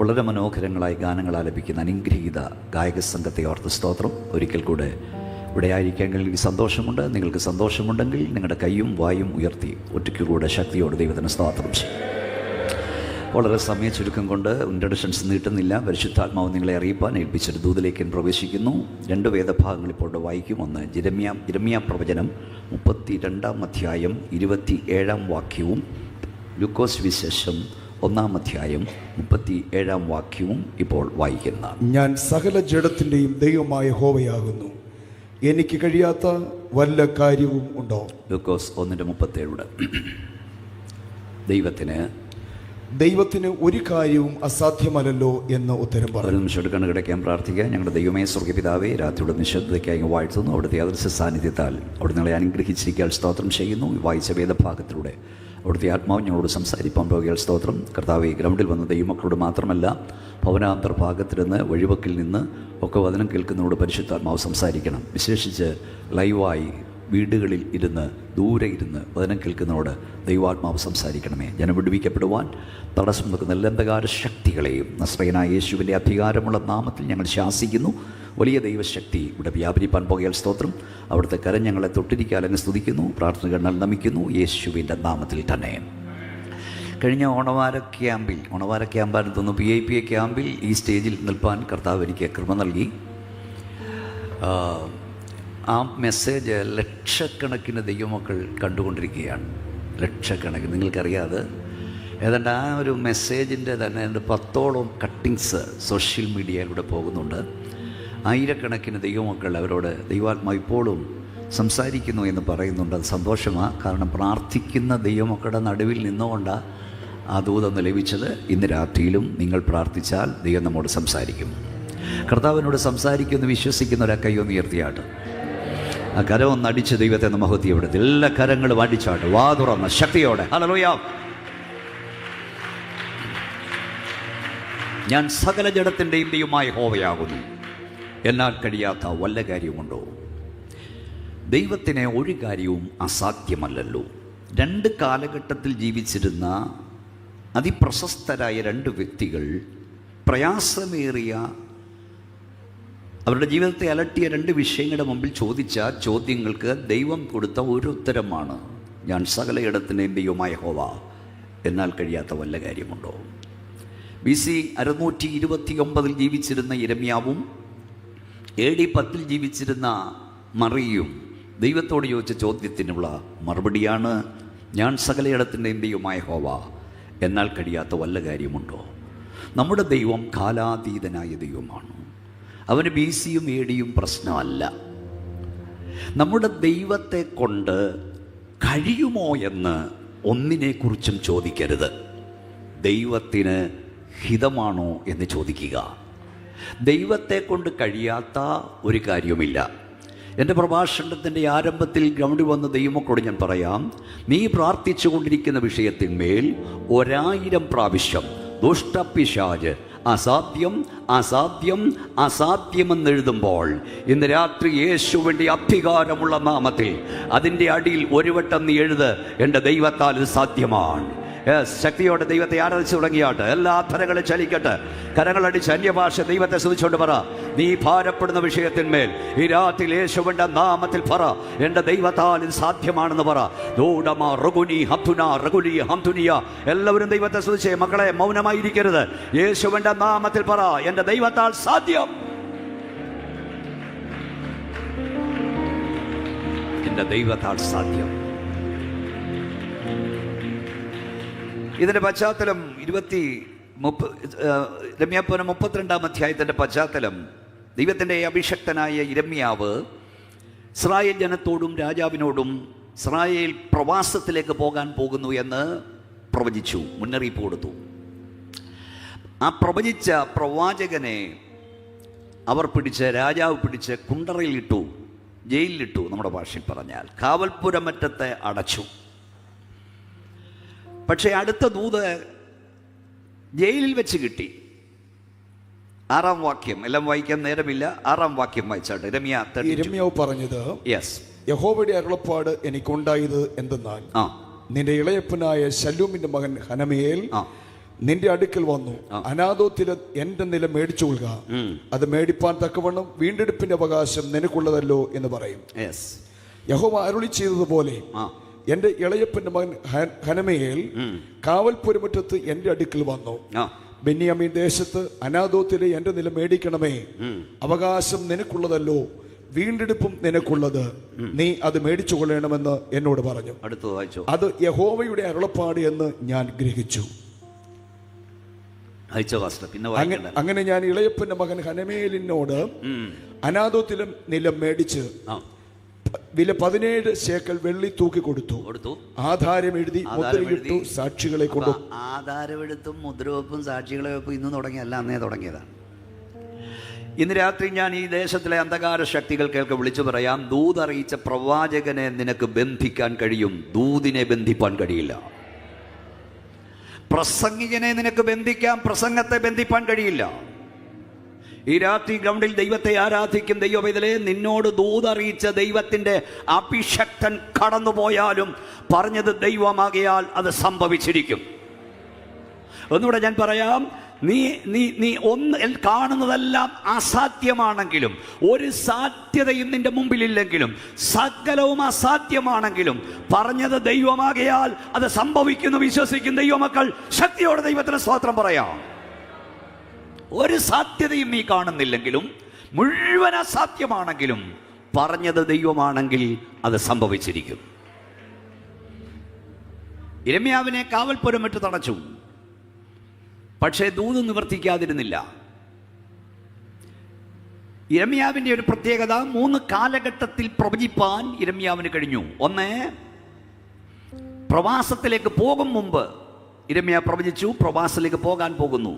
വളരെ മനോഹരങ്ങളായി ഗാനങ്ങൾ ആലപിക്കുന്ന അനുഗ്രഹീത ഗായക സംഘത്തെ ഓർത്ത് സ്തോത്രം. ഒരിക്കൽ കൂടെ ഇവിടെ ആയിരിക്കാൻ എനിക്ക് സന്തോഷമുണ്ട്. നിങ്ങൾക്ക് സന്തോഷമുണ്ടെങ്കിൽ നിങ്ങളുടെ കൈയും വായും ഉയർത്തി ഒറ്റയ്ക്കുകൂടെ ശക്തിയോടെ ദൈവത്തിന് സ്തോത്രം ചെയ്യും. വളരെ സമയ ചുരുക്കം കൊണ്ട് ഇൻട്രഡക്ഷൻസ് നീട്ടുന്നില്ല. പരിശുദ്ധാത്മാവ് നിങ്ങളെ അറിയിപ്പാൻ ഏൽപ്പിച്ചൊരു ദൂതിലേക്ക് പ്രവേശിക്കുന്നു. 2 വേദഭാഗങ്ങൾ ഇപ്പോൾ വായിക്കും. ഒന്ന് യിരെമ്യാ പ്രവചനം 32 അധ്യായം 27 വാക്യവും ലൂക്കോസ് വിശേഷം 1 അധ്യായം 37 വാക്യവും ഇപ്പോൾ വായിക്കുന്ന. ഞാൻ സകല ജഡത്തിൻ്റെയും ദൈവമായ യഹോവയാകുന്നു, എനിക്ക് കഴിയാത്ത വല്ല കാര്യവും ഉണ്ടോ? ലൂക്കോസ് 1:37. ദൈവത്തിന് ഒരു കാര്യവും അസാധ്യമല്ലല്ലോ എന്ന് ഉത്തരം പറഞ്ഞു. ഒരു നിമിഷം എടുക്കണം, കിടക്കാൻ പ്രാർത്ഥിക്കുക. ഞങ്ങളുടെ ദൈവമേ സ്വർഗ്ഗപിതാവേ, രാത്രിയുടെ നിശബ്ദതയ്ക്കായി വാഴ്ത്തുന്നു. അവിടുത്തെ അദൃശ്യ സാന്നിധ്യത്താൽ അവിടെ നിങ്ങളെ അനുഗ്രഹിച്ചിരിക്കാൻ സ്തോത്രം ചെയ്യുന്നു. വായിച്ച വേദഭാഗത്തിലൂടെ അവിടുത്തെ ആത്മാവ് ഞങ്ങളോട് സംസാരിപ്പാൻ പോകുകയാൽ സ്തോത്രം. കർത്താവേ, ഗ്രൗണ്ടിൽ വന്ന ദൈവമക്കളോട് മാത്രമല്ല, ഭവനാന്തർഭാഗത്തിരുന്ന് വഴിവക്കിൽ നിന്ന് ഒക്കെ വചനം കേൾക്കുന്നതോട് പരിശുദ്ധാത്മാവ് സംസാരിക്കണം. വിശേഷിച്ച് ലൈവായി വീടുകളിൽ ഇരുന്ന് ദൂരെ ഇരുന്ന് വചനം കേൾക്കുന്നതോട് ദൈവാത്മാവ് സംസാരിക്കണമേ. ജനം വിടുവിക്കപ്പെടുവാൻ തടസ്സം നിൽക്കുന്ന എല്ലാ അന്ധകാര ശക്തികളെയും നസ്രയനായ യേശുവിൻ്റെ അധികാരമുള്ള നാമത്തിൽ ഞങ്ങൾ ശാസിക്കുന്നു. വലിയ ദൈവശക്തി ഇവിടെ വ്യാപരിപ്പാൻ പോകുകയാൽ സ്തോത്രം. അവിടുത്തെ കരം ഞങ്ങളെ തൊട്ടിരിക്കാൻ അങ്ങ് സ്തുതിക്കുന്നു. പ്രാർത്ഥന കണ്ണാൽ നമിക്കുന്നു യേശുവിൻ്റെ നാമത്തിൽ തന്നെ. കഴിഞ്ഞ ഓണവാര ക്യാമ്പായിരുന്നു തോന്നുന്നു, PIPA ക്യാമ്പിൽ ഈ സ്റ്റേജിൽ നിൽപ്പാൻ കർത്താവ് എനിക്ക് കൃപ നൽകി. ആ മെസ്സേജ് ലക്ഷക്കണക്കിന് ദൈവമക്കൾ കണ്ടുകൊണ്ടിരിക്കുകയാണ്. ലക്ഷക്കണക്കിന്, നിങ്ങൾക്കറിയാതെ ഏതാണ്ട് ആ ഒരു മെസ്സേജിൻ്റെ തന്നെ 10ഓളം കട്ടിങ്സ് സോഷ്യൽ മീഡിയയിലൂടെ പോകുന്നുണ്ട്. ആയിരക്കണക്കിന് ദൈവമക്കൾ അവരോട് ദൈവാത്മാവ് ഇപ്പോഴും സംസാരിക്കുന്നു എന്ന് പറയുന്നുണ്ട്. അത് സന്തോഷമാണ്. കാരണം പ്രാർത്ഥിക്കുന്ന ദൈവമക്കളുടെ നടുവിൽ നിന്നുകൊണ്ടാണ് ആ ദൂതൊന്ന് ലഭിച്ചത്. ഇന്ന് രാത്രിയിലും നിങ്ങൾ പ്രാർത്ഥിച്ചാൽ ദൈവം നമ്മോട് സംസാരിക്കും. കർത്താവിനോട് സംസാരിക്കുമെന്ന് വിശ്വസിക്കുന്ന ഒരു കൈയൊന്ന് ഉയർത്തിയാട്ട്. ആ കരം ഒന്ന് അടിച്ച് ദൈവത്തെ ഒന്ന് മഹത്വപ്പെടുത്തി. എല്ലാ കരങ്ങളും അടിച്ചാട്ട് വാ തുറന്ന ശക്തിയോടെ ഹല്ലേലൂയ. ഞാൻ സകല ജഡത്തിൻ്റെയും ദൈവമായ യഹോവയാകുന്നു, എന്നാൽ കഴിയാത്ത വല്ല കാര്യവുമുണ്ടോ? ദൈവത്തിന് ഒരു കാര്യവും അസാധ്യമല്ലല്ലോ. 2 കാലഘട്ടത്തിൽ ജീവിച്ചിരുന്ന അതിപ്രശസ്തരായ 2 വ്യക്തികൾ, പ്രയാസമേറിയ അവരുടെ ജീവിതത്തെ അലട്ടിയ 2 വിഷയങ്ങളുടെ മുമ്പിൽ ചോദിച്ച ചോദ്യങ്ങൾക്ക് ദൈവം കൊടുത്ത ഒരു ഉത്തരമാണ്, ഞാൻ സകല ഇടത്തിൻ്റെയും ദൈവമായ യഹോവ, എന്നാൽ കഴിയാത്ത വല്ല കാര്യമുണ്ടോ? BC 629 ജീവിച്ചിരുന്ന യിരെമ്യാവും AD 10 ജീവിച്ചിരുന്ന മറിയയും ദൈവത്തോട് ചോദിച്ച ചോദ്യത്തിനുള്ള മറുപടിയാണ്, ഞാൻ സകല ഇടത്തിൻ്റെയും ദൈവമായ യഹോവ, എന്നാൽ കഴിയാത്ത വല്ല കാര്യമുണ്ടോ? നമ്മുടെ ദൈവം കാലാതീതനായ ദൈവമാണ്. അവന് BCയും ADയും പ്രശ്നമല്ല. നമ്മുടെ ദൈവത്തെ കൊണ്ട് കഴിയുമോ എന്ന് ഒന്നിനെക്കുറിച്ചും ചോദിക്കരുത്. ദൈവത്തിന് ഹിതമാണോ എന്ന് ചോദിക്കുക. ദൈവത്തെ കൊണ്ട് കഴിയാത്ത ഒരു കാര്യവുമില്ല. എൻ്റെ പ്രഭാഷണത്തിൻ്റെ ആരംഭത്തിൽ ഗ്രൗണ്ടിൽ വന്ന ദൈവമക്കളോട് ഞാൻ പറയാം, നീ പ്രാർത്ഥിച്ചു കൊണ്ടിരിക്കുന്ന വിഷയത്തിന്മേൽ 1000 പ്രാവശ്യം ദുഷ്ടപിശാച് അസാധ്യം അസാധ്യം അസാധ്യമെന്നെഴുതുമ്പോൾ ഇന്ന് രാത്രി യേശുവിൻ്റെ അധികാരമുള്ള നാമത്തിൽ അതിൻ്റെ അടിയിൽ ഒരു വട്ടം നീ എഴുത്, എൻ്റെ ദൈവത്താൽ ഇത് സാധ്യമാണ്. ശക്തിയോടെ ദൈവത്തെ ആരാധിച്ചു തുടങ്ങിയാട്ട് എല്ലാ അധരങ്ങളും ചലിക്കട്ടെ. കരങ്ങളടിച്ച് അന്യഭാഷ ദൈവത്തെ സ്തുതിച്ചുകൊണ്ട് പറ, നീ ഭാരപ്പെടുന്ന വിഷയത്തിന്മേൽ ഈ രാത്രി യേശുവിൻ്റെ നാമത്തിൽ പറ, എൻ്റെ ദൈവത്താൽ ഇത് സാധ്യമാണെന്ന് പറ. എല്ലാവരും ദൈവത്തെ സ്തുതിച്ചേ. മക്കളെ, മൗനമായിരിക്കരുത്. യേശുവിൻ്റെ നാമത്തിൽ പറ, എൻ്റെ ദൈവത്താൽ സാധ്യം, എൻ്റെ ദൈവത്താൽ സാധ്യം. ഇതിൻ്റെ പശ്ചാത്തലം യിരെമ്യാപുരം 32 അധ്യായത്തിൻ്റെ പശ്ചാത്തലം, ദൈവത്തിൻ്റെ അഭിഷക്തനായ യിരെമ്യാവ് ഇസ്രായേൽ ജനത്തോടും രാജാവിനോടും ഇസ്രായേൽ പ്രവാസത്തിലേക്ക് പോകാൻ പോകുന്നു എന്ന് പ്രവചിച്ചു, മുന്നറിയിപ്പ് കൊടുത്തു. ആ പ്രവചിച്ച പ്രവാചകനെ രാജാവ് പിടിച്ച് കുണ്ടറയിലിട്ടു, ജയിലിലിട്ടു. നമ്മുടെ ഭാഷയിൽ പറഞ്ഞാൽ കാവൽപ്പുരമറ്റത്തെ അടച്ചു. പക്ഷേ അടുത്ത ദൂത് ജയിലിൽ വെച്ച് കിട്ടി. 6-ാം വാക്യം, എല്ലാം വായിക്കാൻ നേരമില്ല. 6-ാം വാക്യം വായിച്ചാട്ടെ. യിരെമ്യാവ് പറഞ്ഞത്, യഹോവയുടെ അരുളപ്പാട് എനിക്കുണ്ടായത് എന്തെന്നാൽ, നിന്റെ ഇളയപ്പനായ ശല്ലൂമിന്റെ മകൻ ഹനമയേൽ നിന്റെ അടുക്കൽ വന്നു, അനാഥോത്തിലെ എന്റെ നിലം മേടിച്ചു കൊള്ളുക, അത് മേടിപ്പാൻ തക്കവണ്ണം വീണ്ടെടുപ്പിന്റെ അവകാശം നിനക്കുള്ളതല്ലോ എന്ന് പറയും. യഹോവ അരുളി ചെയ്തതുപോലെ എന്റെ ഇളയപ്പന്റെ മകൻ ഹനമയേൽ കാവൽപുരമുറ്റത്ത് എന്റെ അടുക്കൽ വന്നു. ബെന്യാമീൻ ദേശത്ത് അനാഥോത്തിലെ എന്റെ നിലം മേടിക്കണമേ, അവകാശം നിനക്കുള്ളതല്ലോ, വീണ്ടെടുപ്പും നിനക്കുള്ളത്, നീ അത് മേടിച്ചു കൊള്ളണമെന്ന് എന്നോട് പറഞ്ഞു. അത് യഹോവയുടെ അരുളപ്പാട് എന്ന് ഞാൻ ഗ്രഹിച്ചു. അങ്ങനെ ഞാൻ ഇളയപ്പന്റെ മകൻ ഹനമേലിനോട് അനാഥോത്തിലും നിലം മേടിച്ച് വില 17 ശേക്കൽ വെള്ളി തൂക്കി കൊടുത്തു. ആധാരം എഴുതി മുദ്രയിട്ടു സാക്ഷികളെ കൊണ്ടു. ആധാരമെടുത്തും മുദ്രവെപ്പും സാക്ഷികളെ വെപ്പും ഇന്ന് തുടങ്ങിയല്ല, അന്നേ തുടങ്ങിയതാണ്. ഇന്ന് രാത്രി ഞാൻ ഈ ദേശത്തിലെ അന്ധകാര ശക്തികൾ കേൾക്കെ വിളിച്ചു പറയാം, ദൂതറിയിച്ച പ്രവാചകനെ നിനക്ക് ബന്ധിക്കാൻ കഴിയും, ദൂതിനെ ബന്ധിപ്പാൻ കഴിയില്ല. പ്രസംഗികനെ നിനക്ക് ബന്ധിക്കാം, പ്രസംഗത്തെ ബന്ധിപ്പാൻ കഴിയില്ല. ഈ രാത്രി ഗ്രൗണ്ടിൽ ദൈവത്തെ ആരാധിക്കും ദൈവവേദലേ, നിന്നോട് ദൂതറിയിച്ച ദൈവത്തിൻ്റെ അഭിഷക്തൻ കടന്നുപോയാലും പറഞ്ഞത് ദൈവമാകിയാൽ അത് സംഭവിച്ചിരിക്കും. ഒന്നുകൂടെ ഞാൻ പറയാം, നീ ഒന്ന് കാണുന്നതെല്ലാം അസാധ്യമാണെങ്കിലും, ഒരു സാധ്യതയും നിന്റെ മുമ്പിലില്ലെങ്കിലും, സകലവും അസാധ്യമാണെങ്കിലും പറഞ്ഞത് ദൈവമാകിയാൽ അത് സംഭവിക്കുന്നു. വിശ്വസിക്കും ദൈവമക്കൾ, ശക്തിയോടെ ദൈവത്തിന് സ്തോത്രം പറയാം. ഒരു സാധ്യതയും നീ കാണുന്നില്ലെങ്കിലും, മുഴുവൻ അസാധ്യമാണെങ്കിലും പറഞ്ഞത് ദൈവമാണെങ്കിൽ അത് സംഭവിച്ചിരിക്കും. യിരെമ്യാവിനെ കാവൽപ്പുരമിട്ട് തടച്ചു, പക്ഷേ ദൂത് നിവർത്തിക്കാതിരുന്നില്ല. യിരെമ്യാവിൻ്റെ ഒരു പ്രത്യേകത, 3 കാലഘട്ടത്തിൽ പ്രവചിപ്പാൻ യിരെമ്യാവിന് കഴിഞ്ഞു. ഒന്ന്, പ്രവാസത്തിലേക്ക് പോകും മുമ്പ് യിരെമ്യാവ് പ്രവചിച്ചു, പ്രവാസത്തിലേക്ക് പോകാൻ പോകുന്നു.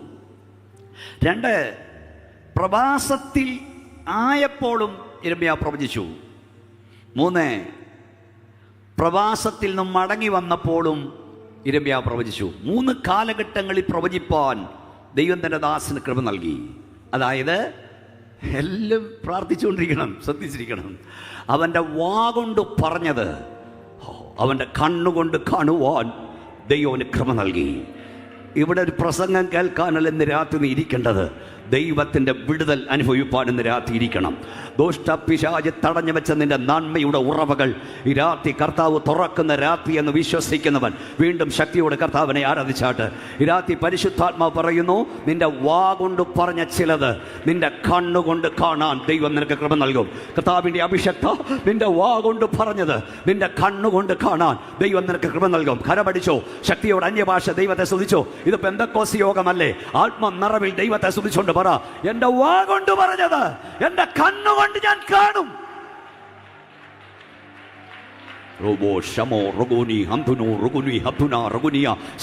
2, പ്രവാസത്തിൽ ആയപ്പോഴും യിരെമ്യാവ് പ്രവചിച്ചു. 3, പ്രവാസത്തിൽ നിന്നും മടങ്ങി വന്നപ്പോഴും യിരെമ്യാവ് പ്രവചിച്ചു. 3 കാലഘട്ടങ്ങളിൽ പ്രവചിപ്പാൻ ദൈവം തൻ്റെ ദാസന് കൃപ നൽകി. അതായത് എല്ലാം പ്രാർത്ഥിച്ചുകൊണ്ടിരിക്കണം, ശ്രദ്ധിച്ചിരിക്കണം. അവൻ്റെ വാ കൊണ്ട് പറഞ്ഞത് അവൻ്റെ കണ്ണുകൊണ്ട് കാണുവാൻ ദൈവന് കൃപ നൽകി. ഇവിടെ ഒരു പ്രസംഗം കേൾക്കാനല്ല ഇന്ന് രാത്രി നീ ഇരിക്കേണ്ടത്, ദൈവത്തിൻ്റെ വിടുതൽ അനുഭവിപ്പാൻ ഇന്ന് രാത്രി ഇരിക്കണം. ദുഷ്ടപിശാച് തടഞ്ഞു വെച്ച നിന്റെ നന്മയുടെ ഉറവകൾ ഈ രാത്രി കർത്താവ് തുറക്കുന്ന രാത്രി എന്ന് വിശ്വസിക്കുന്നവൻ വീണ്ടും ശക്തിയോടെ കർത്താവിനെ ആരാധിച്ചാട്ട്. ഈ രാത്രി പരിശുദ്ധാത്മാവ് പറയുന്നു, നിന്റെ വാ കൊണ്ട് പറഞ്ഞ ചിലത് നിന്റെ കണ്ണുകൊണ്ട് കാണാൻ ദൈവം നിനക്ക് കൃപ നൽകും. കർത്താവിൻ്റെ അഭിഷക്ത, നിന്റെ വാ കൊണ്ട് പറഞ്ഞത് നിന്റെ കണ്ണുകൊണ്ട് കാണാൻ ദൈവം നിനക്ക് കൃപ നൽകും. കരമടിച്ചോ, ശക്തിയോടെ അന്യഭാഷ ദൈവത്തെ സ്തുതിച്ചോ. ഇത് പെന്തക്കോസ്ത് യോഗമല്ലേ, ആത്മനിറവിൽ ദൈവത്തെ സ്തുതിച്ചോണ്ട് പറ, എന്റെ വാ കൊണ്ട് പറഞ്ഞത് എന്റെ കണ്ണുകൊണ്ട് ഞാൻ കാണും.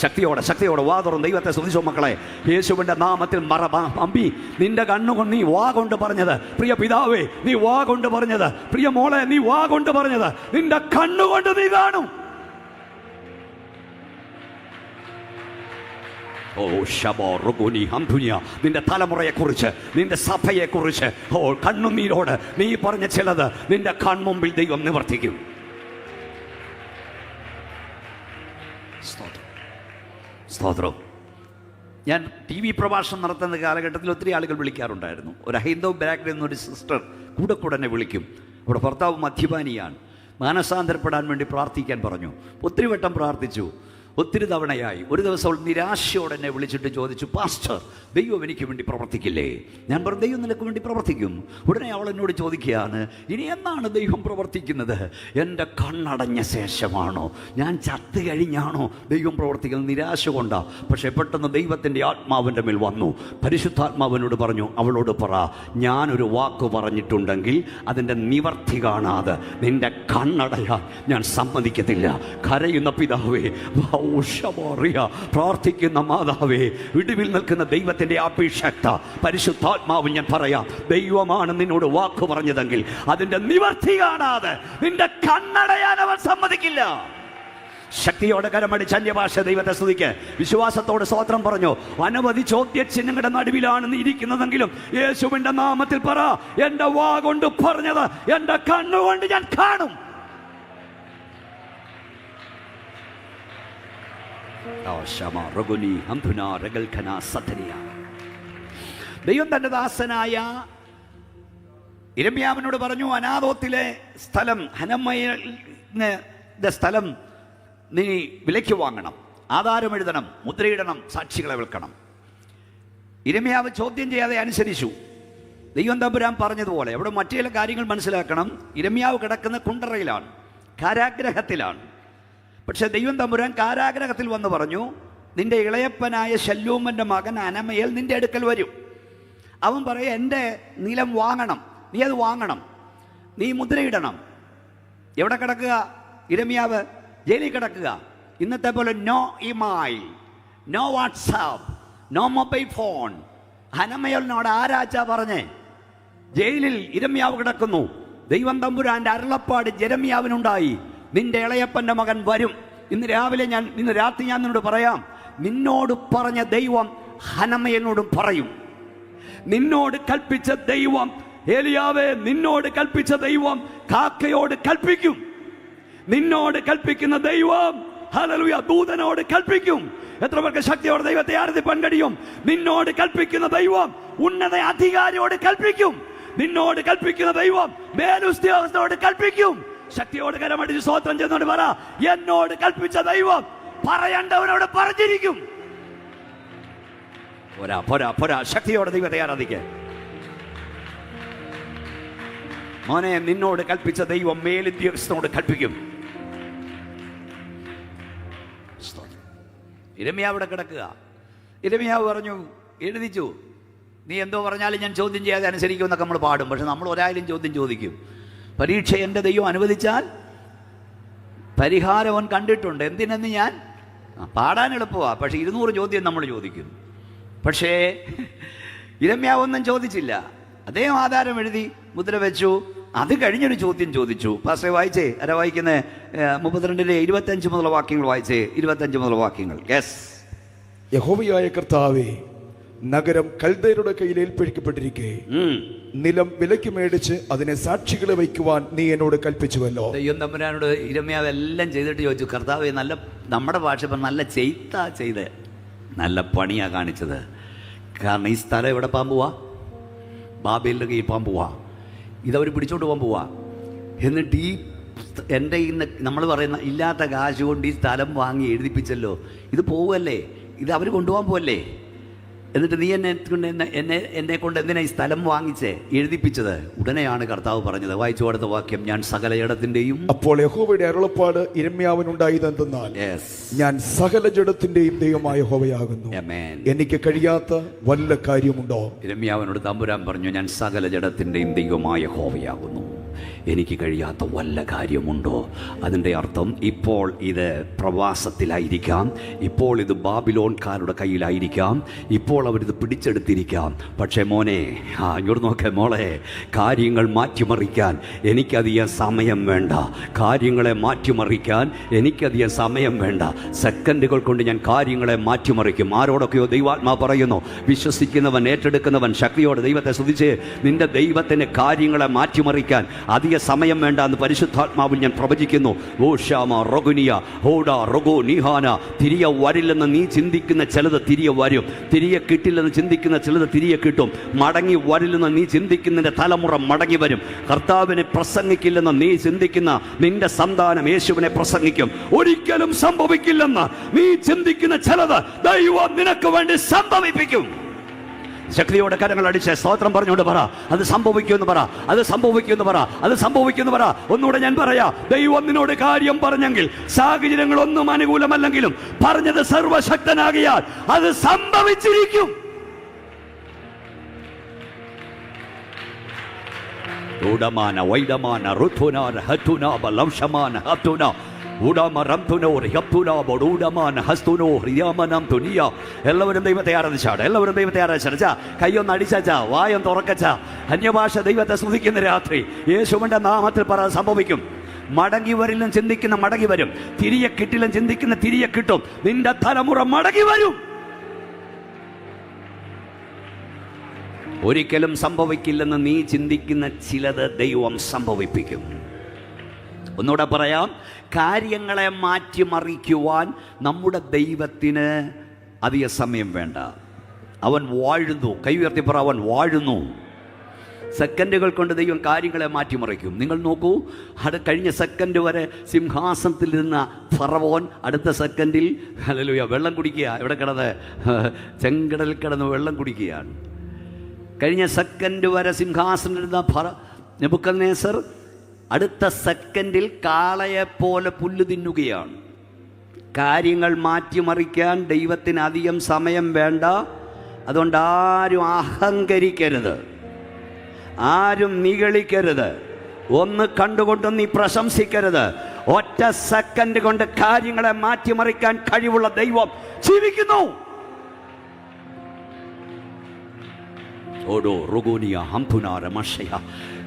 ശക്തിയോടെ വാതുറന്ന് ദൈവത്തെ സ്തുതിച്ചോ മക്കളെ. യേശുവിന്റെ നാമത്തിൽ അമ്പി, നിന്റെ കണ്ണുകൊണ്ട് നീ വാ കൊണ്ട് പറഞ്ഞത്, പ്രിയ പിതാവേ നീ വാ കൊണ്ട് പറഞ്ഞത്, പ്രിയ മോളെ നീ വാ കൊണ്ട് പറഞ്ഞത് നിന്റെ കണ്ണുകൊണ്ട് നീ കാണും. നിന്റെ തലമുറയെക്കുറിച്ച്, നിന്റെ സഭയെക്കുറിച്ച് കണ്ണുനീരോട് നീ പറഞ്ഞ ചിലത് നിന്റെ കൺമുമ്പിൽ ദൈവം നിവർത്തിക്കും. സ്തോത്രം. ഞാൻ TV പ്രഭാഷണം നടത്തുന്ന കാലഘട്ടത്തിൽ ഒത്തിരി ആളുകൾ വിളിക്കാറുണ്ടായിരുന്നു. ഒരു ഹൈന്ദവ ബാക്ക്ഗ്രൗണ്ടിൽ നിന്നൊരു സിസ്റ്റർ കൂടെ എന്നെ വിളിക്കും. അവിടെ ഭർത്താവ് മദ്യപാനിയാണ്. മാനസാന്തരപ്പെടാൻ വേണ്ടി പ്രാർത്ഥിക്കാൻ പറഞ്ഞു. ഒത്തിരി വട്ടം പ്രാർത്ഥിച്ചു, ഒത്തിരി തവണയായി. ഒരു ദിവസം അവൾ നിരാശയോടെ എന്നെ വിളിച്ചിട്ട് ചോദിച്ചു, പാസ്റ്റർ ദൈവം എനിക്ക് വേണ്ടി പ്രവർത്തിക്കില്ലേ? ഞാൻ പറഞ്ഞു, ദൈവം നിനക്ക് വേണ്ടി പ്രവർത്തിക്കും. ഉടനെ അവൾ എന്നോട് ചോദിക്കുകയാണ്, ഇനി എന്നാണ് ദൈവം പ്രവർത്തിക്കുന്നത്? എൻ്റെ കണ്ണടഞ്ഞ ശേഷമാണോ, ഞാൻ ചത്തു കഴിഞ്ഞാണോ ദൈവം പ്രവർത്തിക്കുന്നത്? നിരാശ കൊണ്ടാ. പക്ഷേ പെട്ടെന്ന് ദൈവത്തിൻ്റെ ആത്മാവിൻ്റെ മേൽ വന്നു. പരിശുദ്ധാത്മാവിനോട് പറഞ്ഞു, അവളോട് പറ, ഞാനൊരു വാക്ക് പറഞ്ഞിട്ടുണ്ടെങ്കിൽ അതിൻ്റെ നിവർത്തി കാണാതെ നിന്റെ കണ്ണടയാൻ ഞാൻ സമ്മതിക്കത്തില്ല. കരയുന്ന പിതാവേ, പ്രാർത്ഥിക്കുന്ന മാതാവേ, വിടുവിൽ നിൽക്കുന്ന ദൈവത്തിന്റെ അഭിഷക്ത പരിശുദ്ധാത്മാവ്, ഞാൻ പറയാം, ദൈവമാണ് നിന്നോട് വാക്ക് പറഞ്ഞതെങ്കിൽ അതിന്റെ നിവർത്തി കാണാതെ നിന്റെ കണ്ണടയാൻ അവൻ സമ്മതിക്കില്ല. ശക്തിയോടെ കരമടിച്ച് അന്യഭാഷ ദൈവത്തെ സ്തുതിക്ക്. വിശ്വാസത്തോടെ സ്തോത്രം പറഞ്ഞു. അനവധി ചോദ്യചിഹ്നങ്ങളുടെ നടുവിലാണ് നീ ഇരിക്കുന്നതെങ്കിലും യേശുവിന്റെ നാമത്തിൽ പറ, എന്റെ വാ കൊണ്ട് പറഞ്ഞത് എന്റെ കണ്ണുകൊണ്ട് ഞാൻ കാണും. ദൈവം തന്റെ ദാസനായ യിരെമ്യാവിനോട് പറഞ്ഞു, അനാഥോത്തിലെ സ്ഥലം, ഹനമയുടെ സ്ഥലം നീ വിലയ്ക്ക് വാങ്ങണം, ആധാരം എഴുതണം, മുദ്രയിടണം, സാക്ഷികളെ വിൽക്കണം. യിരെമ്യാവ് ചോദ്യം ചെയ്യാതെ അനുസരിച്ചു. ദൈവം തമ്പുരാൻ പറഞ്ഞതുപോലെ. അവിടെ മറ്റു ചില കാര്യങ്ങൾ മനസ്സിലാക്കണം. യിരെമ്യാവ് കിടക്കുന്ന കുണ്ടറയിലാണ്, കാരാഗ്രഹത്തിലാണ്. പക്ഷെ ദൈവം തമ്പുരാൻ കാരാഗ്രഹത്തിൽ വന്ന് പറഞ്ഞു, നിന്റെ ഇളയപ്പനായ ശല്ലൂമൻ്റെ മകൻ അനമയേൽ നിന്റെ അടുക്കൽ വരും. അവൻ പറയും, എൻ്റെ നിലം വാങ്ങണം, നീ അത് വാങ്ങണം, നീ മുദ്രയിടണം. എവിടെ കിടക്കുക യിരെമ്യാവ്? ജയിലിൽ കിടക്കുക. ഇന്നത്തെ പോലെ no email, no WhatsApp, no mobile phone. ഹനമയേലിനോട് ആരാച്ചാ പറഞ്ഞേ? ജയിലിൽ യിരെമ്യാവ് കിടക്കുന്നു. ദൈവം തമ്പുരാന്റെ അരുളപ്പാട് യെരമ്യാവിനുണ്ടായി, നിന്റെ ഇളയപ്പൻ്റെ മകൻ വരും. ഇന്ന് രാത്രി ഞാൻ നിന്നോട് പറയാം, നിന്നോട് പറഞ്ഞ ദൈവം ഹനമയേലിനോടും പറയും. നിന്നോട് കൽപ്പിച്ച ദൈവം, ഏലിയാവേ, നിന്നോട് കൽപ്പിച്ച ദൈവം കാക്കയോട് കൽപ്പിക്കും. നിന്നോട് കൽപ്പിക്കുന്ന ദൈവം, ഹല്ലേലൂയ, ദൂതനോട് കൽപ്പിക്കും. എത്ര പേർക്ക് ശക്തിയോടെ ദൈവത്തെ ആരാധിപ്പാൻ കഴിയും? നിന്നോട് കൽപ്പിക്കുന്ന ദൈവം ഉന്നത അധികാരിയോട് കൽപ്പിക്കും. നിന്നോട് കൽപ്പിക്കുന്ന ദൈവം മേലുദ്യോഗസ്ഥരോട് കൽപ്പിക്കും. ശക്തിയോട് കരമടിച്ച് സ്തോത്രം ചെയ്യുന്നോട് പറ, എന്നോട് കൽപ്പിച്ച ദൈവം പറയേണ്ടവനോട് പറഞ്ഞിരിക്കും. പോരാ, ശക്തിയോടെ ദൈവത്തെ ആരാധിക്കുക. മോനെ, നിന്നോട് കൽപ്പിച്ച ദൈവം മേലുദ്യോഗസ്ഥനോട് കൽപ്പിക്കും. യിരെമ്യാവ് അവിടെ കിടക്കുക. യിരെമ്യാവ് പറഞ്ഞു, എഴുതിച്ചു, നീ എന്തോ പറഞ്ഞാലും ഞാൻ ചോദ്യം ചെയ്യാതെ അനുസരിക്കുമെന്നൊക്കെ നമ്മൾ പാടും. പക്ഷെ നമ്മൾ ഒരായാലും ചോദ്യം ചോദിക്കും. പരീക്ഷ എൻ്റെ ദൈവം അനുവദിച്ചാൽ പരിഹാരം അവൻ കണ്ടിട്ടുണ്ട്. എന്തിനെന്ന് ഞാൻ പാടാൻ എളുപ്പമാണ്, പക്ഷെ 200 ചോദ്യം നമ്മൾ ചോദിക്കും. പക്ഷേ യിരെമ്യാവ് ഒന്നും ചോദിച്ചില്ല. അദ്ദേഹം ആധാരം എഴുതി മുദ്ര വെച്ചു. അത് കഴിഞ്ഞൊരു ചോദ്യം ചോദിച്ചു. പാസ്റ്റർ വായിച്ചേ, ആരാ വായിക്കുന്നത്? 32 25 മുതലുള്ള വാക്യങ്ങൾ വായിച്ചേ. 25 മുതലുള്ള വാക്യങ്ങൾ. യെസ്. യഹോവയായ കർത്താവേ, നഗരം കൽദയരുടെ കയ്യിൽ ഏൽപ്പിക്കപ്പെട്ടിരിക്കെ നിലം വിലയ്ക്ക് മേടിച്ച് അതിനെ സാക്ഷികളെ വയ്ക്കുവാൻ നീ എന്നോട് കൽപ്പിച്ചുവല്ലോ. ദൈവം തമ്പുരാനോട് യിരെമ്യാവ് എല്ലാം ചെയ്തിട്ട് ചോദിച്ചു, കർത്താവേ, നല്ല, നമ്മുടെ ഭാഷ നല്ല ചെയ്ത് നല്ല പണിയാ കാണിച്ചത്. കാരണം ഈ സ്ഥലം എവിടെ പോകാൻ പോവാ? ബാബേലിൻ്റെ കയ്യിൽ പോകാൻ പോവാ. ഇതവർ പിടിച്ചോണ്ട് പോകാൻ പോവാ. എന്നിട്ട് ഈ എൻ്റെ ഇന്ന് നമ്മൾ പറയുന്ന ഇല്ലാത്ത കാശ് കൊണ്ട് ഈ സ്ഥലം വാങ്ങി എഴുതിപ്പിച്ചല്ലോ, ഇത് പോവല്ലേ, ഇത് അവർ കൊണ്ടുപോകാൻ പോവല്ലേ? എന്നിട്ട് നീ എന്നെ കൊണ്ട് എന്തിനാ ഈ സ്ഥലം വാങ്ങിച്ചേ, എഴുതിപ്പിച്ചത്? ഉടനെയാണ് കർത്താവ് പറഞ്ഞത്. വായിച്ചു അടുത്ത വാക്യം, ഞാൻ സകല ജഡത്തിന്റെയും. അപ്പോൾ യഹോവയുടെ അരുളപ്പാട് യിരെമ്യാവിനുണ്ടായത് എന്തെന്നാൽ, ഞാൻ സകല ജഡത്തിന്റെയും ദൈവമായ യഹോവയാകുന്നു, എനിക്ക് കഴിയാത്ത വല്ല കാര്യമുണ്ടോ? യിരെമ്യാവിനോട് തമ്പുരാൻ പറഞ്ഞു, ഞാൻ സകല ജഡത്തിന്റെയും ദൈവമായ യഹോവയാകുന്നു, എനിക്ക് കഴിയാത്ത വല്ല കാര്യമുണ്ടോ? അതിൻ്റെ അർത്ഥം, ഇപ്പോൾ ഇത് പ്രവാസത്തിലായിരിക്കാം, ഇപ്പോൾ ഇത് ബാബിലോൺകാരുടെ കയ്യിലായിരിക്കാം, ഇപ്പോൾ അവരിത് പിടിച്ചെടുത്തിരിക്കാം. പക്ഷേ മോനെ, ഇങ്ങോട്ട് നോക്കേ മോളെ, കാര്യങ്ങൾ മാറ്റിമറിക്കാൻ എനിക്കധികം സമയം വേണ്ട. കാര്യങ്ങളെ മാറ്റിമറിക്കാൻ എനിക്കധികം സമയം വേണ്ട. സെക്കൻഡുകൾ കൊണ്ട് ഞാൻ കാര്യങ്ങളെ മാറ്റിമറിക്കും. ആരോടൊക്കെയോ ദൈവാത്മാ പറയുന്നു, വിശ്വസിക്കുന്നവൻ, ഏറ്റെടുക്കുന്നവൻ ശക്തിയോടെ ദൈവത്തെ സ്തുതിച്ച് നിന്റെ ദൈവത്തിന് കാര്യങ്ങളെ മാറ്റിമറിക്കാൻ അധിക സമയം വേണ്ട എന്ന് പരിശുദ്ധാത്മാവിൽ ഞാൻ പ്രവചിക്കുന്നു. തിരികെ വരില്ലെന്ന് നീ ചിന്തിക്കുന്ന ചിലത് തിരികെ വരും. തിരികെ കിട്ടില്ലെന്ന് ചിന്തിക്കുന്ന ചിലത് തിരികെ കിട്ടും. മടങ്ങി വരില്ലെന്ന് നീ ചിന്തിക്കുന്നതിൻ്റെ തലമുറ മടങ്ങി വരും. കർത്താവിനെ പ്രസംഗിക്കില്ലെന്ന് നീ ചിന്തിക്കുന്ന നിന്റെ സന്താനം യേശുവിനെ പ്രസംഗിക്കും. ഒരിക്കലും സംഭവിക്കില്ലെന്ന് നീ ചിന്തിക്കുന്ന ചിലത് ദൈവം നിനക്ക് വേണ്ടി സംഭവിപ്പിക്കും. ശക്തിയോടെ കരങ്ങൾ അടിച്ച് സ്തോത്രം പറഞ്ഞുകൊണ്ട് പറ, അത് സംഭവിക്കുമെന്ന് പറ, അത് സംഭവിക്കുമെന്ന് പറ, അത് സംഭവിക്കുമെന്ന് പറ. ഒന്നുകൂടെ ഞാൻ പറയാ, ദൈവം നിന്നോട് കാര്യം പറഞ്ഞെങ്കിൽ, സാഹചര്യങ്ങളൊന്നും അനുകൂലമല്ലെങ്കിലും പറഞ്ഞത് സർവശക്തനാകിയാൽ അത് സംഭവിച്ചിരിക്കും. എല്ലാവരും ദൈവത്തെ ആരാധിച്ചാട്, എല്ലാവരും ദൈവത്തെ ആരാധിച്ചാ. കൈയൊന്ന് അടിച്ചാ, വായൊന്ന് തുറക്കച്ചാ, അന്യഭാഷ ദൈവത്തെ സ്തുതിക്കുന്ന രാത്രി യേശുവിന്റെ നാമത്തിൽ പറ, സംഭവിക്കും. മടങ്ങി വരില്ലെന്ന് ചിന്തിക്കുന്ന മടങ്ങി വരും. തിരികെ കിട്ടില്ലെന്ന് ചിന്തിക്കുന്ന തിരികെ കിട്ടും. നിന്റെ തലമുറ മടങ്ങി വരും. ഒരിക്കലും സംഭവിക്കില്ലെന്ന് നീ ചിന്തിക്കുന്ന ചിലത് ദൈവം സംഭവിപ്പിക്കും. ഒന്നുകൂടെ പറയാം, കാര്യങ്ങളെ മാറ്റിമറിക്കുവാൻ നമ്മുടെ ദൈവത്തിന് അധിക സമയം വേണ്ട. അവൻ വാഴുന്നു. കൈ ഉയർത്തി പറ, അവൻ വാഴുന്നു. സെക്കൻഡുകൾ കൊണ്ട് ദൈവം കാര്യങ്ങളെ മാറ്റിമറിക്കും. നിങ്ങൾ നോക്കൂ, കഴിഞ്ഞ സെക്കൻഡ് വരെ സിംഹാസനത്തിൽ നിന്ന ഫറവോൻ അടുത്ത സെക്കൻഡിൽ ഹല്ലേലൂയ വെള്ളം കുടിക്കുക. എവിടെ കിടന്ന്? ചെങ്കടലിൽ കിടന്ന് വെള്ളം കുടിക്കുകയാണ്. കഴിഞ്ഞ സെക്കൻഡ് വരെ സിംഹാസനത്തിൽ നിന്ന നെബൂഖദ്നേസർ അടുത്ത സെക്കൻഡിൽ കാളയെപ്പോലെ പുല്ല് തിന്നുകയാണ്. കാര്യങ്ങൾ മാറ്റിമറിക്കാൻ ദൈവത്തിന് അധികം സമയം വേണ്ട. അതുകൊണ്ട് ആരും അഹങ്കരിക്കരുത്, ആരും നിഗളിക്കരുത്, ഒന്ന് കണ്ടുകൊണ്ട് നീ പ്രശംസിക്കരുത്. ഒറ്റ സെക്കൻഡ് കൊണ്ട് കാര്യങ്ങളെ മാറ്റിമറിക്കാൻ കഴിവുള്ള ദൈവം ജീവിക്കുന്നു. ഓടോ റുഗോനിയ ഹംതുനാര മഷയ.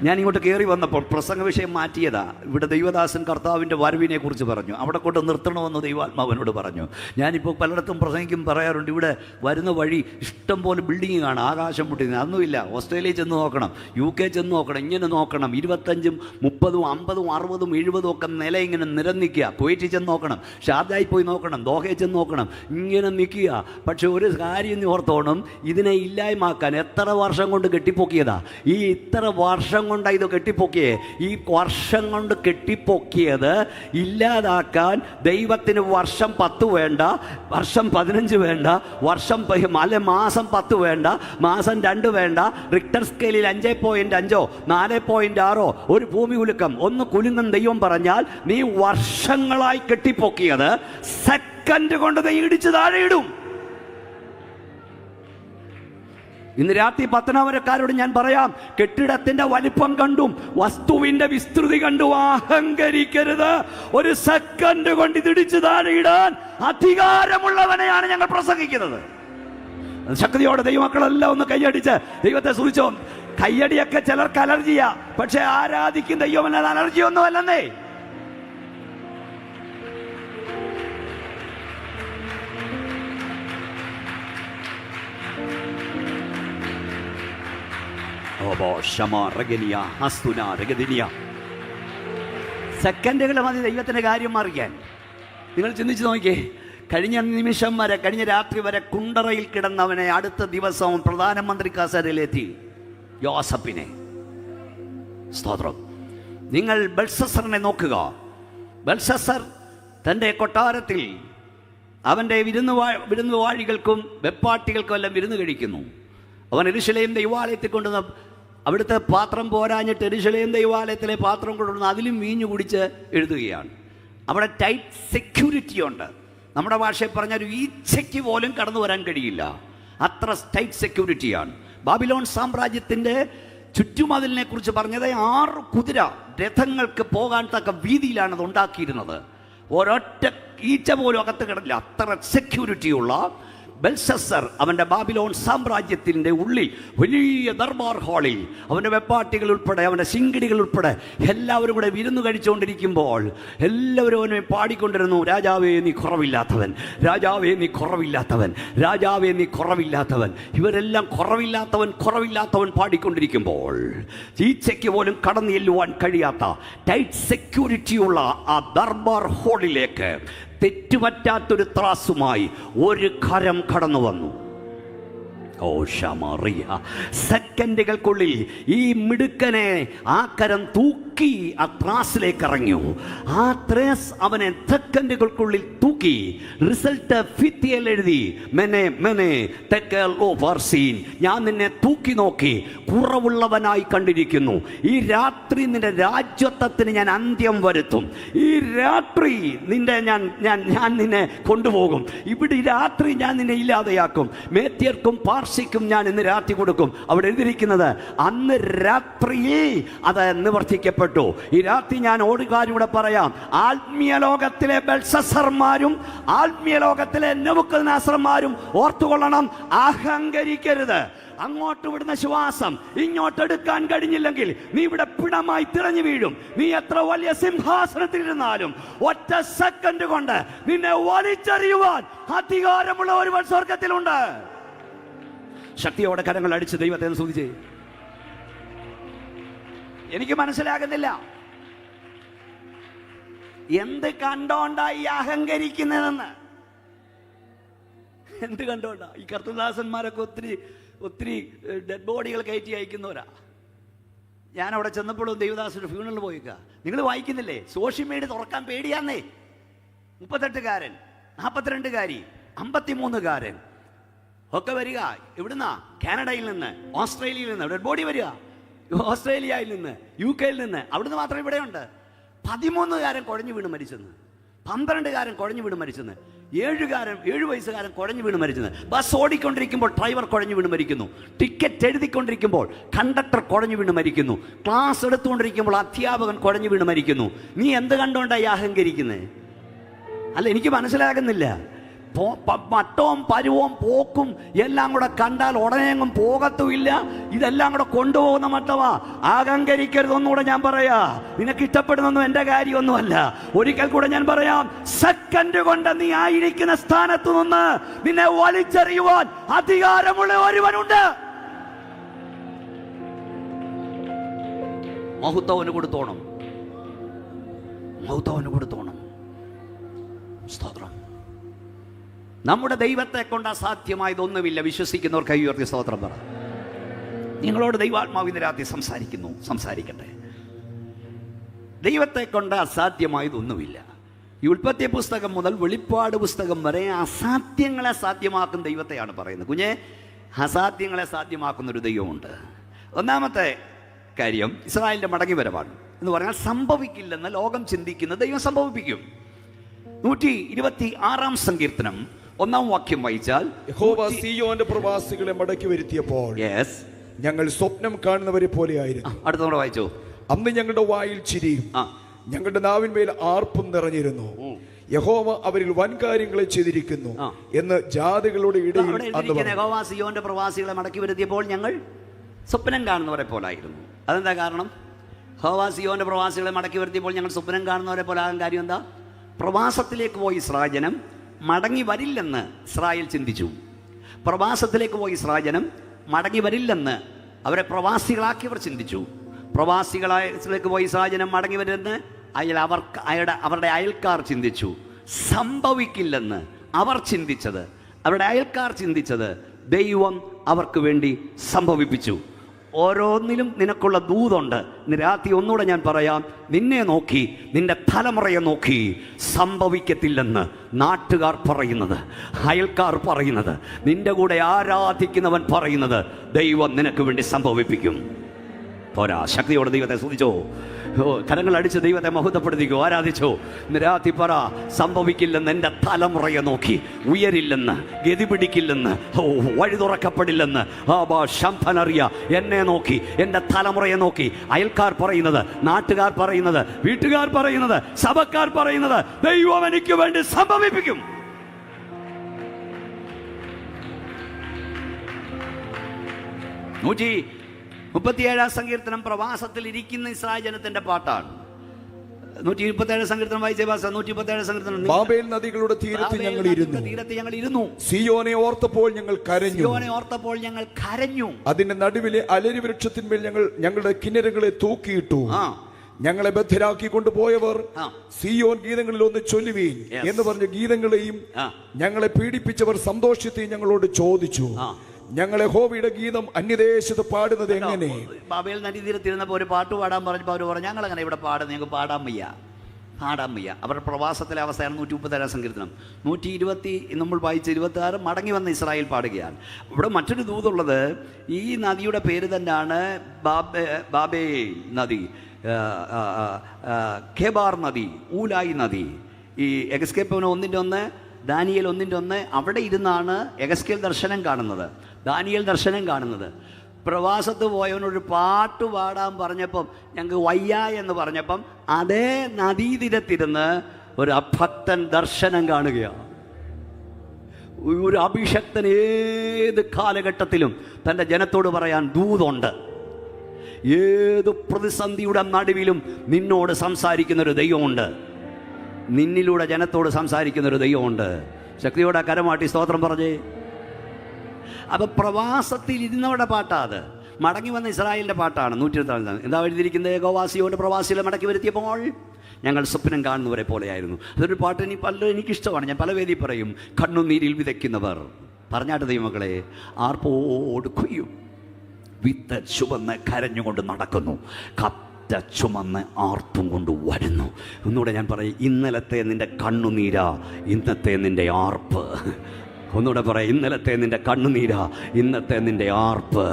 ഞാൻ ഇങ്ങോട്ട് കയറി വന്നപ്പോൾ പ്രസംഗ വിഷയം മാറ്റിയതാ. ഇവിടെ ദൈവദാസൻ കർത്താവിൻ്റെ വരവിനെ കുറിച്ച് പറഞ്ഞു. അവിടെ കൊണ്ട് നിർത്തണമെന്ന് ദൈവാത്മാവനോട് പറഞ്ഞു. ഞാനിപ്പോൾ പലയിടത്തും പ്രസംഗിക്കും പറയാറുണ്ട്, ഇവിടെ വരുന്ന വഴി ഇഷ്ടം പോലെ ബിൽഡിങ് കാണാം, ആകാശം മുട്ടിന്. അതൊന്നുമില്ല. ഓസ്ട്രേലിയയിൽ ചെന്ന് നോക്കണം, UK ചെന്ന് നോക്കണം, ഇങ്ങനെ നോക്കണം. 25, 30, 50, 60, 70 ഒക്കെ നില ഇങ്ങനെ നിരന്നിക്കുക. കുവൈറ്റിൽ ചെന്ന് നോക്കണം, ഷാർജയിൽ പോയി നോക്കണം, ദോഹയിൽ ചെന്ന് നോക്കണം, ഇങ്ങനെ നിൽക്കുക. പക്ഷെ ഒരു കാര്യം ഓർത്തോണം, ഇതിനെ ഇല്ലായ്മാക്കാൻ എത്ര വർഷം കൊണ്ട് കെട്ടിപ്പൊക്കിയതാ. ഈ ഇത്ര വർഷം കൊണ്ടാണ് ഇത് കെട്ടിപ്പൊക്കിയേ. ഈ വർഷം കൊണ്ട് കെട്ടിപ്പൊക്കിയത് ഇല്ലാതാക്കാൻ ദൈവത്തിന് വർഷം 10 വേണ്ട, വർഷം 15 വേണ്ട, വർഷം അല്ലെ മാസം 10 വേണ്ട, മാസം 2 വേണ്ട. റിക്ടർ സ്കെയിലിൽ 5.5, 4.6 ഒരു ഭൂമി കുലുക്കം, ഒന്ന് കുലുങ്ങും ദൈവം പറഞ്ഞാൽ നീ വർഷങ്ങളായി കെട്ടിപ്പൊക്കിയത് സെക്കൻഡ് കൊണ്ട് നീ ഇടിച്ച് താഴെയിടും. ഇന്ന് രാത്രി പത്തനാപുരക്കാരോട് ഞാൻ പറയാം, കെട്ടിടത്തിന്റെ വലിപ്പം കണ്ടും വസ്തുവിന്റെ വിസ്തൃതി കണ്ടും അഹങ്കരിക്കരുത്. ഒരു സെക്കൻഡ് കൊണ്ട് ഇതിടിച്ചു താഴെയിടാൻ അധികാരമുള്ളവനെയാണ് ഞങ്ങൾ പ്രസംഗിക്കുന്നത്. ശക്തിയോടെ ദൈവമക്കളെല്ലാം ഒന്ന് കൈയടിച്ച് ദൈവത്തെ സ്തുതിച്ചോ. കയ്യടിയൊക്കെ ചിലർക്ക് അലർജിയാ, പക്ഷെ ആരാധിക്കും ദൈവം അലർജി ഒന്നും അല്ലെന്നേ. സെക്കൻഡുകൾ മതി ദൈവത്തിന്റെ കാര്യം അറിയാൻ. നിങ്ങൾ ചിന്തിച്ചു നോക്കിയേ, കഴിഞ്ഞ നിമിഷം വരെ, കഴിഞ്ഞ രാത്രി വരെ കുണ്ടറയിൽ കിടന്നവനെ അടുത്ത ദിവസവും പ്രധാനമന്ത്രി കസേരയിലെത്തി യോസഫിനെ. സ്തോത്രം. നിങ്ങൾ ബെൽഷസ്സറിനെ നോക്കുക. ബെൽഷസ്സർ തൻ്റെ കൊട്ടാരത്തിൽ അവൻ്റെ വിരുന്നുവാഴികൾക്കും വെപ്പാട്ടികൾക്കും എല്ലാം വിരുന്ന് കഴിക്കുന്നു. അവൻ യെരൂശലേം ദൈവാലയത്തിൽ കൊണ്ടുവന്ന അവിടുത്തെ പാത്രം പോരാഞ്ഞിട്ട് യെരൂശലേം ദൈവാലയത്തിലെ പാത്രം കൊണ്ടുവന്ന് അതിലും വീഞ്ഞു കുടിച്ച് എഴുതുകയാണ്. അവിടെ ടൈറ്റ് സെക്യൂരിറ്റി ഉണ്ട്. നമ്മുടെ ഭാഷയിൽ പറഞ്ഞാൽ ഒരു ഈച്ചയ്ക്ക് പോലും കടന്നു വരാൻ കഴിയില്ല, അത്ര ടൈറ്റ് സെക്യൂരിറ്റിയാണ്. ബാബിലോൺ സാമ്രാജ്യത്തിൻ്റെ ചുറ്റുമതിലിനെ കുറിച്ച് പറഞ്ഞത് 6 കുതിര രഥങ്ങൾക്ക് പോകാൻ തക്ക വീതിയിലാണ് അത് ഉണ്ടാക്കിയിരുന്നത്. ഒരൊറ്റ ഈച്ച പോലും അകത്ത് കിടന്നില്ല, അത്ര സെക്യൂരിറ്റിയുള്ള ബെൽഷസ്സർ അവൻ്റെ ബാബിലോൺ സാമ്രാജ്യത്തിൻ്റെ ഉള്ളിൽ വലിയ ദർബാർ ഹാളിൽ അവൻ്റെ വെപ്പാട്ടികൾ ഉൾപ്പെടെ അവൻ്റെ ശിങ്കിടികൾ ഉൾപ്പെടെ എല്ലാവരും കൂടെ വിരുന്ന് കഴിച്ചുകൊണ്ടിരിക്കുമ്പോൾ എല്ലാവരും അവനെ പാടിക്കൊണ്ടിരുന്നു, രാജാവേ നീ കുറവില്ലാത്തവൻ, രാജാവേ നീ കുറവില്ലാത്തവൻ, രാജാവേ നീ കുറവില്ലാത്തവൻ. ഇവരെല്ലാം കുറവില്ലാത്തവൻ കുറവില്ലാത്തവൻ പാടിക്കൊണ്ടിരിക്കുമ്പോൾ ഈച്ചയ്ക്ക് പോലും കടന്നു ചെല്ലുവാൻ കഴിയാത്ത ടൈറ്റ് സെക്യൂരിറ്റിയുള്ള ആ ദർബാർ ഹാളിലേക്ക് തെറ്റുപറ്റാത്തൊരു ത്രാസുമായി ഒരു കരം കടന്നു വന്നു. ഓ ശമറിയ. സെക്കൻഡുകൾക്കുള്ളിൽ ഈ മിടുക്കനെ ആ കരം തൂക്കി ആ ത്രാസിലേക്ക് ഇറങ്ങി. ആ ത്രാസ് അവനെ സെക്കൻഡുകൾക്കുള്ളിൽ തൂക്കി. റിസൾട്ട് ഫിത്തിയിൽ എഴുതി, മെനെ മെനെ തെക്കൽ ഓവർസീൻ, ഞാൻ നിന്നെ തൂക്കി നോക്കി കുറവുള്ളവനായി കണ്ടിരിക്കുന്നു. ഈ രാത്രി നിന്റെ രാജ്യത്വത്തിന് ഞാൻ അന്ത്യം വരുത്തും. ഈ രാത്രി ഞാൻ നിന്നെ കൊണ്ടുപോകും. ഇവിടെ ഈ രാത്രി ഞാൻ നിന്നെ ഇല്ലാതെയാക്കും. മേത്യർക്കും പാർസിക്കും ഞാൻ ഇന്ന് രാത്രി കൊടുക്കും. അവിടെ എഴുതിയിരിക്കുന്നത് അന്ന് രാത്രിയിൽ അത് നിവർത്തിക്കപ്പെട്ടു. ഈ രാത്രി ഞാൻ ഓടുകാരിലൂടെ പറയാം, ആത്മീയ ലോകത്തിലെ ബെൽഷസ്സർമാരും ആത്മീയ ലോകത്തിലെ നെബൂഖദ്നേസർമാരും ഓർത്തുകൊള്ളണം, അഹങ്കരിക്കരുത്. അങ്ങോട്ട് വിടുന്ന ശ്വാസം ഇങ്ങോട്ടെടുക്കാൻ കഴിഞ്ഞില്ലെങ്കിൽ നീ ഇവിടെ പിടമായി തിരഞ്ഞു വീഴും. നീ എത്ര വലിയ സിംഹാസനത്തിലിരുന്നാലും ഒറ്റ സെക്കൻഡ് കൊണ്ട് നിന്നെ വലിച്ചെറിയുവാൻ അധികാരമുള്ള ഒരുവൻ സ്വർഗത്തിലുണ്ട്. ശക്തിയോടെ കരങ്ങൾ അടിച്ച് ദൈവത്തെ സ്തുതിച്ചേ. എനിക്ക് മനസ്സിലാകുന്നില്ല, എന്ത് കണ്ടോണ്ടായി അഹങ്കരിക്കുന്നതെന്ന്. എന്ത് കണ്ടോണ്ടാ? ഈ കർത്തദാസന്മാരൊക്കെ ഒത്തിരി ഡെഡ് ബോഡികൾ കയറ്റി അയക്കുന്നവരാ. ഞാൻ അവിടെ ചെന്നപ്പോഴും ദേവദാസന്റെ ഫ്യൂണറിൽ പോയിക്കാ. നിങ്ങൾ വായിക്കുന്നില്ലേ? സോഷ്യൽ മീഡിയ തുറക്കാൻ പേടിയാന്നേ. 38കാരൻ, 42കാരി, 53കാരൻ ഒക്കെ വരിക. എവിടുന്നാ? കാനഡയിൽ നിന്ന്, ഓസ്ട്രേലിയയിൽ നിന്ന് ഡെഡ് ബോഡി വരിക. ഓസ്ട്രേലിയയിൽ നിന്ന്, UK നിന്ന്. അവിടുന്ന് മാത്രം ഇവിടെയുണ്ട്. 13കാരൻ കുഴഞ്ഞു വീണ് മരിച്ചെന്ന്, 12കാരൻ കുഴഞ്ഞു വീണ് മരിച്ചെന്ന്, 7 വയസ്സുകാരൻ കുഴഞ്ഞു വീണ് മരിച്ചെന്ന്. ബസ് ഓടിക്കൊണ്ടിരിക്കുമ്പോൾ ഡ്രൈവർ കുഴഞ്ഞു വീണ് മരിക്കുന്നു. ടിക്കറ്റ് എഴുതിക്കൊണ്ടിരിക്കുമ്പോൾ കണ്ടക്ടർ കുഴഞ്ഞു വീണ് മരിക്കുന്നു. ക്ലാസ് എടുത്തുകൊണ്ടിരിക്കുമ്പോൾ അധ്യാപകൻ കുഴഞ്ഞു വീണ് മരിക്കുന്നു. നീ എന്ത് കണ്ടോണ്ടായി അഹങ്കരിക്കുന്നത്? അല്ല, എനിക്ക് മനസ്സിലാകുന്നില്ല. മട്ടവും പരുവവും പോക്കും എല്ലാം കൂടെ കണ്ടാൽ ഉടനെയെങ്ങും പോകത്തുമില്ല. ഇതെല്ലാം കൂടെ കൊണ്ടുപോകുന്ന മട്ടവാ. അഹങ്കരിക്കരുതൊന്നുകൂടെ ഞാൻ പറയാ. നിനക്ക് ഇഷ്ടപ്പെടുന്നൊന്നും എൻ്റെ കാര്യമൊന്നുമല്ല. ഒരിക്കൽ കൂടെ ഞാൻ പറയാം, സെക്കൻഡ് കൊണ്ട് നീ ആയിരിക്കുന്ന സ്ഥാനത്ത് നിന്ന് നിന്നെ വലിച്ചെറിയുവാൻ അധികാരമുള്ള ഒരുവനുണ്ട്. മഹത്വവന് കൊടുത്തോണം, മഹത്വവന് കൊടുത്തോണം. സ്തോത്രം. നമ്മുടെ ദൈവത്തെ കൊണ്ട് അസാധ്യമായതൊന്നുമില്ല. വിശ്വസിക്കുന്നവർ കൈ ഉയർത്തി സ്തോത്രം പറ. നിങ്ങളോട് ദൈവാത്മാവ് ഇന്ന് രാത്രി സംസാരിക്കട്ടെ. ദൈവത്തെ കൊണ്ട് അസാധ്യമായതൊന്നുമില്ല. ഈ ഉൽപ്പത്തി പുസ്തകം മുതൽ വെളിപ്പാട് പുസ്തകം വരെ അസാധ്യങ്ങളെ സാധ്യമാക്കുന്ന ദൈവത്തെയാണ് പറയുന്നത്. കുഞ്ഞെ, അസാധ്യങ്ങളെ സാധ്യമാക്കുന്നൊരു ദൈവമുണ്ട്. ഒന്നാമത്തെ കാര്യം ഇസ്രായേലിൻ്റെ മടങ്ങിവരവാണ് എന്ന് പറഞ്ഞാൽ സംഭവിക്കില്ലെന്ന് ലോകം ചിന്തിക്കുന്ന ദൈവം സംഭവിപ്പിക്കും. 126 സങ്കീർത്തനം 1-ാം വാക്യം വായിച്ചാൽ, യഹോവ സീയോന്റെ പ്രവാസികളെ മടക്കി വരുത്തിയപ്പോൾ ഞങ്ങൾ സ്വപ്നം കാണുന്നവരെ പോലെയായിരുന്നു. അടുത്ത വായിച്ചോ. അന്ന് ഞങ്ങളുടെ വായിൽ ചിരിയും ഞങ്ങളുടെ നാവിന്മേൽ ആർപ്പും നിറഞ്ഞിരുന്നു. യഹോവ അവരിൽ വൻകാര്യങ്ങളെ ചെയ്തിരിക്കുന്നു എന്ന് ജാതികളുടെ ഇടയിൽ. യഹോവ സീയോന്റെ പ്രവാസികളെ മടക്കി വരുത്തിയപ്പോൾ ഞങ്ങൾ സ്വപ്നം കാണുന്നവരെ പോലായിരുന്നു. അതെന്താ കാരണം? യഹോവ സീയോന്റെ പ്രവാസികളെ മടക്കി വരുത്തിയപ്പോൾ ഞങ്ങൾ സ്വപ്നം കാണുന്നവരെ പോലെ ആകാൻ കാര്യം എന്താ? പ്രവാസത്തിലേക്ക് പോയി ഇസ്രായേൽ ജനം മടങ്ങി വരില്ലെന്ന് ഇസ്രായേൽ ചിന്തിച്ചു. പ്രവാസത്തിലേക്ക് പോയി ഇസ്രായേൽ ജനം മടങ്ങി വരില്ലെന്ന് അവരെ പ്രവാസികളാക്കിയവർ ചിന്തിച്ചു. പ്രവാസികളായിലേക്ക് പോയി ഇസ്രായേൽ ജനം മടങ്ങി വരില്ലെന്ന് അവരുടെ അയൽക്കാർ ചിന്തിച്ചു. സംഭവിക്കില്ലെന്ന് അവർ ചിന്തിച്ചത്, അവരുടെ അയൽക്കാർ ചിന്തിച്ചത് ദൈവം അവർക്ക് വേണ്ടി സംഭവിപ്പിച്ചു. ഓരോന്നിലും നിനക്കുള്ള ദൂതുണ്ട്. ഇന്ന് രാത്രി ഒന്നുകൂടെ ഞാൻ പറയാം, നിന്നെ നോക്കി, നിന്റെ തലമുറയെ നോക്കി സംഭവിക്കത്തില്ലെന്ന് നാട്ടുകാർ പറയുന്നത്, അയൽക്കാർ പറയുന്നത്, നിന്റെ കൂടെ ആരാധിക്കുന്നവൻ പറയുന്നത് ദൈവം നിനക്ക് വേണ്ടി സംഭവിപ്പിക്കും. പോരാ, ശക്തിയോടെ ദൈവത്തെ സ്തുതിച്ചോ, കരങ്ങൾ അടിച്ച് ദൈവത്തെ മഹത്വപ്പെടുത്തിക്കോ, ആരാധിച്ചോ. നിരാത്തി പറ, സംഭവിക്കില്ലെന്ന് എൻ്റെ തലമുറയെ നോക്കി, ഉയരില്ലെന്ന്, ഗതി പിടിക്കില്ലെന്ന്, വഴി തുറക്കപ്പെടില്ലെന്ന് ശംഭനറിയ എന്നെ നോക്കി, എൻ്റെ തലമുറയെ നോക്കി അയൽക്കാർ പറയുന്നത്, നാട്ടുകാർ പറയുന്നത്, വീട്ടുകാർ പറയുന്നത്, സഭക്കാർ പറയുന്നത് ദൈവം എനിക്ക് വേണ്ടി സംഭവിപ്പിക്കും. നൂറ്റി 37 സങ്കീർത്തനം പ്രവാസത്തിൽ ഇരിക്കുന്ന ഇസ്രായേൽ ജനത്തിന്റെ പാട്ടാണ്. 127 സങ്കീർത്തനം വായിച്ചേ. 127 സങ്കീർത്തനം. ബാബേൽ നദികളുടെ തീരത്ത് ഞങ്ങൾ ഇരുന്നു. സിയോനെ ഓർത്തപ്പോൾ ഞങ്ങൾ കരഞ്ഞു. അതിന്റെ നടുവിലെ അലരി വൃക്ഷത്തിന്മേൽ ഞങ്ങളുടെ കിന്നരങ്ങളെ തൂക്കിയിട്ടു. ഞങ്ങളെ ബദ്ധരാക്കി കൊണ്ടുപോയവർ സിയോൻ ഗീതങ്ങളിൽ ഒന്ന് ചൊല്ലുവീൻ എന്ന് പറഞ്ഞ ഗീതങ്ങളെയും ഞങ്ങളെ പീഡിപ്പിച്ചവർ സന്തോഷത്തെയും ഞങ്ങളോട് ചോദിച്ചു. ഞങ്ങളെ യഹോവയുടെ ഗീതം അന്യദേശത്ത് പാടുന്നത് എങ്ങനെ? ബാബേൽ നദീതീരത്തിരുന്നപ്പോൾ ഒരു പാട്ട് പാടാൻ പറഞ്ഞപ്പോൾ അവർ പറഞ്ഞു, ഞങ്ങൾ അങ്ങനെ ഇവിടെ പാടുന്നത് ഞങ്ങൾക്ക് പാടാൻ വയ്യ. അവരുടെ പ്രവാസത്തിലെ അവസ്ഥയാണ് 137 സങ്കീർത്തനം. 120 നമ്മൾ വായിച്ച 26 മടങ്ങി വന്ന ഇസ്രായേൽ പാടുകയാണ്. ഇവിടെ മറ്റൊരു ദൂതുള്ളത്, ഈ നദിയുടെ പേര് തന്നെയാണ് ബാബേ നദി, ഖേബാർ നദി, ഊലായി നദി. ഈ എഗസ്കേപ്പിന് 1:1, ദാനിയേൽ 1:1 അവിടെ ഇരുന്നാണ് എഗസ്കേൽ ദർശനം കാണുന്നത്, ദാനിയേൽ ദർശനം കാണുന്നത്. പ്രവാസത്ത് പോയവനൊരു പാട്ട് പാടാൻ പറഞ്ഞപ്പം ഞങ്ങൾക്ക് വയ്യ എന്ന് പറഞ്ഞപ്പം അതേ നദീതീരത്തിരുന്ന് ഒരു അഭക്തൻ ദർശനം കാണുകയാണ്. ഒരു അഭിഷക്തൻ ഏത് കാലഘട്ടത്തിലും തൻ്റെ ജനത്തോട് പറയാൻ ദൂതുണ്ട്. ഏത് പ്രതിസന്ധിയുടെ നടുവിലും നിന്നോട് സംസാരിക്കുന്നൊരു ദൈവമുണ്ട്. നിന്നിലൂടെ ജനത്തോട് സംസാരിക്കുന്നൊരു ദൈവമുണ്ട്. ശക്തിയോടെ കരമാട്ടി സ്തോത്രം പറഞ്ഞേ. അപ്പൊ പ്രവാസത്തിൽ ഇരുന്നവരുടെ പാട്ടാ അത്. മടങ്ങി വന്ന ഇസ്രായേലിൻ്റെ പാട്ടാണ് 124. എന്താ എഴുതിയിരിക്കുന്നത്? യഹോവ പ്രവാസികളെ മടക്കി വരുത്തിയപ്പോൾ ഞങ്ങൾ സ്വപ്നം കാണുന്നവരെ പോലെയായിരുന്നു. അതൊരു പാട്ട് എനിക്കിഷ്ടമാണ്. ഞാൻ പല വേദി പറയും. കണ്ണുനീരിൽ വിതയ്ക്കുന്നവർ പറഞ്ഞാട്ട് ദൈവമക്കളെ ആർപ്പോട് കൊയ്യും. വിത്ത് ചുവന്ന് കരഞ്ഞുകൊണ്ട് നടക്കുന്നു, കറ്റ ചുമന്ന് ആർപ്പും കൊണ്ട് വരുന്നു. ഒന്നുകൂടെ ഞാൻ പറയും, ഇന്നലത്തെ നിൻ്റെ കണ്ണുനീരാ ഇന്നത്തെ നിൻ്റെ ആർപ്പ്. ഒന്നുകൂടെ പറയാം, ഇന്നലത്തെ നിൻ്റെ കണ്ണുനീരാ ഇന്നത്തെ നിൻ്റെ ആർപ്പ്.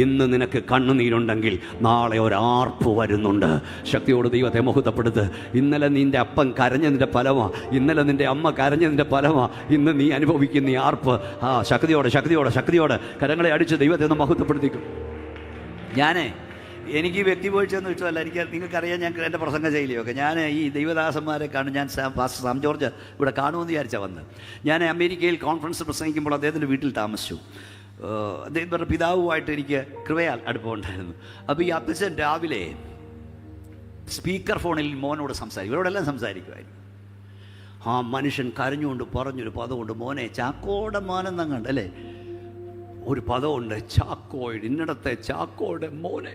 ഇന്ന് നിനക്ക് കണ്ണുനീരുണ്ടെങ്കിൽ നാളെ ഒരാർപ്പ് വരുന്നുണ്ട്. ശക്തിയോട് ദൈവത്തെ മഹത്വപ്പെടുത്ത്. ഇന്നലെ നിൻ്റെ അപ്പൻ കരഞ്ഞതിൻ്റെ ഫലമാ, ഇന്നലെ നിൻ്റെ അമ്മ കരഞ്ഞതിൻ്റെ ഫലമാ ഇന്ന് നീ അനുഭവിക്കുന്ന ഈ ആർപ്പ്. ശക്തിയോടെ കരങ്ങളെ അടിച്ച് ദൈവത്തെ ഒന്ന് മഹത്വപ്പെടുത്തിക്കും. എനിക്ക് വ്യക്തിപരിച്ചൊന്നും ഇഷ്ടമല്ല. നിങ്ങൾക്കറിയാം, ഞാൻ എൻ്റെ പ്രസംഗ ശൈലിയൊക്കെ. ഞാൻ ഈ ദൈവദാസന്മാരെ കാണും. ഞാൻ പാസ്റ്റർ സാം ജോർജ് ഇവിടെ കാണുമെന്ന് വിചാരിച്ചാൽ വന്ന്. ഞാൻ അമേരിക്കയിൽ കോൺഫറൻസ് പ്രസംഗിക്കുമ്പോൾ അദ്ദേഹത്തിൻ്റെ വീട്ടിൽ താമസിച്ചു. അദ്ദേഹത്തിൻ്റെ പിതാവുമായിട്ട് എനിക്ക് കൃപയാൽ അടുപ്പമുണ്ടായിരുന്നു. അപ്പോൾ ഈ അപ്പച്ചൻ രാവിലെ സ്പീക്കർ ഫോണിൽ മോനോട് സംസാരിക്കും. ഇവരോടെല്ലാം സംസാരിക്കുമായിരുന്നു. ആ മനുഷ്യൻ കരഞ്ഞുകൊണ്ട് പറഞ്ഞൊരു പദമുണ്ട്, മോനെ ചാക്കോടെ മോനെന്നങ്ങണ്ട് അല്ലേ, ഒരു പദമുണ്ട്, ചാക്കോയുടെ ഇന്നിടത്തെ ചാക്കോയുടെ മോനെ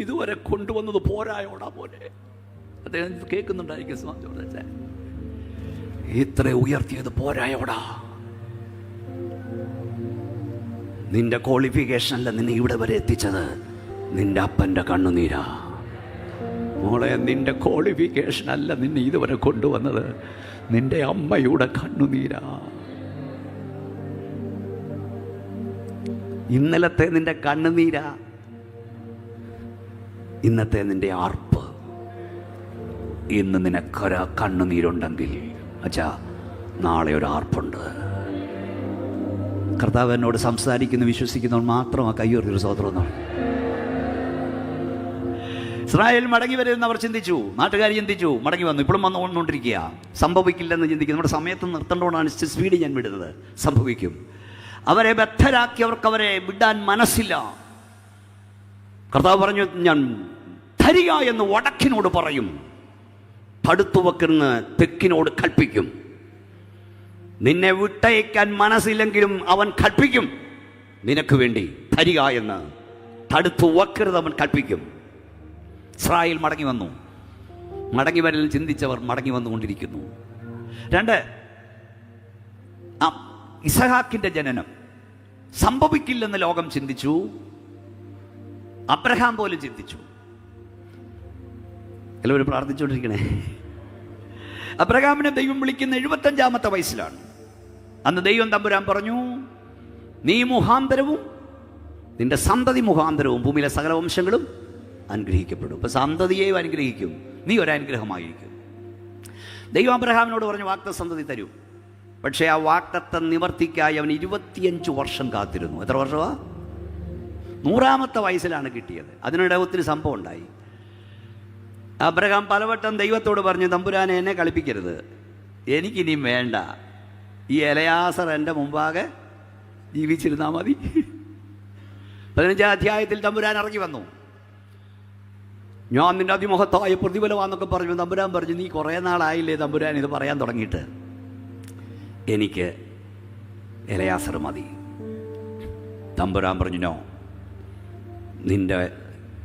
ഇതുവരെ കൊണ്ടുവന്നത് പോരായോടാ മോനെ. അദ്ദേഹം കേൾക്കുന്നുണ്ടായിരിക്കും. ഇത്ര ഉയർത്തിയത് പോരായോടാ. നിന്റെ ക്വാളിഫിക്കേഷനല്ല നിന്നെ ഇവിടെ വരെ എത്തിച്ചത്, നിന്റെ അപ്പൻ്റെ കണ്ണുനീരാ മോളെ. നിന്റെ ക്വാളിഫിക്കേഷൻ അല്ല നിന്നെ ഇതുവരെ കൊണ്ടുവന്നത്, നിന്റെ അമ്മയുടെ കണ്ണുനീരാ. ഇന്നലത്തെ നിന്റെ കണ്ണുനീരാ ഇന്നത്തെ നിന്റെ ആർപ്പ്. ഇന്ന് നിനക്കൊരു കണ്ണുനീരുണ്ടെങ്കിൽ അച്ഛാ നാളെ ഒരു ആർപ്പുണ്ട്. കർത്താവ് എന്നോട് സംസാരിക്കുന്നു വിശ്വസിക്കുന്നവർ മാത്രം ആ കയ്യൊരു സ്വതന്ത്രം. ഇസ്രായേൽ മടങ്ങി വരുന്നവർ ചിന്തിച്ചു, നാട്ടുകാർ ചിന്തിച്ചു, മടങ്ങി വന്നു. ഇപ്പോഴും വന്നുകൊണ്ടിരിക്കുക. സംഭവിക്കില്ലെന്ന് ചിന്തിക്കും. നമ്മുടെ സമയത്ത് നിർത്തേണ്ടതുകൊണ്ടാണ് സ്പീഡ് ഞാൻ വിടുന്നത്. സംഭവിക്കും. അവരെ ബദ്ധരാക്കിയവർക്ക് അവരെ വിടാൻ മനസ്സില്ല. കർത്താവ് പറഞ്ഞു, ഞാൻ ധരിക എന്ന് വടക്കിനോട് പറയും, തടുത്തുവെക്കുന്ന തെക്കിനോട് കൽപ്പിക്കും. നിന്നെ വിട്ടയക്കാൻ മനസ്സില്ലെങ്കിലും അവൻ കൽപ്പിക്കും നിനക്ക് വേണ്ടി. ധരിക എന്ന് തടുത്തു വെക്കരുത് അവൻ കൽപ്പിക്കും. ഇസ്രായേൽ മടങ്ങി വന്നു. മടങ്ങി വരൽ ചിന്തിച്ചവർ മടങ്ങി വന്നുകൊണ്ടിരിക്കുന്നു. 2, ഇസഹാക്കിൻ്റെ ജനനം സംഭവിക്കില്ലെന്ന് ലോകം ചിന്തിച്ചു. അബ്രഹാം പോലും ചിന്തിച്ചു. എല്ലാവരും പ്രാർത്ഥിച്ചുകൊണ്ടിരിക്കണേ. അബ്രഹാമിനെ ദൈവം വിളിക്കുന്ന 75-ാമത്തെ വയസ്സിലാണ്. അന്ന് ദൈവം തമ്പുരാൻ പറഞ്ഞു, നീ മുഖാന്തരവും നിന്റെ സന്തതി മുഖാന്തരവും ഭൂമിയിലെ സകല വംശങ്ങളും അനുഗ്രഹിക്കപ്പെടും. ഇപ്പം സന്തതിയെയും അനുഗ്രഹിക്കും, നീ ഒരനുഗ്രഹമായിരിക്കും. ദൈവം അബ്രഹാമിനോട് പറഞ്ഞു, വാഗ്ദത്ത സന്തതി തരൂ. പക്ഷേ ആ വാഗ്ദത്തം നിവർത്തിക്കായി അവൻ 25 വർഷം കാത്തിരുന്നു. എത്ര വർഷമാണ്? 100-ാമത്തെ വയസ്സിലാണ് കിട്ടിയത്. അതിനിടെ ഒത്തിരി സംഭവം ഉണ്ടായി. അബ്രഹാം പലവട്ടം ദൈവത്തോട് പറഞ്ഞു, തമ്പുരാനെ എന്നെ കളിപ്പിക്കരുത്, എനിക്കിനിയും വേണ്ട, ഈ എലയാസർ എൻ്റെ മുമ്പാകെ ജീവിച്ചിരുന്നാൽ മതി. 15-ാം അധ്യായത്തിൽ തമ്പുരാൻ ഇറങ്ങി വന്നു. ഞാൻ നിൻ്റെ അതിമഹത്തായ പ്രതിഫലമാണെന്നൊക്കെ പറഞ്ഞു. തമ്പുരാൻ പറഞ്ഞു, നീ കുറേ നാളായില്ലേ തമ്പുരാൻ ഇത് പറയാൻ തുടങ്ങിയിട്ട്, എനിക്ക് എലയാസർ മതി. തമ്പുരാൻ പറഞ്ഞു, നോ, നിൻ്റെ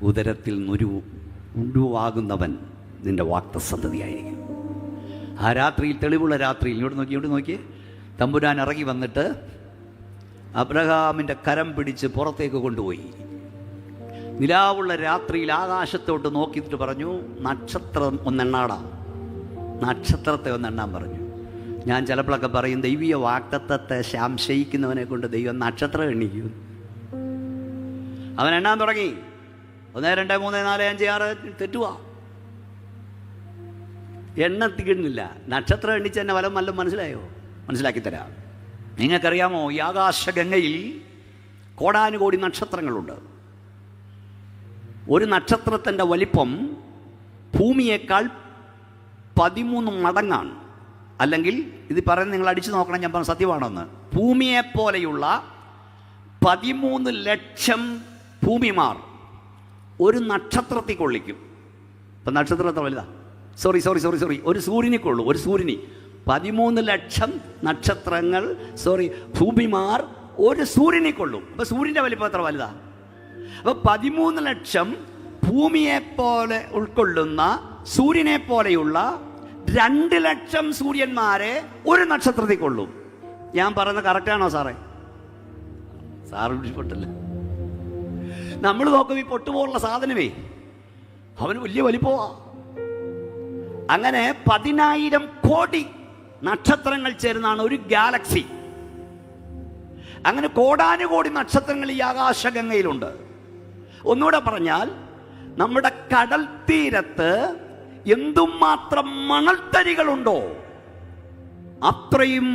ഉദരത്തിൽ ഉരുവാകുന്നവൻ നിൻ്റെ വാക്തസന്തതിയായിരിക്കും. ആ രാത്രിയിൽ, തെളിവുള്ള രാത്രിയിൽ, ഇങ്ങോട്ട് നോക്കിയേ, തമ്പുരാൻ ഇറങ്ങി വന്നിട്ട് അബ്രഹാമിൻ്റെ കരം പിടിച്ച് പുറത്തേക്ക് കൊണ്ടുപോയി. നിലാവുള്ള രാത്രിയിൽ ആകാശത്തോട്ട് നോക്കിയിട്ട് പറഞ്ഞു, നക്ഷത്രം ഒന്നെണ്ണാടാം, നക്ഷത്രത്തെ ഒന്നെണ്ണാൻ പറഞ്ഞു. ഞാൻ ചിലപ്പോഴൊക്കെ പറയും, ദൈവീയ വാഗ്ദത്തത്തെ സംശയിക്കുന്നവനെ കൊണ്ട് ദൈവം നക്ഷത്രം എണ്ണിക്കും. അവൻ എണ്ണാൻ തുടങ്ങി. 1, 2, 3, 4, 5, 6 തെറ്റുവാ, എണ്ണ തീരുന്നില്ല. നക്ഷത്രം എണ്ണിച്ച് തന്നെ വല്ലതും മനസ്സിലായോ? മനസ്സിലാക്കിത്തരാം. നിങ്ങൾക്കറിയാമോ, ഈ ആകാശഗംഗയിൽ കോടാനുകോടി നക്ഷത്രങ്ങളുണ്ട്. ഒരു നക്ഷത്രത്തിൻ്റെ വലിപ്പം ഭൂമിയേക്കാൾ 13 മടങ്ങാണ്. അല്ലെങ്കിൽ ഇത് പറയുന്നത് നിങ്ങൾ അടിച്ചു നോക്കണം, ഞാൻ പറഞ്ഞ സത്യമാണെന്ന്. ഭൂമിയെപ്പോലെയുള്ള 13 ലക്ഷം ഭൂമിമാർ ഒരു നക്ഷത്രത്തിൽ കൊള്ളിക്കും. ഇപ്പം നക്ഷത്രത്തെ വലുതാ, സോറി ഒരു സൂര്യനെ കൊള്ളു. ഒരു സൂര്യന് 13 ലക്ഷം നക്ഷത്രങ്ങൾ, ഭൂമിമാർ ഒരു സൂര്യനെ കൊള്ളും. അപ്പൊ സൂര്യന്റെ വലിപ്പം എത്ര വലുതാ? അപ്പൊ 13 ലക്ഷം ഭൂമിയെ പോലെ ഉൾക്കൊള്ളുന്ന സൂര്യനെ പോലെയുള്ള 2 ലക്ഷം സൂര്യന്മാരെ ഒരു നക്ഷത്രത്തിൽ കൊള്ളും. ഞാൻ പറയുന്നത് കറക്റ്റാണോ സാറേ? സാറ് പൊട്ടല്ല. നമ്മൾ നോക്കും ഈ പൊട്ടുപോലുള്ള സാധനമേ അവന് വലിയ വലിപ്പമാ. അങ്ങനെ 10,000 കോടി നക്ഷത്രങ്ങൾ ചേർന്നാണ് ഒരു ഗാലക്സി. അങ്ങനെ കോടാനുകോടി നക്ഷത്രങ്ങൾ ഈ ആകാശഗംഗയിലുണ്ട്. ഒന്നുകൂടെ പറഞ്ഞാൽ നമ്മുടെ കടൽ തീരത്ത് എന്തുമാത്രം മണൽത്തരികളുണ്ടോ അത്രയും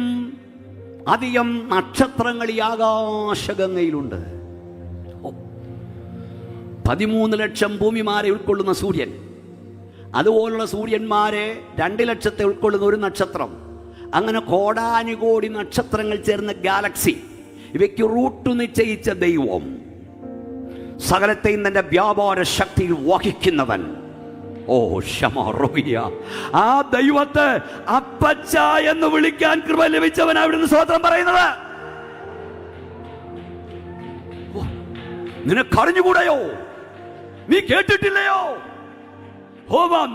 അധികം നക്ഷത്രങ്ങൾ ഈ ആകാശഗംഗയിലുണ്ട്. 13 ലക്ഷം ഭൂമിമാരെ ഉൾക്കൊള്ളുന്ന സൂര്യൻ, അതുപോലുള്ള സൂര്യന്മാരെ 2 ലക്ഷത്തെ ഉൾക്കൊള്ളുന്ന ഒരു നക്ഷത്രം, അങ്ങനെ കോടാനുകോടി നക്ഷത്രങ്ങൾ ചേർന്ന ഗാലക്സി, ഇവയ്ക്ക് റൂട്ട് നിശ്ചയിച്ച ദൈവം, സകലത്തെയും തന്റെ വ്യാപാര ശക്തിയിൽ വഹിക്കുന്നവൻ, ഓ ക്ഷമ, ആ ദൈവത്തെ അപ്പച്ച എന്ന് വിളിക്കാൻ കൃപ ലഭിച്ചവൻ അവിടുന്ന് സ്തോത്രം പറയുന്നത്. നിനക്കറിഞ്ഞുകൂടെയോ? നീ കേട്ടിട്ടില്ലയോ?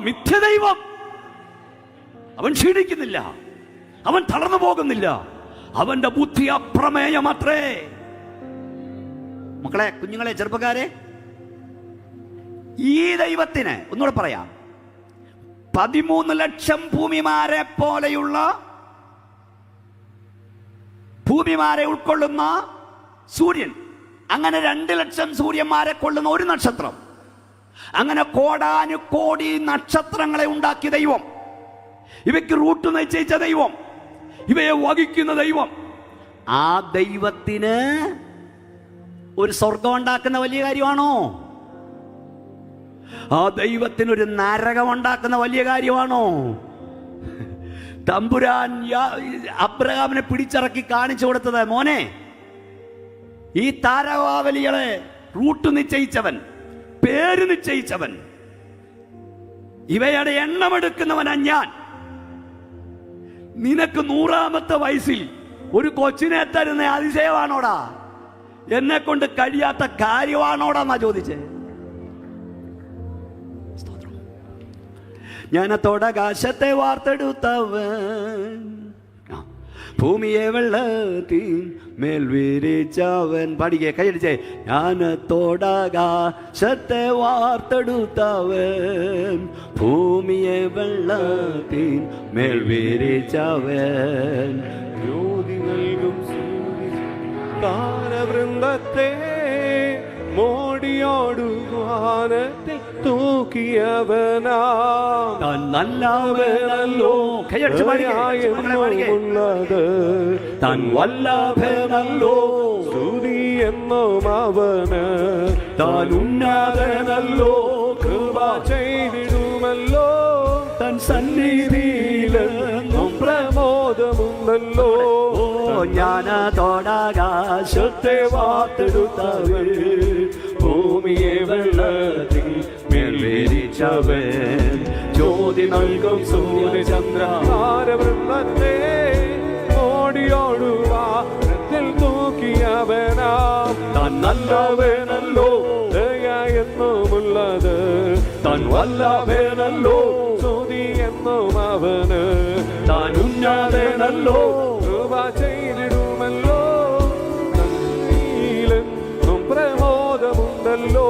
മിഥ്യദൈവം. അവൻ ക്ഷീണിക്കുന്നില്ല, അവൻ തളർന്നു പോകുന്നില്ല, അവന്റെ ബുദ്ധി അപ്രമേയമത്രേ. മക്കളെ, കുഞ്ഞുങ്ങളെ, ചെറുപ്പക്കാരെ, ഈ ദൈവത്തിന് ഒന്നുകൂടെ പറയാം, 13 ലക്ഷം ഭൂമിമാരെ പോലെയുള്ള ഭൂമിമാരെ ഉൾക്കൊള്ളുന്ന സൂര്യൻ, അങ്ങനെ 2 ലക്ഷം സൂര്യന്മാരെ കൊള്ളുന്ന ഒരു നക്ഷത്രം, അങ്ങനെ കോടാനുകോടി നക്ഷത്രങ്ങളെ ഉണ്ടാക്കിയ ദൈവം, ഇവയ്ക്ക് റൂട്ട് നിശ്ചയിച്ച ദൈവം, ഇവയെ വഹിക്കുന്ന ദൈവം, ആ ദൈവത്തിന് ഒരു സ്വർഗം ഉണ്ടാക്കുന്ന വലിയ കാര്യമാണോ? ആ ദൈവത്തിനൊരു നരകം ഉണ്ടാക്കുന്ന വലിയ കാര്യമാണോ? തമ്പുരാൻ അബ്രഹാമിനെ പിടിച്ചിറക്കി കാണിച്ചു കൊടുത്തത്, മോനെ, ഈ താരകാവലികളെ റൂട്ട് നിശ്ചയിച്ചവൻ, പേര് നിശ്ചയിച്ചവൻ, ഇവയുടെ എണ്ണമെടുക്കുന്നവനാ ഞാൻ. നിനക്ക് 100ാമത്തെ വയസ്സിൽ ഒരു കൊച്ചിനെ തരുന്ന അതിശയമാണോടാ? എന്നെ കൊണ്ട് കഴിയാത്ത കാര്യമാണോടാ എന്നാ ചോദിച്ചേ. ഞാനത്തോടാകാശത്തെ വാർത്തെടുത്തവൻ, ഭൂമിയെ വെള്ളത്തിൽ മേൽ വിരിച്ചവൻ. പാടിക്കേ, കൈയടിച്ചേ. ഞാനത്തോടാകാശത്തെ വാർത്തെടുത്തവൻ, ഭൂമിയെ വെള്ളത്തിൽ മേൽ വിരിച്ചവൻ, ജ്യോതി നൽകും താരവൃന്ദത്തെ മോടിയോടുവാനത്തിൽ തൂക്കിയവനാം താൻ നല്ലവനല്ലോ. ഉള്ളത് താൻ വല്ലഭനല്ലോ. സ്തുതി എന്നും അവന് താൻ ഉന്നതനല്ലോ. കൃപ ചെയ്തിടുമല്ലോ. തൻ സന്നിധിയിലെന്നും പ്രമോദമുണ്ടല്ലോ. ഞാനത്തോടാകാശത്തെ വാർത്തെടുത്തവൻ, ഭൂമിയെ വെള്ളത്തിൽ മേൽ വിരിച്ചവൻ, ജ്യോതി നൽകും സൂര്യചന്ദ്ര താരവൃന്ദത്തെ ഓടിയോടുവാനത്തിൽ തൂക്കിയവനാം താൻ നല്ലവനല്ലോ. ദയ എന്നുമുള്ളത് താൻ വല്ലഭനല്ലോ. സ്തുതി എന്നും അവന് താൻ ഉന്നതനല്ലോ. കൃപ ചെയ്തിടുമല്ലോ. തന്നീലെന്നും പ്രമോദമുണ്ടല്ലോ.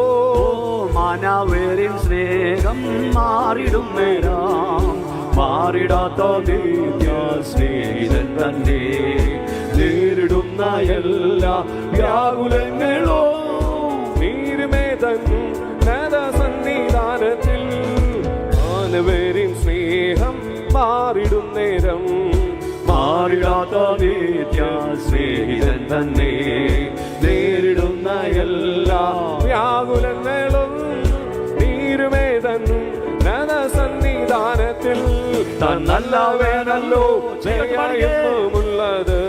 മാനവേറിൻ സ്നേഹം മാറിടും നേരം, മാറിടാത്ത നിത്യ സ്നേഹിതൻ തന്നെ, നേരിടുന്ന എല്ലാ വ്യാകുലങ്ങളോ നീരുമേതൻ സന്നിധാനത്തിൽ മാനവേറിൻ സ്നേഹം മാറിടും നേരം, മാറിടാത്ത നിത്യ സ്നേഹിതൻ തന്നെ, നേരിടുന്ന എല്ലാ വ്യാകുലങ്ങളും നീരുമേതൻ സന്നിധാനത്തിൽ താൻ നല്ലവനല്ലോ. ജയമെന്നുമുള്ളത്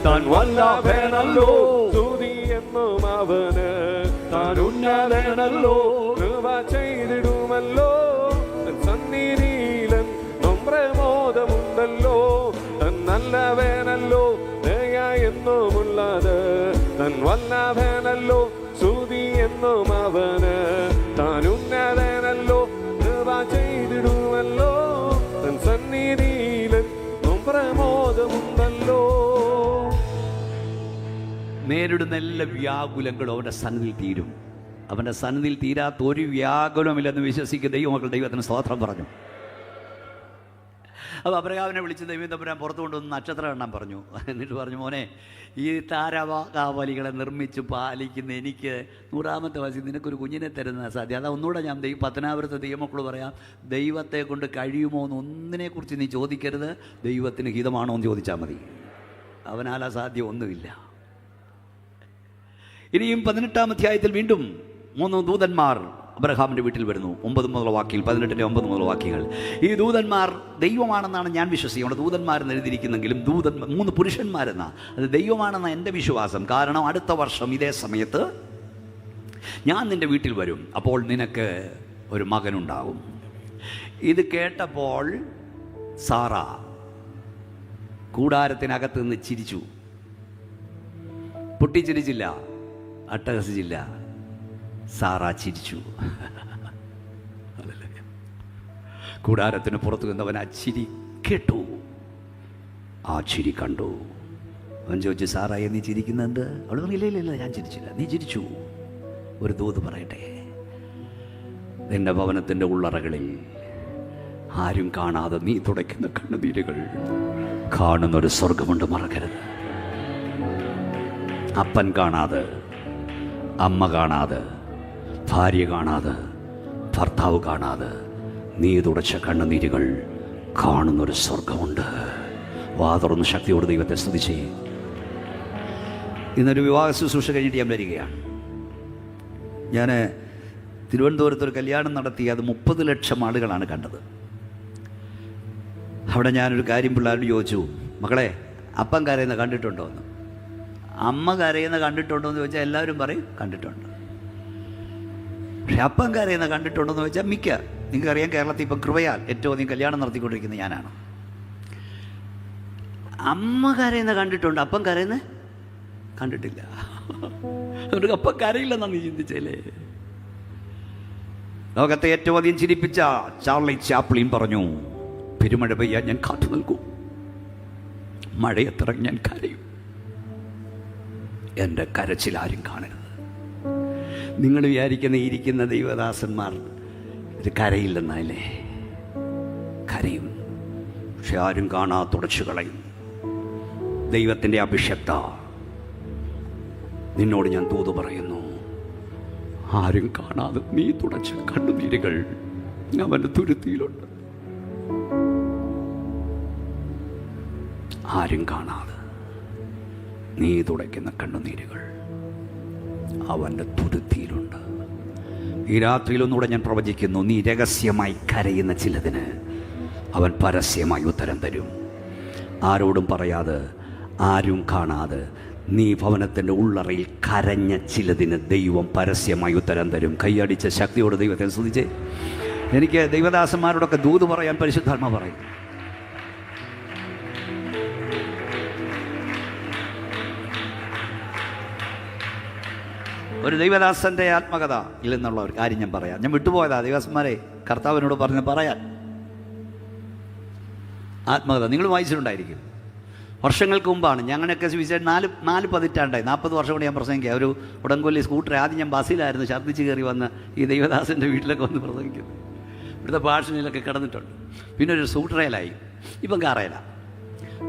താൻ വല്ലഭനല്ലോ. സ്തുതി എന്നും അവന് താൻ ഉന്നതനല്ലോ. കൃപ ചെയ്തിടുമല്ലോ. സന്നിധിയിലെന്നും പ്രമോദമുണ്ടല്ലോ. നല്ലവനല്ലോ. ദയ എന്നുമുള്ളത് താൻ വല്ലഭനല്ലോ, സ്തുതി എന്നും അവന്. താൻ ഉന്നതനല്ലോ, കൃപ ചെയ്തിടുമല്ലോ. തൻ സന്നിധിയിലെന്നും പ്രമോദമുണ്ടല്ലോ. നേരിടുന്ന എല്ലാ വ്യാകുലങ്ങളും അവൻ്റെ സന്നിധിയിൽ തീരും. അവൻ്റെ സന്നിധിയിൽ തീരാത്ത ഒരു വ്യാകുലമില്ലെന്ന് വിശ്വസിക്കുന്ന ദൈവമക്കൾ ദൈവത്തിന് സ്തോത്രം പറഞ്ഞു. അപ്പോൾ അബ്രഹാമിനെ വിളിച്ച് ദൈവം തമ്പുരാൻ പുറത്തു കൊണ്ടുവന്ന് നക്ഷത്രം എണ്ണാൻ പറഞ്ഞു. എന്നിട്ട് പറഞ്ഞു, മോനെ, ഈ താരകാവലികളെ നിർമ്മിച്ച് പാലിക്കുന്ന എനിക്ക് 100-ാമത്തെ വയസ്സിൽ നിനക്കൊരു കുഞ്ഞിനെ തരുന്ന സാധ്യത. അതാ ഒന്നുകൂടെ ഞാൻ പത്തനാപുരത്തെ ദൈവമക്കൾ പറയാം, ദൈവത്തെ കൊണ്ട് കഴിയുമോ എന്ന് ഒന്നിനെക്കുറിച്ച് നീ ചോദിക്കരുത്, ദൈവത്തിന് ഹിതമാണോ എന്ന് ചോദിച്ചാൽ മതി. അവനാൽ അസാധ്യം ഒന്നുമില്ല. ഇനിയും 18-ാം അധ്യായത്തിൽ വീണ്ടും 3 ദൂതന്മാർ അബ്രഹാമിൻ്റെ വീട്ടിൽ വരുന്നു. 9 മുതലുള്ള വാക്യങ്ങൾ, 18-ന്റെ 9 മുതലുള്ള വാക്യങ്ങൾ. ഈ ദൂതന്മാർ ദൈവമാണെന്നാണ് ഞാൻ വിശ്വസിക്കുന്നത്. ദൂതന്മാരെന്ന് എഴുതിയിരിക്കുന്നെങ്കിലും 3 പുരുഷന്മാരെന്ന അത് ദൈവമാണെന്ന എൻ്റെ വിശ്വാസം. കാരണം അടുത്ത വർഷം ഇതേ സമയത്ത് ഞാൻ നിൻ്റെ വീട്ടിൽ വരും, അപ്പോൾ നിനക്ക് ഒരു മകനുണ്ടാകും. ഇത് കേട്ടപ്പോൾ സാറ കൂടാരത്തിനകത്ത് നിന്ന് ചിരിച്ചു. പൊട്ടിച്ചിരിച്ചില്ല, അട്ടഹസിച്ചില്ല, സാറ ചിരിച്ചു. കൂടാരത്തിന് പുറത്തു നിന്നവൻ ആ ചിരി കേട്ടു, ആ ചിരി കണ്ടു. അവൻ ചോദിച്ചു, സാറായെ നീ ചിരിക്കുന്നുണ്ട്? അവൾ പറഞ്ഞു, ഇല്ല, ഞാൻ ചിരിച്ചില്ല. നീ ചിരിച്ചു. ഒരു ദൂത് പറയട്ടെ, നിന്റെ ഭവനത്തിൻ്റെ ഉള്ളറകളിൽ ആരും കാണാതെ നീ തുടയ്ക്കുന്ന കണ്ണുനീരുകൾ കാണുന്നൊരു സ്വർഗമുണ്ട്, മറക്കരുത്. അപ്പൻ കാണാതെ, അമ്മ കാണാതെ, ഭാര്യ കാണാതെ, ഭർത്താവ് കാണാതെ നീ തുടച്ച കണ്ണുനീരുകൾ കാണുന്നൊരു സ്വർഗമുണ്ട്. വാ തുറന്ന് ശക്തിയോട് ദൈവത്തെ സ്തുതിച്ച്. ഇന്നൊരു വിവാഹ ശുശ്രൂഷ കഴിഞ്ഞിട്ട് ഞാൻ വരികയാണ്. ഞാൻ തിരുവനന്തപുരത്തൊരു കല്യാണം നടത്തി. അത് 30 ലക്ഷം ആളുകളാണ് കണ്ടത്. അവിടെ ഞാനൊരു കാര്യം പിള്ളേരോട് ചോദിച്ചു, മക്കളെ, അപ്പം കരയുന്ന കണ്ടിട്ടുണ്ടോ എന്ന്. അമ്മ കരയുന്ന കണ്ടിട്ടുണ്ടോ എന്ന് ചോദിച്ചാൽ എല്ലാവരും പറയും കണ്ടിട്ടുണ്ട്. പക്ഷെ അപ്പം കരയുന്ന കണ്ടിട്ടുണ്ടോ എന്ന് ചോദിച്ചാൽ നിങ്ങൾക്കറിയാം, കേരളത്തിൽ ഇപ്പം കൃപയാൽ ഏറ്റവും അധികം കല്യാണം നടത്തിക്കൊണ്ടിരിക്കുന്നത് ഞാനാണ്. അമ്മ കരയുന്ന കണ്ടിട്ടുണ്ട്, അപ്പം കരയുന്ന കണ്ടിട്ടില്ല. അതുകൊണ്ട് അപ്പം കരയില്ലെന്നാണ് നീ ചിന്തിച്ചല്ലേ. ലോകത്തെ ഏറ്റവും അധികം ചിരിപ്പിച്ച ചാർലി ചാപ്ലിൻ പറഞ്ഞു, പെരുമഴ പെയ്യാൻ ഞാൻ കാത്തു നിൽക്കും, മഴയത്തിറങ്ങി ഞാൻ കരയും, എൻ്റെ കരച്ചിൽ ആരും കാണരുത്. നിങ്ങൾ ഇരിക്കുന്ന ദൈവദാസന്മാർ ഇത് കരയില്ലെന്നല്ലേ? കരയും, പക്ഷെ ആരും കാണാ തുടച്ചു കളയും. ദൈവത്തിൻ്റെ അഭിഷക്ത നിന്നോട് ഞാൻ തൂതു പറയുന്നു, ആരും കാണാതെ നീ തുടച്ച കണ്ണുനീരുകൾ അവൻ്റെ തുരുത്തിയിലുണ്ട്. ആരും കാണാതെ നീ തുടയ്ക്കുന്ന കണ്ണുനീരുകൾ അവൻ്റെ തുരുത്തിയിലുണ്ട്. ഈ രാത്രിയിലൊന്നുകൂടെ ഞാൻ പ്രവചിക്കുന്നു, നീ രഹസ്യമായി കരയുന്ന ചിലതിന് അവൻ പരസ്യമായി ഉത്തരം തരും. ആരോടും പറയാതെ, ആരും കാണാതെ നീ ഭവനത്തിൻ്റെ ഉള്ളറയിൽ കരഞ്ഞ ചിലതിന് ദൈവം പരസ്യമായി ഉത്തരം തരും. കൈയടിച്ച ശക്തിയോട് ദൈവത്തെ സ്തുതിച്ച്. എനിക്ക് ദൈവദാസന്മാരോടൊക്കെ ദൂത് പറയാൻ പരിശുദ്ധാത്മാ പറയും. ഒരു ദൈവദാസൻ്റെ ആത്മകഥ ഇല്ലെന്നുള്ള ഒരു കാര്യം ഞാൻ പറയാം. ഞാൻ വിട്ടുപോയതാ ദൈവദാസന്മാരെ, കർത്താവിനോട് പറഞ്ഞ് പറയാൻ. ആത്മകഥ നിങ്ങൾ വായിച്ചിട്ടുണ്ടായിരിക്കും. വർഷങ്ങൾക്ക് മുമ്പാണ്. ഞങ്ങളൊക്കെ വിശേഷം 4 പതിറ്റാണ്ടായി, 40 വർഷം കൊണ്ട് ഞാൻ പ്രസംഗിക്കുക. ഒരു ഉടൻകൊല്ലി സ്കൂട്ടർ, ആദ്യം ഞാൻ ബസ്സിലായിരുന്നു, ഛർദ്ദിച്ച് കയറി വന്ന് ഈ ദൈവദാസൻ്റെ വീട്ടിലൊക്കെ വന്ന് പ്രസംഗിക്കുന്നു. ഇവിടുത്തെ ഭാഷണിലൊക്കെ കിടന്നിട്ടുണ്ട്. പിന്നെ ഒരു സ്കൂട്ടറയിലായി, ഇപ്പം കാറയിലാണ്.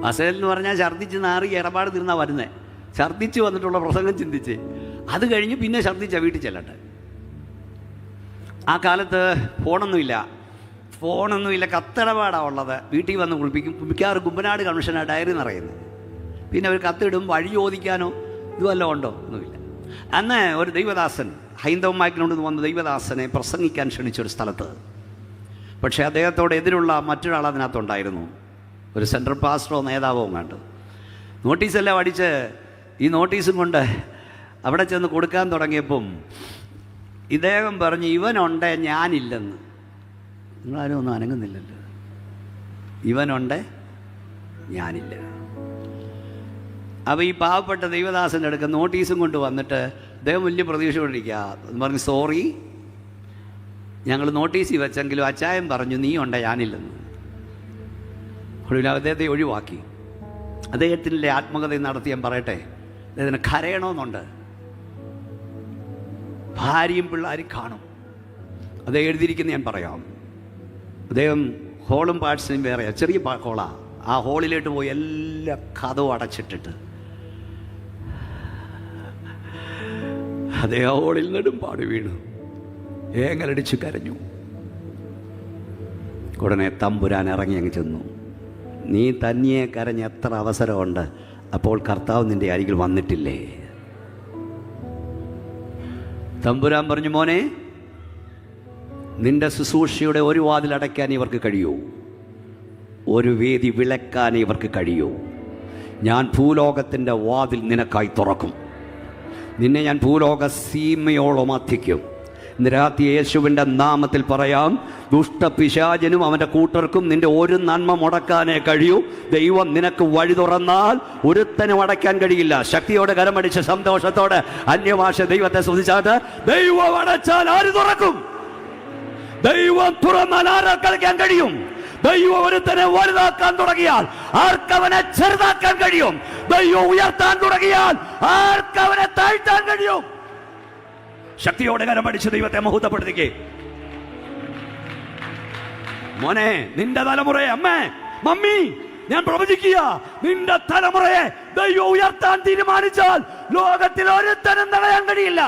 ബസ്സേൽ എന്ന് പറഞ്ഞാൽ ഛർദ്ദിച്ച് നാറി ഇടപാട് തീർന്നാണ് വരുന്നത്. ഛർദ്ദിച്ച് വന്നിട്ടുള്ള പ്രസംഗം ചിന്തിച്ച് അത് കഴിഞ്ഞ് പിന്നെ ഛർദ്ദിച്ച വീട്ടിൽ ചെല്ലട്ടെ. ആ കാലത്ത് ഫോണൊന്നുമില്ല, കത്തിടപാടാണ് ഉള്ളത്. വീട്ടിൽ വന്ന് കുളിപ്പിക്കും. മിക്കവാറും കുമ്പനാട് കൺവെൻഷനാണ് ഡയറി നിറയുന്നത്. പിന്നെ ഒരു കത്തിടും, വഴി ചോദിക്കാനോ ഇതുവല്ലോ ഉണ്ടോ ഒന്നുമില്ല. അന്ന് ഒരു ദൈവദാസൻ, ഹൈന്ദവ മൈക്കിനോട് വന്ന ദൈവദാസനെ പ്രസംഗിക്കാൻ ക്ഷണിച്ചൊരു സ്ഥലത്ത്. പക്ഷേ അദ്ദേഹത്തോട് എതിരുള്ള മറ്റൊരാൾ അതിനകത്തുണ്ടായിരുന്നു, ഒരു സെൻട്രൽ പാസ്റ്ററോ നേതാവോ കണ്ട്. നോട്ടീസെല്ലാം അടിച്ച് ഈ നോട്ടീസും കൊണ്ട് അവിടെ ചെന്ന് കൊടുക്കാൻ തുടങ്ങിയപ്പം ഇദ്ദേഹം പറഞ്ഞ്, ഇവനുണ്ട് ഞാനില്ലെന്ന്. നിങ്ങളാരും ഒന്നും അനങ്ങുന്നില്ലല്ലോ. ഇവനുണ്ട് ഞാനില്ല. അപ്പോൾ ഈ പാവപ്പെട്ട ദൈവദാസൻ്റെ അടുക്ക നോട്ടീസും കൊണ്ട് വന്നിട്ട് അദ്ദേഹം വലിയ പ്രതീക്ഷ കൊണ്ടിരിക്കുക എന്ന് പറഞ്ഞ്, സോറി ഞങ്ങൾ നോട്ടീസിൽ വെച്ചെങ്കിലും അച്ചായൻ പറഞ്ഞു നീ ഉണ്ട് ഞാനില്ലെന്ന്. ഒടുവിൽ അദ്ദേഹത്തെ ഒഴിവാക്കി. അദ്ദേഹത്തിൻ്റെ ആത്മകഥ നടത്തി ഞാൻ പറയട്ടെ, അദ്ദേഹത്തിന് കരയണമെന്നുണ്ട്. ഭാര്യയും പിള്ളേരും കാണും. അദ്ദേഹം എഴുതിയിരിക്കുന്ന ഞാൻ പറയാം. അദ്ദേഹം ഹോളും പാർട്സിനും വേറെ ചെറിയ ഹോളാണ്. ആ ഹോളിലോട്ട് പോയി എല്ലാ കഥവും അടച്ചിട്ടിട്ട് അദ്ദേഹം ഹോളിൽ നെടുമ്പാട് വീണു ഏങ്ങലടിച്ച് കരഞ്ഞു. ഉടനെ തമ്പുരാൻ ഇറങ്ങി അങ്ങ് ചെന്നു. നീ തനിയെ കരഞ്ഞ എത്ര അവസരമുണ്ട്, അപ്പോൾ കർത്താവ് നിൻ്റെ അരികിൽ വന്നിട്ടില്ലേ? തമ്പുരാൻ പറഞ്ഞു, മോനെ, നിന്റെ ശുശ്രൂഷയുടെ ഒരു വാതിൽ അടയ്ക്കാൻ ഇവർക്ക് കഴിയൂ, ഒരു വേദി വിളക്കാൻ ഇവർക്ക് കഴിയൂ. ഞാൻ ഭൂലോകത്തിൻ്റെ വാതിൽ നിനക്കായി തുറക്കും. നിന്നെ ഞാൻ ഭൂലോക സീമയോളം അധിക്കും. ഇന്ന് രാത്രി യേശുവിൻ്റെ നാമത്തിൽ പറയാം, ദുഷ്ടപിശാചനും അവൻ്റെ കൂട്ടർക്കും നിന്റെ ഒരു നന്മ മുടക്കാനേ കഴിയൂ. ദൈവം നിനക്ക് വഴി തുറന്നാൽ ഒരുത്തനും അടയ്ക്കാൻ കഴിയില്ല. ശക്തിയോടെ കരമടിച്ച് സന്തോഷത്തോടെ അന്യഭാഷ ദൈവത്തെ സ്തുതിച്ചാട്ട്, ദൈവം അടച്ചാൽ ആര് തുറക്കും? ദൈവം തുറന്നാൽ ആരെ കളിക്കാൻ കഴിയും? ദൈവം ഒരുത്തനെ വലുതാക്കാൻ തുടങ്ങിയാൽ ആർക്കവനെ ചെറുതാക്കാൻ കഴിയും? ദൈവം ഉയർത്താൻ തുടങ്ങിയാൽ ആർക്കവനെ താഴ്ത്താൻ കഴിയും? ശക്തിയോടെ കരമടിച്ച് ദൈവത്തെ മഹത്വപ്പെടുത്തിക്കേ. മോനെ, നിന്റെ തലമുറയെ, അമ്മേ, മമ്മി, ഞാൻ പ്രവചിക്കുക, നിന്റെ തലമുറയെ ദൈവം ഉയർത്താൻ തീരുമാനിച്ചാൽ ലോകത്തിൽ ഒരുത്തനും തടയാൻ കഴിയില്ല.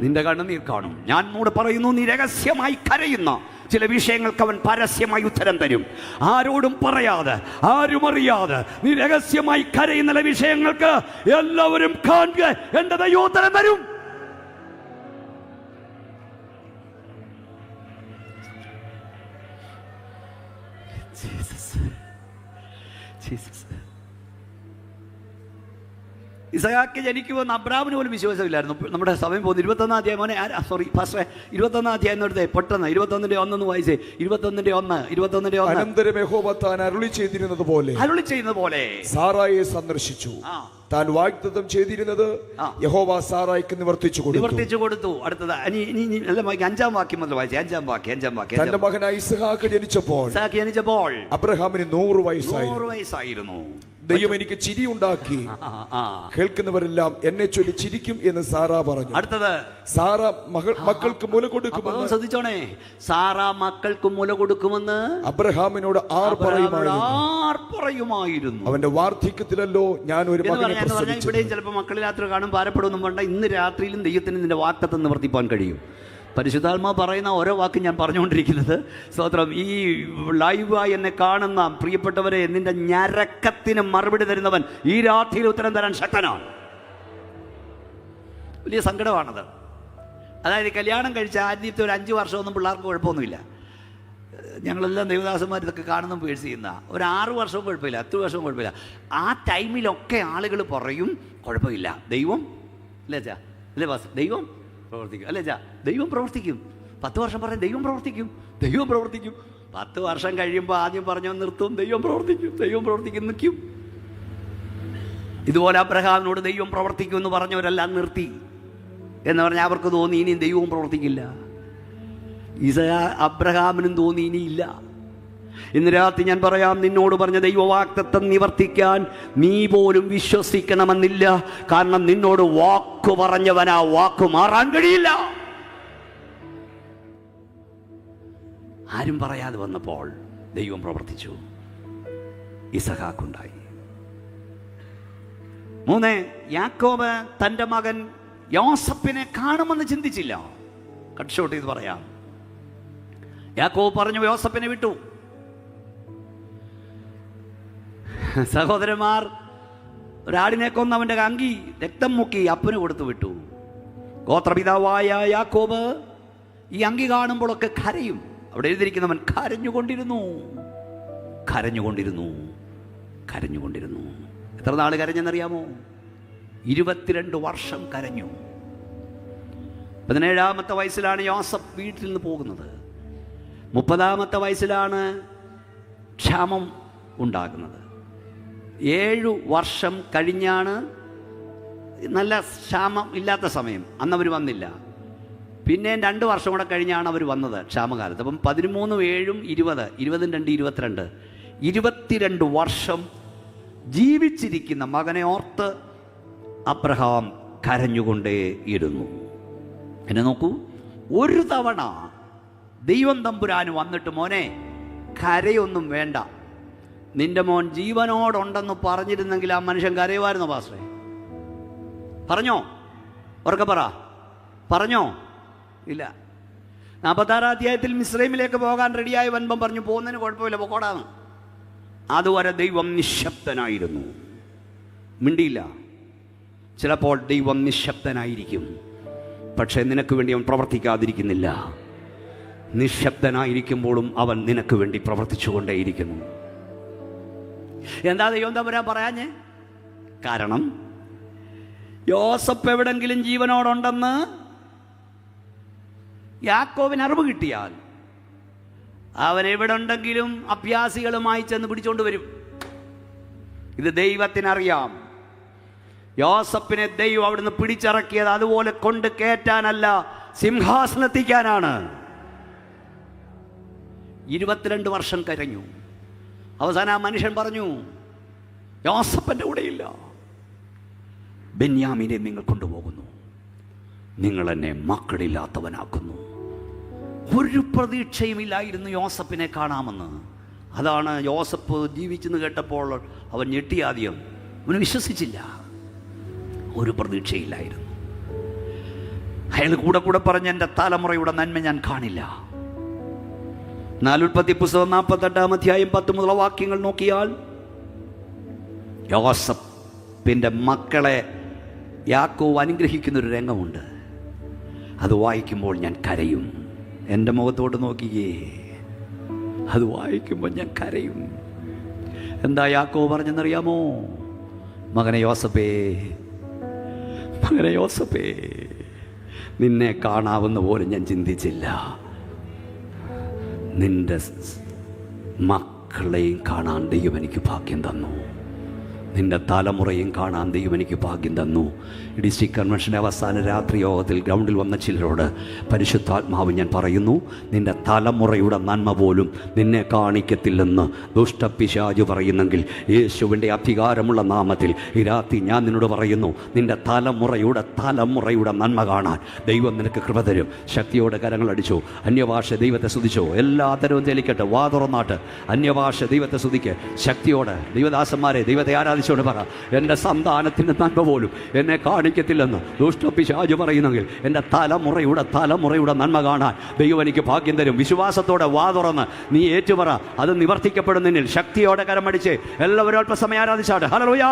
നിന്റെ കണ്ണുനീർ കാണും. ഞാൻ മൂട് പറയുന്നു, നീ രഹസ്യമായി കരയുന്ന ചില വിഷയങ്ങൾക്ക് അവൻ പരസ്യമായി ഉത്തരം തരും. ആരോടും പറയാതെ, ആരും അറിയാതെ നീ രഹസ്യമായി കരയുന്ന വിഷയങ്ങൾക്ക് എല്ലാവരും കാണുക, എന്റെ ദൈവം ഉത്തരം തരും. ഇസഹാക്ക് ജനിക്കുമെന്ന് അബ്രാമിന് പോലും വിശ്വാസമില്ലായിരുന്നു. നമ്മുടെ സമയം പോകുന്നു. 21-ാം അധ്യായം, മോനെ, സോറി ഫാസ്റ്ററെ, 21-ാം അധ്യായം എടുത്തേ പെട്ടെന്ന്. 21-ന്റെ 1 വായിച്ചേ. 21-ന്റെ 1. അനന്തരം യഹോവ താൻ അരുളി ചെയ്യുന്നത് പോലെ സാറായെ സന്ദർശിച്ചു. താൻ വാഗ്ദത്തം ചെയ്തിരുന്നത് യഹോവ സാറായിക്ക് നിവർത്തിച്ചു കൊടുത്തു. അടുത്തത് 5-ാം വാക്യം മുതൽ വായിച്ചേ. 5-ാം വാക്യം. തന്റെ മകനായ ഇസ്ഹാക്ക് ജനിച്ചപ്പോൾ അബ്രഹാമിന് 100 വയസ്സായിരുന്നു. ദൈവം എനിക്ക് ചിരി ഉണ്ടാക്കി, കേൾക്കുന്നവരെല്ലാം എന്നെ ചൊല്ലി ചിരിക്കും എന്ന് സാറ പറഞ്ഞു. അടുത്തത്, സാറ മക്കൾക്ക് മുല കൊടുക്കുമെന്ന്. ശ്രദ്ധിച്ചോണേ, സാറ മക്കൾക്ക് മുല കൊടുക്കുമെന്ന് അബ്രഹാമിനോട് ആർ പറയുമായിരുന്നു. അവന്റെ വാർദ്ധക്യത്തിലല്ലോ ഞാൻ ഒരു മകനെ പ്രസവിച്ചു. ഇവിടെയും ചിലപ്പോൾ മക്കളില്ലാത്ത കാണും ഭാരപ്പെടുമെന്നും വേണ്ട. ഇന്ന് രാത്രിയിലും ദൈവത്തിന് നിന്റെ വാഗ്ദത്തം നിവർത്തിപ്പാൻ കഴിയും. പരിശുദ്ധാത്മാവ് പറയുന്ന ഓരോ വാക്കും ഞാൻ പറഞ്ഞുകൊണ്ടിരിക്കുന്നത്. സ്തോത്രം. ഈ ലൈവായി എന്നെ കാണുന്ന പ്രിയപ്പെട്ടവരെ, നിന്റെ ഞരക്കത്തിന് മറുപടി തരുന്നവൻ ഈ രാത്രിയിൽ ഉത്തരം തരാൻ ശക്തനാണ്. വലിയ സങ്കടമാണത്. അതായത് കല്യാണം കഴിച്ച ആദ്യത്തെ ഒരു 5 വർഷമൊന്നും പിള്ളേർക്ക് കുഴപ്പമൊന്നുമില്ല. ഞങ്ങളെല്ലാം ദേവദാസന്മാർ ഇതൊക്കെ കാണുന്ന പേഴ്സ് ചെയ്യുന്ന ഒരു 6 വർഷവും കുഴപ്പമില്ല, 10 വർഷവും കുഴപ്പമില്ല. ആ ടൈമിലൊക്കെ ആളുകൾ പറയും കുഴപ്പമില്ല, ദൈവം അല്ലേ ചാ, അല്ലേ ബാസ്, ദൈവം പ്രവർത്തിക്കും, അല്ലേ ചാ, ദൈവം പ്രവർത്തിക്കും. 10 വർഷം പറയും ദൈവം പ്രവർത്തിക്കും. 10 വർഷം കഴിയുമ്പോൾ ആദ്യം പറഞ്ഞോ നിർത്തും, ദൈവം പ്രവർത്തിക്കും നിൽക്കും. ഇതുപോലെ അബ്രഹാമിനോട് ദൈവം പ്രവർത്തിക്കും എന്ന് പറഞ്ഞവരെല്ലാം നിർത്തി എന്ന് പറഞ്ഞാൽ അവർക്ക് തോന്നി ഇനിയും ദൈവവും പ്രവർത്തിക്കില്ല. അബ്രഹാമിനും തോന്നി ഇനിയില്ല. ഇന്ന് രാത്രി ഞാൻ പറയാം, നിന്നോട് പറഞ്ഞ ദൈവവാഗ്ദത്തം നിവർത്തിക്കാൻ നീ പോലും വിശ്വസിക്കണമെന്നില്ല. കാരണം നിന്നോട് വാക്ക് പറഞ്ഞവൻ ആ വാക്ക് മാറാൻ കഴിയില്ല. ആരും പറയാതെ വന്നപ്പോൾ ദൈവം പ്രവർത്തിച്ചു. ഇസഹാക്കുണ്ടായി. 3, യാക്കോബ് തൻ്റെ മകൻ യോസഫിനെ കാണുമെന്ന് ചിന്തിച്ചില്ല. കട്ട് ഷോട്ട് ചെയ്ത് പറയാം. യാക്കോബ് പറഞ്ഞു യോസഫിനെ വിട്ടു. സഹോദരന്മാർ ഒരാടിനെ കൊന്ന് അവൻ്റെ അങ്കി രക്തം മുക്കി അപ്പന് കൊടുത്തു വിട്ടു. ഗോത്രപിതാവായ യാക്കോബ് ഈ അങ്കി കാണുമ്പോഴൊക്കെ കരയും. അവിടെ എഴുതിയിരിക്കുന്നവൻ കരഞ്ഞുകൊണ്ടിരുന്നു. എത്ര നാൾ കരഞ്ഞെന്നറിയാമോ? 22 വർഷം കരഞ്ഞു. 17-ാമത്തെ വയസ്സിലാണ് യോസഫ് വീട്ടിൽ നിന്ന് പോകുന്നത്. 30-ാമത്തെ വയസ്സിലാണ് ക്ഷാമം ഉണ്ടാകുന്നത്. 7 വർഷം കഴിഞ്ഞാണ് നല്ല ക്ഷാമം ഇല്ലാത്ത സമയം. അന്നവർ വന്നില്ല. പിന്നെ 2 വർഷം കൂടെ കഴിഞ്ഞാണ് അവർ വന്നത് ക്ഷാമകാലത്ത്. അപ്പം 13, 7, 20, 20, 2, 22 വർഷം ജീവിച്ചിരിക്കുന്ന മകനെ ഓർത്ത് അബ്രഹാം കരഞ്ഞുകൊണ്ടേയിരുന്നു. എന്നെ നോക്കൂ, ഒരു തവണ ദൈവം തമ്പുരാന് വന്നിട്ട് മോനെ കരയൊന്നും വേണ്ട, നിന്റെ മോൻ ജീവനോടുണ്ടെന്ന് പറഞ്ഞിരുന്നെങ്കിൽ ആ മനുഷ്യൻ കരയുമായിരുന്നോ പാസ്റ്ററെ? പറഞ്ഞോ? ഉറക്കെ പറ, പറഞ്ഞോ? ഇല്ല. 46-ാം അധ്യായത്തിൽ മിസ്രൈമിലേക്ക് പോകാൻ റെഡിയായി വൻപം പറഞ്ഞു പോകുന്നതിന് കുഴപ്പമില്ല, പോക്കോടാന്ന്. അതുവരെ ദൈവം നിശബ്ദനായിരുന്നു, മിണ്ടിയില്ല. ചിലപ്പോൾ ദൈവം നിശബ്ദനായിരിക്കും, പക്ഷേ നിനക്ക് വേണ്ടി അവൻ പ്രവർത്തിക്കാതിരിക്കുന്നില്ല. നിശബ്ദനായിരിക്കുമ്പോഴും അവൻ നിനക്ക് വേണ്ടി പ്രവർത്തിച്ചുകൊണ്ടേയിരിക്കുന്നു. എന്താ ദൈവം തമ്പുരാൻ പറയാഞ്ഞേ? കാരണം യോസഫ് എവിടെങ്കിലും ജീവനോടുണ്ടെന്ന് യാക്കോബിന് അറിവ് കിട്ടിയാൽ അവൻ എവിടെ ഉണ്ടെങ്കിലും അഭ്യാസികളുമായി ചെന്ന് പിടിച്ചോണ്ട് വരും. ഇത് ദൈവത്തിനറിയാം. യോസഫിനെ ദൈവം അവിടുന്ന് പിടിച്ചിറക്കിയത് അതുപോലെ കൊണ്ട് കയറ്റാനല്ല, സിംഹാസനത്തിക്കാനാണ്. 22 വർഷം കരഞ്ഞു. അവസാനം ആ മനുഷ്യൻ പറഞ്ഞു, യോസഫിൻ്റെ കൂടെയില്ല, ബെന്യാമീനെ നിങ്ങൾ കൊണ്ടുപോകുന്നു, നിങ്ങൾ എന്നെ മക്കളില്ലാത്തവനാക്കുന്നു. ഒരു പ്രതീക്ഷയുമില്ലായിരുന്നു യോസഫിനെ കാണാമെന്ന്. അതാണ് യോസഫ് ജീവിച്ചെന്ന് കേട്ടപ്പോൾ അവൻ ഞെട്ടിയാദ്യം. അവന് വിശ്വസിച്ചില്ല, ഒരു പ്രതീക്ഷയില്ലായിരുന്നു. അയാൾ കൂടെ പറഞ്ഞ എൻ്റെ തലമുറയുടെ നന്മ ഞാൻ കാണില്ല. 4 ഉൽപ്പത്തി പുസ്തകം 48-ാം അധ്യായം 10 മുതലുള്ള വാക്യങ്ങൾ നോക്കിയാൽ യോസഫിൻ്റെ മക്കളെ യാക്കോബ് അനുഗ്രഹിക്കുന്നൊരു രംഗമുണ്ട്. അത് വായിക്കുമ്പോൾ ഞാൻ കരയും. എൻ്റെ മുഖത്തോട്ട് നോക്കിയേ, അത് വായിക്കുമ്പോൾ ഞാൻ കരയും. എന്താ യാക്കോബ് പറഞ്ഞെന്നറിയാമോ? മകനെ യോസഫേ, മകനെ യോസഫേ, നിന്നെ കാണാവുന്ന പോലെ ഞാൻ ചിന്തിച്ചില്ല. നിന്റെ മക്കളെയും കാണാൻ ദൈവം എനിക്ക് ഭാഗ്യം തന്നു. നിന്റെ തലമുറയും കാണാൻ ദൈവം എനിക്ക് ഭാഗ്യം തന്നു. ഡിസ്ട്രിക്ട് കൺവെൻഷൻ്റെ അവസാന രാത്രി യോഗത്തിൽ ഗ്രൗണ്ടിൽ വന്ന ചിലരോട് പരിശുദ്ധാത്മാവ് ഞാൻ പറയുന്നു, നിന്റെ തലമുറയുടെ നന്മ പോലും നിന്നെ കാണിക്കത്തില്ലെന്ന് ദുഷ്ടപിശാച് പറയുന്നെങ്കിൽ യേശുവിൻ്റെ അധികാരമുള്ള നാമത്തിൽ ഈ രാത്രി ഞാൻ നിന്നോട് പറയുന്നു, നിന്റെ തലമുറയുടെ നന്മ കാണാൻ ദൈവം നിനക്ക് കൃപ തരും. ശക്തിയോടെ കരങ്ങളടിച്ചോ, അന്യഭാഷ ദൈവത്തെ സ്തുതിച്ചോ, എല്ലാ തരവും ചലിക്കട്ടെ, വാ തുറന്നാട്ട് അന്യഭാഷ ദൈവത്തെ സ്തുതിക്ക്. ശക്തിയോടെ ദൈവദാസന്മാരെ ദൈവത്തെ ആരാധിച്ചോട് പറ, എൻ്റെ സന്താനത്തിൻ്റെ നന്മ പോലും എന്നെ കാണിക്കത്തില്ലെന്ന് ദുഷ്ടപിശാച് പറയുന്നെങ്കിൽ എൻ്റെ തലമുറയുടെ നന്മ കാണാൻ ദൈവം എനിക്ക് ഭാഗ്യം തരും. വിശ്വാസത്തോടെ വാ തുറന്ന് നീ ഏറ്റുപറ, അത് നിവർത്തിക്കപ്പെടുന്നതിൽ ശക്തിയോടെ കരമടിച്ച് എല്ലാവരും അല്പസമയം ആരാധിച്ചാട്. ഹല്ലേലൂയ.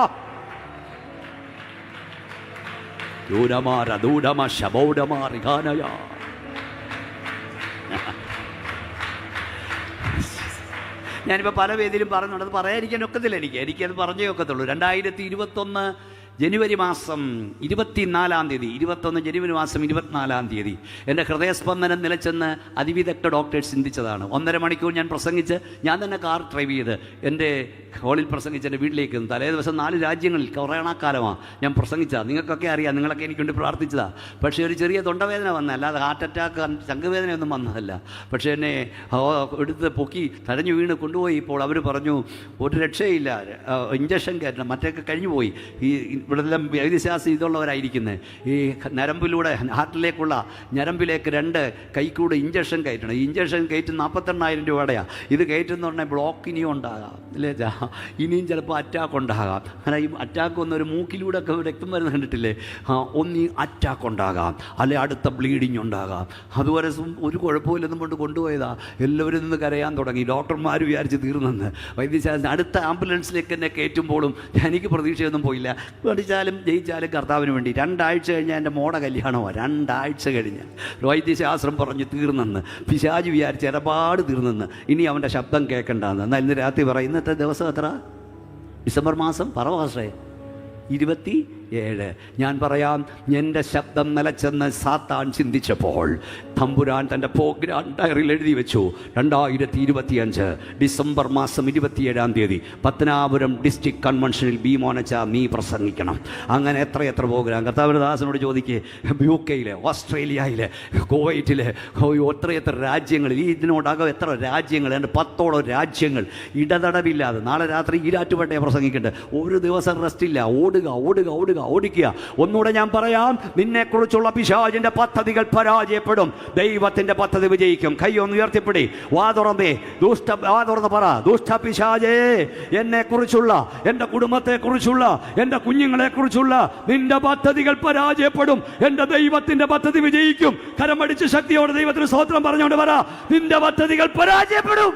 ഞാനിപ്പോൾ പല വേദിയിലും പറയുന്നുണ്ട്, അത് പറയാതിരിക്കാൻ ഒക്കത്തില്ല. എനിക്കത് പറഞ്ഞേ ഒക്കത്തുള്ളൂ. 2021 ജനുവരി മാസം 24-ാം തീയതി 21 ജനുവരി മാസം 24-ാം തീയതി എൻ്റെ ഹൃദയസ്പന്ദനം നിലച്ചെന്ന് അതിവിദഗ്ധ ഡോക്ടേഴ്സ് ചിന്തിച്ചതാണ്. 1.5 മണിക്കൂർ ഞാൻ പ്രസംഗിച്ച്, ഞാൻ തന്നെ കാർ ഡ്രൈവ് ചെയ്ത് എൻ്റെ ഹോളിൽ പ്രസംഗിച്ച് എൻ്റെ വീട്ടിലേക്ക് തലേ ദിവസം 4 രാജ്യങ്ങളിൽ കൊറോണ കാലമാണ് ഞാൻ പ്രസംഗിച്ചതാണ്. നിങ്ങൾക്കൊക്കെ അറിയാം, നിങ്ങളൊക്കെ എനിക്ക് വേണ്ടി പ്രാർത്ഥിച്ചതാണ്. പക്ഷേ ഒരു ചെറിയ തൊണ്ടവേദന വന്ന, അല്ലാതെ ഹാർട്ട് അറ്റാക്ക് ചങ്കുവേദനയൊന്നും വന്നതല്ല. പക്ഷേ എന്നെ എടുത്ത് പൊക്കി തടഞ്ഞു വീണ് കൊണ്ടുപോയി. ഇപ്പോൾ അവർ പറഞ്ഞു ഒരു രക്ഷയില്ല, ഇഞ്ചക്ഷൻ കയറ്റണം, മറ്റൊക്കെ കഴിഞ്ഞു പോയി. ഇവിടെല്ലാം വൈദ്യശാസ്ത്രം ഇതുള്ളവരായിരിക്കുന്നത്. ഈ ഞരമ്പിലൂടെ ഹാർട്ടിലേക്കുള്ള ഞരമ്പിലേക്ക് 2 കൈക്കൂടെ ഇഞ്ചക്ഷൻ കയറ്റണം. ഈ ഇഞ്ചക്ഷൻ കയറ്റി 48,000 രൂപയുടെയാണ്. ഇത് കയറ്റുന്ന പറഞ്ഞാൽ ബ്ലോക്ക് ഇനിയും ഉണ്ടാകാം, അല്ലേ? ഇനിയും ചിലപ്പോൾ അറ്റാക്ക് ഉണ്ടാകാം. അങ്ങനെ ഈ അറ്റാക്ക് വന്നൊരു മൂക്കിലൂടെ ഒക്കെ രക്തം വരുന്ന കണ്ടിട്ടില്ലേ? ഒന്നീ അറ്റാക്ക് ഉണ്ടാകാം, അല്ലെ അടുത്ത ബ്ലീഡിങ് ഉണ്ടാകാം. അതുവരെ ഒരു കുഴപ്പമില്ലെന്നും കൊണ്ട് കൊണ്ടുപോയതാ. എല്ലാവരും നിന്ന് കരയാൻ തുടങ്ങി. ഡോക്ടർമാർ വിചാരിച്ച് തീർന്നെന്ന്. വൈദ്യശാസ്ത്രം അടുത്ത ആംബുലൻസിലേക്ക് എന്നെ കയറ്റുമ്പോഴും എനിക്ക് പ്രതീക്ഷയൊന്നും പോയില്ല. പഠിച്ചാലും ജയിച്ചാലും കർത്താവിന് വേണ്ടി. 2 ആഴ്ച കഴിഞ്ഞാൽ എൻ്റെ മോടെ കല്യാണമാണ്. 2 ആഴ്ച കഴിഞ്ഞ് വൈദ്യശാസ്ത്രം പറഞ്ഞ് തീർന്നെന്ന്. പിശാച് വിചാരിച്ച് ഇടപാട് തീർന്നെന്ന്. ഇനി അവൻ്റെ ശബ്ദം കേൾക്കണ്ടെന്ന്. എന്നാൽ ഇന്ന് രാത്രി പറയും, ഇന്നത്തെ ദിവസം എത്ര? ഡിസംബർ മാസം പറവാസേ 22 7. ഞാൻ പറയാം, എൻ്റെ ശബ്ദം നിലച്ചെന്ന് സാത്താൻ ചിന്തിച്ചപ്പോൾ തമ്പുരാൻ തൻ്റെ പ്രോഗ്രാം ഡയറിയിൽ എഴുതി വെച്ചു. 2025 ഡിസംബർ മാസം 27-ാം തീയതി പത്തനാപുരം ഡിസ്ട്രിക്ട് കൺവെൻഷനിൽ ബീമോനച്ച നീ പ്രസംഗിക്കണം. അങ്ങനെ എത്ര പ്രോഗ്രാം. കർത്താവിനദാസനോട് ചോദിക്കുക, UK-യിൽ, ഓസ്ട്രേലിയയിൽ, കുവൈറ്റിൽ, എത്ര രാജ്യങ്ങൾ, ഇതിനോടകം എത്ര രാജ്യങ്ങൾ, എൻ്റെ 10ഓളം രാജ്യങ്ങൾ ഇടതടവില്ലാതെ. നാളെ രാത്രി ഈരാറ്റുപേട്ടയെ പ്രസംഗിക്കേണ്ടത്. ഒരു ദിവസം റെസ്റ്റില്ല. ഓടിക്കുക. ഒന്നുകൂടെ ഞാൻ പറയാം, നിന്നെക്കുറിച്ചുള്ള പിശാചിൻ്റെ പദ്ധതികൾ പരാജയപ്പെടും, ദൈവത്തിൻ്റെ പദ്ധതി വിജയിക്കും. കൈ ഒന്ന് ഉയർത്തിപ്പിടി, വാ തുറന്ന് പറ, ദുഷ്ട പിശാചേ, എന്നെക്കുറിച്ചുള്ള, എൻ്റെ കുടുംബത്തെക്കുറിച്ചുള്ള, എൻ്റെ കുഞ്ഞുങ്ങളെക്കുറിച്ചുള്ള നിന്റെ പദ്ധതികൾ പരാജയപ്പെടും, എൻ്റെ ദൈവത്തിൻ്റെ പദ്ധതി വിജയിക്കും. കരമടിച്ച് ശക്തിയോടെ ദൈവത്തിന് സ്തോത്രം പറഞ്ഞുകൊണ്ട് പറ, നിന്റെ പദ്ധതികൾ പരാജയപ്പെടും.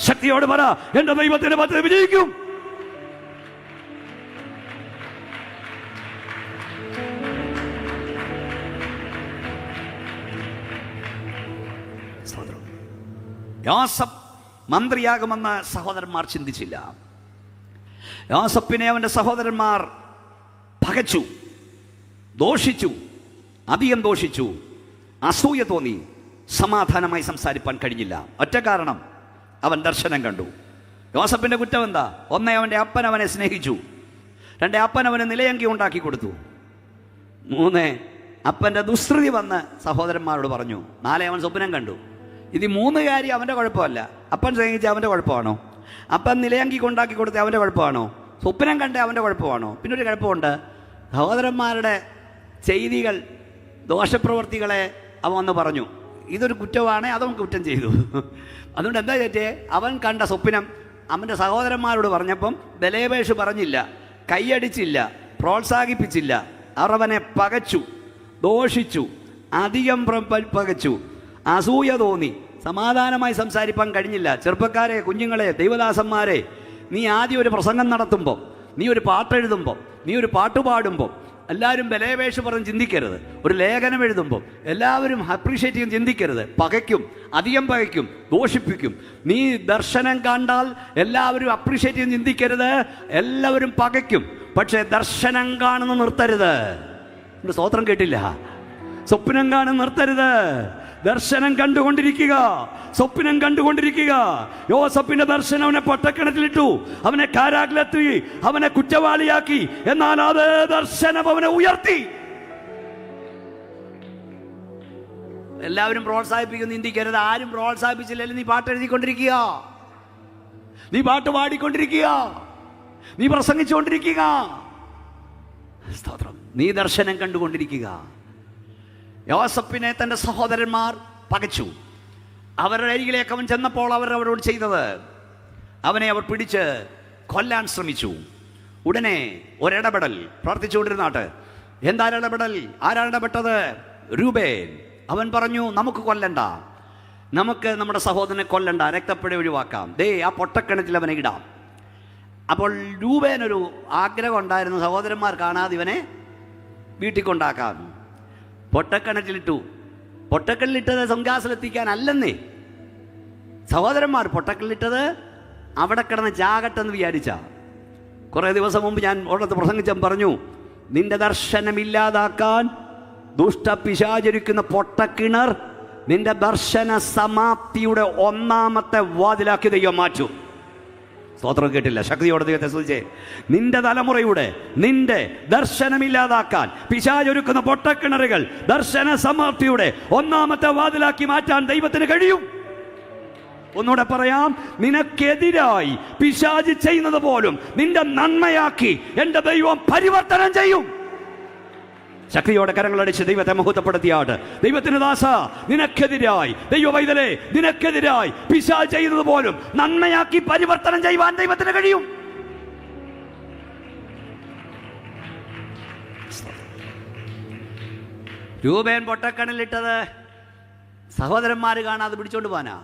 ശക്തിയോട് പറ, എൻ്റെ ദൈവത്തിന്റെ പദ്ധതി വിജയിക്കും. യോസഫ് മന്ത്രിയാകുമെന്ന് സഹോദരന്മാർ ചിന്തിച്ചില്ല. യോസഫിനെ അവന്റെ സഹോദരന്മാർ പകച്ചു, ദോഷിച്ചു, അധികം ദോഷിച്ചു. അസൂയ തോന്നി. സമാധാനമായി സംസാരിപ്പാൻ കഴിഞ്ഞില്ല. ഒറ്റ കാരണം, അവൻ ദർശനം കണ്ടു. യോസഫിൻ്റെ കുറ്റം എന്താ? 1, അവൻ്റെ അപ്പൻ അവനെ സ്നേഹിച്ചു. 2, അപ്പൻ അവന് നിലയങ്കി ഉണ്ടാക്കി കൊടുത്തു. 3, അപ്പൻ്റെ ദുശ്രുതി വന്ന് സഹോദരന്മാരോട് പറഞ്ഞു. 4, അവൻ സ്വപ്നം കണ്ടു. ഇത് 3 കാര്യം അവൻ്റെ കുഴപ്പമല്ല. അപ്പൻ സ്നേഹിച്ച അവൻ്റെ കുഴപ്പമാണോ? അപ്പൻ നിലയങ്കി ഉണ്ടാക്കി കൊടുത്ത അവൻ്റെ കുഴപ്പമാണോ? സ്വപ്നം കണ്ട അവൻ്റെ കുഴപ്പമാണോ? പിന്നെ ഒരു കുഴപ്പമുണ്ട്, സഹോദരന്മാരുടെ ചെയ്തികൾ, ദോഷപ്രവർത്തികളെ അവൻ വന്ന് പറഞ്ഞു. ഇതൊരു കുറ്റമാണ്, അതവൻ കുറ്റം ചെയ്തു. അതുകൊണ്ട് എന്താ ചേച്ചേ, അവൻ കണ്ട സ്വപ്നം അവൻ്റെ സഹോദരന്മാരോട് പറഞ്ഞപ്പം ബലേബേഷ് പറഞ്ഞില്ല, കൈയടിച്ചില്ല, പ്രോത്സാഹിപ്പിച്ചില്ല. അവർ അവനെ പകച്ചു, ദോഷിച്ചു, അധികം പകച്ചു, അസൂയ തോന്നി. സമാധാനമായി സംസാരിപ്പാൻ കഴിഞ്ഞില്ല. ചെറുപ്പക്കാരെ, കുഞ്ഞുങ്ങളെ, ദൈവദാസന്മാരെ, നീ ആദ്യം ഒരു പ്രസംഗം നടത്തുമ്പോൾ, നീ ഒരു പാട്ടെഴുതുമ്പോൾ, നീ ഒരു പാട്ട് പാടുമ്പോൾ എല്ലാവരും ബലേപേക്ഷ പറഞ്ഞ് ചിന്തിക്കരുത്. ഒരു ലേഖനം എഴുതുമ്പോൾ എല്ലാവരും അപ്രീഷിയേറ്റ് ചെയ്യും ചിന്തിക്കരുത്. പകയ്ക്കും, അധികം പകയ്ക്കും, ദോഷിപ്പിക്കും. നീ ദർശനം കണ്ടാൽ എല്ലാവരും അപ്രീഷിയേറ്റ് ചെയ്യും ചിന്തിക്കരുത്. എല്ലാവരും പകയ്ക്കും. പക്ഷേ ദർശനം കാണുന്ന നിർത്തരുത്. സ്തോത്രം കേട്ടില്ല? സ്വപ്നം കാണുന്ന നിർത്തരുത്. ദർശനം കണ്ടുകൊണ്ടിരിക്കുക, സ്വപ്നം കണ്ടുകൊണ്ടിരിക്കുക. യോസഫിന്റെ ദർശനം അവനെ പൊട്ടക്കിണറ്റിലിട്ടു, അവനെ കാരാഗ്രഹത്തിൽ, അവനെ കുറ്റവാളിയാക്കി. എന്നാൽ അത് ദർശനം അവനെ ഉയർത്തി. എല്ലാവരും പ്രോത്സാഹിപ്പിക്കുന്നു, ചിന്തിക്കരുത്. ആരും പ്രോത്സാഹിപ്പിച്ചില്ലെങ്കിൽ നീ പാട്ട് എഴുതിക്കൊണ്ടിരിക്കുക, നീ പാട്ട് പാടിക്കൊണ്ടിരിക്കുക, നീ പ്രസംഗിച്ചുകൊണ്ടിരിക്കുക. സ്തോത്രം. നീ ദർശനം കണ്ടുകൊണ്ടിരിക്കുക. യോസഫിനെ തൻ്റെ സഹോദരന്മാർ പകച്ചു. അവരുടെ അരികിലേക്ക് അവൻ ചെന്നപ്പോൾ അവർ അവരോട് ചെയ്തത്, അവനെ അവർ പിടിച്ച് കൊല്ലാൻ ശ്രമിച്ചു. ഉടനെ ഒരിടപെടൽ പ്രാർത്ഥിച്ചുകൊണ്ടിരുന്നാട്ട്. എന്താണ് ഇടപെടൽ? ആരാണ് ഇടപെട്ടത്? രൂബേൻ. അവൻ പറഞ്ഞു, നമുക്ക് കൊല്ലണ്ട, നമുക്ക് നമ്മുടെ സഹോദരനെ കൊല്ലണ്ട, രക്തപ്പുഴ ഒഴിവാക്കാം, ദേ ആ പൊട്ടക്കിണറ്റിൽ അവനെ ഇടാം. അപ്പോൾ രൂബേനൊരു ആഗ്രഹം ഉണ്ടായിരുന്നു, സഹോദരന്മാർ കാണാതെ ഇവനെ വീട്ടിൽ കൊണ്ടാക്കാം. പൊട്ടക്കിണറ്റിലിട്ടു. പൊട്ടക്കിണറ്റിലിട്ടത് സംഘാസിലെത്തിക്കാനല്ലെന്നേ. സഹോദരന്മാർ പൊട്ടക്കിണറ്റിലിട്ടത് അവിടെ കിടന്ന് ചാകട്ടെന്ന് വിചാരിച്ച. കുറേ ദിവസം മുമ്പ് ഞാൻ ഒരിടത്ത് പ്രസംഗിച്ചം പറഞ്ഞു, നിന്റെ ദർശനമില്ലാതാക്കാൻ ദുഷ്ടപിശാചരിക്കുന്ന പൊട്ടക്കിണർ നിന്റെ ദർശന സമാപ്തിയുടെ 1ാമത്തെ വാതിലാക്കി ദൈവം മാറ്റും. സ്തോത്രം കേട്ടില്ല? ശക്തിയോടെ ദൈവത്തെ സ്തുതിച്ചേ. നിന്റെ തലമുറയുടെ, നിന്റെ ദർശനമില്ലാതാക്കാൻ പിശാചൊരുക്കുന്ന പൊട്ടക്കിണറുകൾ ദർശന സമാപ്തിയുടെ 1ാമത്തെ വാതിലാക്കി മാറ്റാൻ ദൈവത്തിന് കഴിയും. ഒന്നുകൂടെ പറയാം, നിനക്കെതിരായി പിശാച് ചെയ്യുന്നത് പോലും നിന്റെ നന്മയാക്കി എൻ്റെ ദൈവം പരിവർത്തനം ചെയ്യും. ശക്തിയോടെ കരങ്ങളടിച്ച് ദൈവത്തെ മഹത്വപ്പെടുത്തിയാട്ട്. ദൈവത്തിന് ദാസ, നിനക്കെതിരായി, ദൈവ വൈതലേ, നിനക്കെതിരായി പിശാച് ചെയ്യുന്നത് പോലും നന്മയാക്കി പരിവർത്തനം ചെയ്യുവാൻ ദൈവത്തിന് കഴിയും. രൂപേൻ പൊട്ടക്കണലിട്ടത് സഹോദരന്മാർ കാണാതെ പിടിച്ചോണ്ട് പോകാനാ.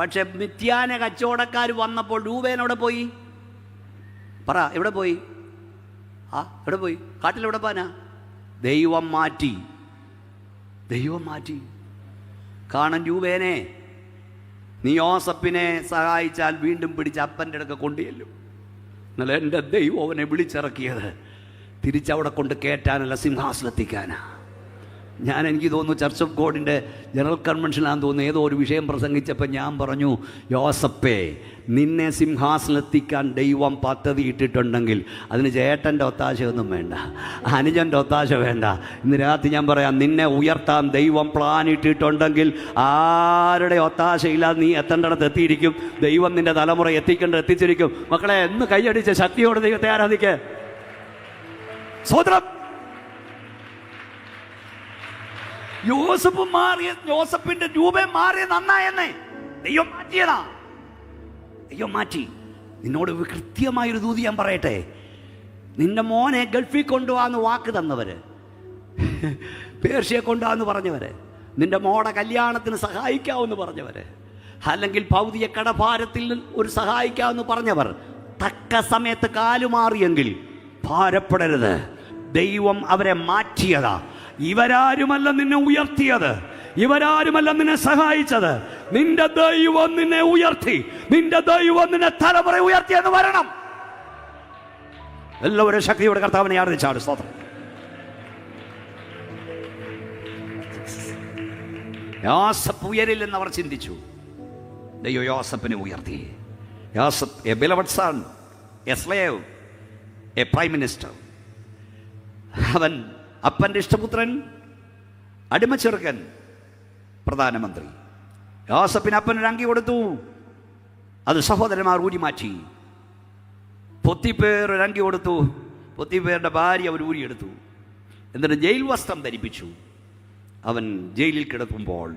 പക്ഷെ മിഥ്യാന കച്ചവടക്കാർ വന്നപ്പോൾ രൂപേനോടെ പോയി. പറ, എവിടെ പോയി? എവിടെ പോയി? കാട്ടിലെവിടെ പോകാനാ? ദൈവം മാറ്റി, ദൈവം മാറ്റി. കാണൻ രൂപേനെ, നീ യോസഫിനെ സഹായിച്ചാൽ വീണ്ടും പിടിച്ച് അപ്പൻ്റെ അടുക്ക കൊണ്ടുചെല്ലും. എന്നാൽ എൻ്റെ ദൈവം അവനെ വിളിച്ചിറക്കിയത് തിരിച്ചവിടെ കൊണ്ട് കയറ്റാനല്ല, സിംഹാസനത്തിക്കാനാ. എനിക്ക് തോന്നുന്നു ചർച്ച് ഓഫ് ഗോഡിൻ്റെ ജനറൽ കൺവെൻഷനാണെന്ന് തോന്നുന്നു, ഏതോ ഒരു വിഷയം പ്രസംഗിച്ചപ്പോൾ ഞാൻ പറഞ്ഞു, യോസപ്പേ, നിന്നെ സിംഹാസനത്തിക്കാൻ ദൈവം പദ്ധതി ഇട്ടിട്ടുണ്ടെങ്കിൽ അതിന് ചേട്ടൻ്റെ ഒത്താശയൊന്നും വേണ്ട, അനുജൻ്റെ ഒത്താശ വേണ്ട. ഇന്ന് രാത്രി ഞാൻ പറയാം, നിന്നെ ഉയർത്താൻ ദൈവം പ്ലാൻ ഇട്ടിട്ടുണ്ടെങ്കിൽ ആരുടെ ഒത്താശയില്ലാതെ നീ എത്തേണ്ടിടത്ത് എത്തിയിരിക്കും. ദൈവം നിൻ്റെ തലമുറ എത്തിച്ചിരിക്കും. മക്കളെ, എന്ന് കൈയടിച്ച് ശക്തിയോടെ ദൈവത്തെ ആരാധിക്ക്. സ്വതന്ത്രം. യോസഫിന്റെ രൂപം മാറിയ നന്നായെന്നേ ദൈവം മാറ്റിയതാ. ദൈവം മാറ്റി. നിന്നോട് കൃത്യമായൊരു ദൂതി ഞാൻ പറയട്ടെ. നിന്റെ മോനെ ഗൾഫിൽ കൊണ്ടുപോകാന്ന് വാക്ക് തന്നവര്, പേർഷ്യയെ കൊണ്ടുപോകാന്ന് പറഞ്ഞവര്, നിന്റെ മോടെ കല്യാണത്തിന് സഹായിക്കാമെന്ന് പറഞ്ഞവര്, അല്ലെങ്കിൽ ഭൗതിക കടഭാരത്തിൽ ഒരു സഹായിക്കാമെന്ന് പറഞ്ഞവർ തക്ക സമയത്ത് കാലുമാറിയെങ്കിൽ ഭാരപ്പെടരുത്. ദൈവം അവരെ മാറ്റിയതാ. ഇവരാരുമല്ല നിന്നെ ഉയർത്തിയത്, ഇവരാരുമല്ല നിന്നെ സഹായിച്ചത്. നിന്റെ ദൈവം നിന്നെ ഉയർത്തി, നിന്റെ ദൈവം നിന്നെ തലമുറ ഉയർത്തിയെന്ന് വരണം. എല്ലാവരും ശക്തിയോടെ കർത്താവിനെ ആരാധിച്ചാണ്. സ്തോത്രം. യോസഫ് ഉയരില്ലെന്ന് അവർ ചിന്തിച്ചു. ദൈവം യോസഫിനെ ഉയർത്തി. യോസഫ്, a beloved son, a slave, a prime minister. അവൻ അപ്പൻ്റെ ഇഷ്ടപുത്രൻ, അടിമച്ചെറുക്കൻ, പ്രധാനമന്ത്രി. യോസഫിന് അപ്പനൊരു അങ്കി കൊടുത്തു, അത് സഹോദരന്മാർ ഊരി മാറ്റി. പൊത്തിപ്പേർ ഒരു അങ്കി കൊടുത്തു, പൊത്തിപ്പേരുടെ ഭാര്യ അവർ ഊരിയെടുത്തു. എന്നിട്ട് ജയിൽ വസ്ത്രം ധരിപ്പിച്ചു. അവൻ ജയിലിൽ കിടക്കുമ്പോൾ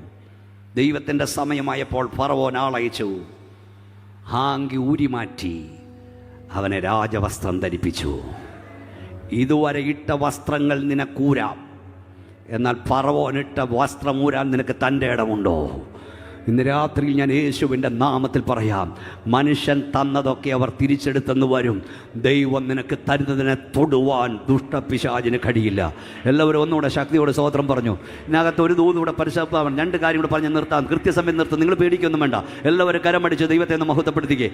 ദൈവത്തിൻ്റെ സമയമായപ്പോൾ ഫറവോൻ ആളയച്ചു. ആ അങ്കി ഊരി മാറ്റി അവനെ രാജവസ്ത്രം ധരിപ്പിച്ചു. ഇതുവരെ ഇട്ട വസ്ത്രങ്ങൾ നിനക്കൂരാം, എന്നാൽ ഫറവോനിട്ട വസ്ത്രമൂരാൻ നിനക്ക് തൻ്റെ ഇടമുണ്ടോ? ഇന്ന് രാത്രിയിൽ ഞാൻ യേശുവിൻ്റെ നാമത്തിൽ പറയാം, മനുഷ്യൻ തന്നതൊക്കെ അവർ തിരിച്ചെടുത്തെന്ന് വരും. ദൈവം നിനക്ക് തരുന്നതിനെ തൊടുവാൻ ദുഷ്ടപിശാചിന് കഴിയില്ല. എല്ലാവരും ഒന്നുകൂടെ ശക്തിയോടെ സ്തോത്രം പറഞ്ഞു. ഇതിനകത്ത് ഒരു ദൂതൂടെ പരിശോധിക്കാൻ 2 കാര്യം കൂടെ പറഞ്ഞ് നിർത്താം. കൃത്യസമയം നിർത്തും. നിങ്ങൾ പേടിക്കൊന്നും വേണ്ട. എല്ലാവരും കരമടിച്ച് ദൈവത്തെ ഒന്ന് മഹത്വപ്പെടുത്തിക്കേ.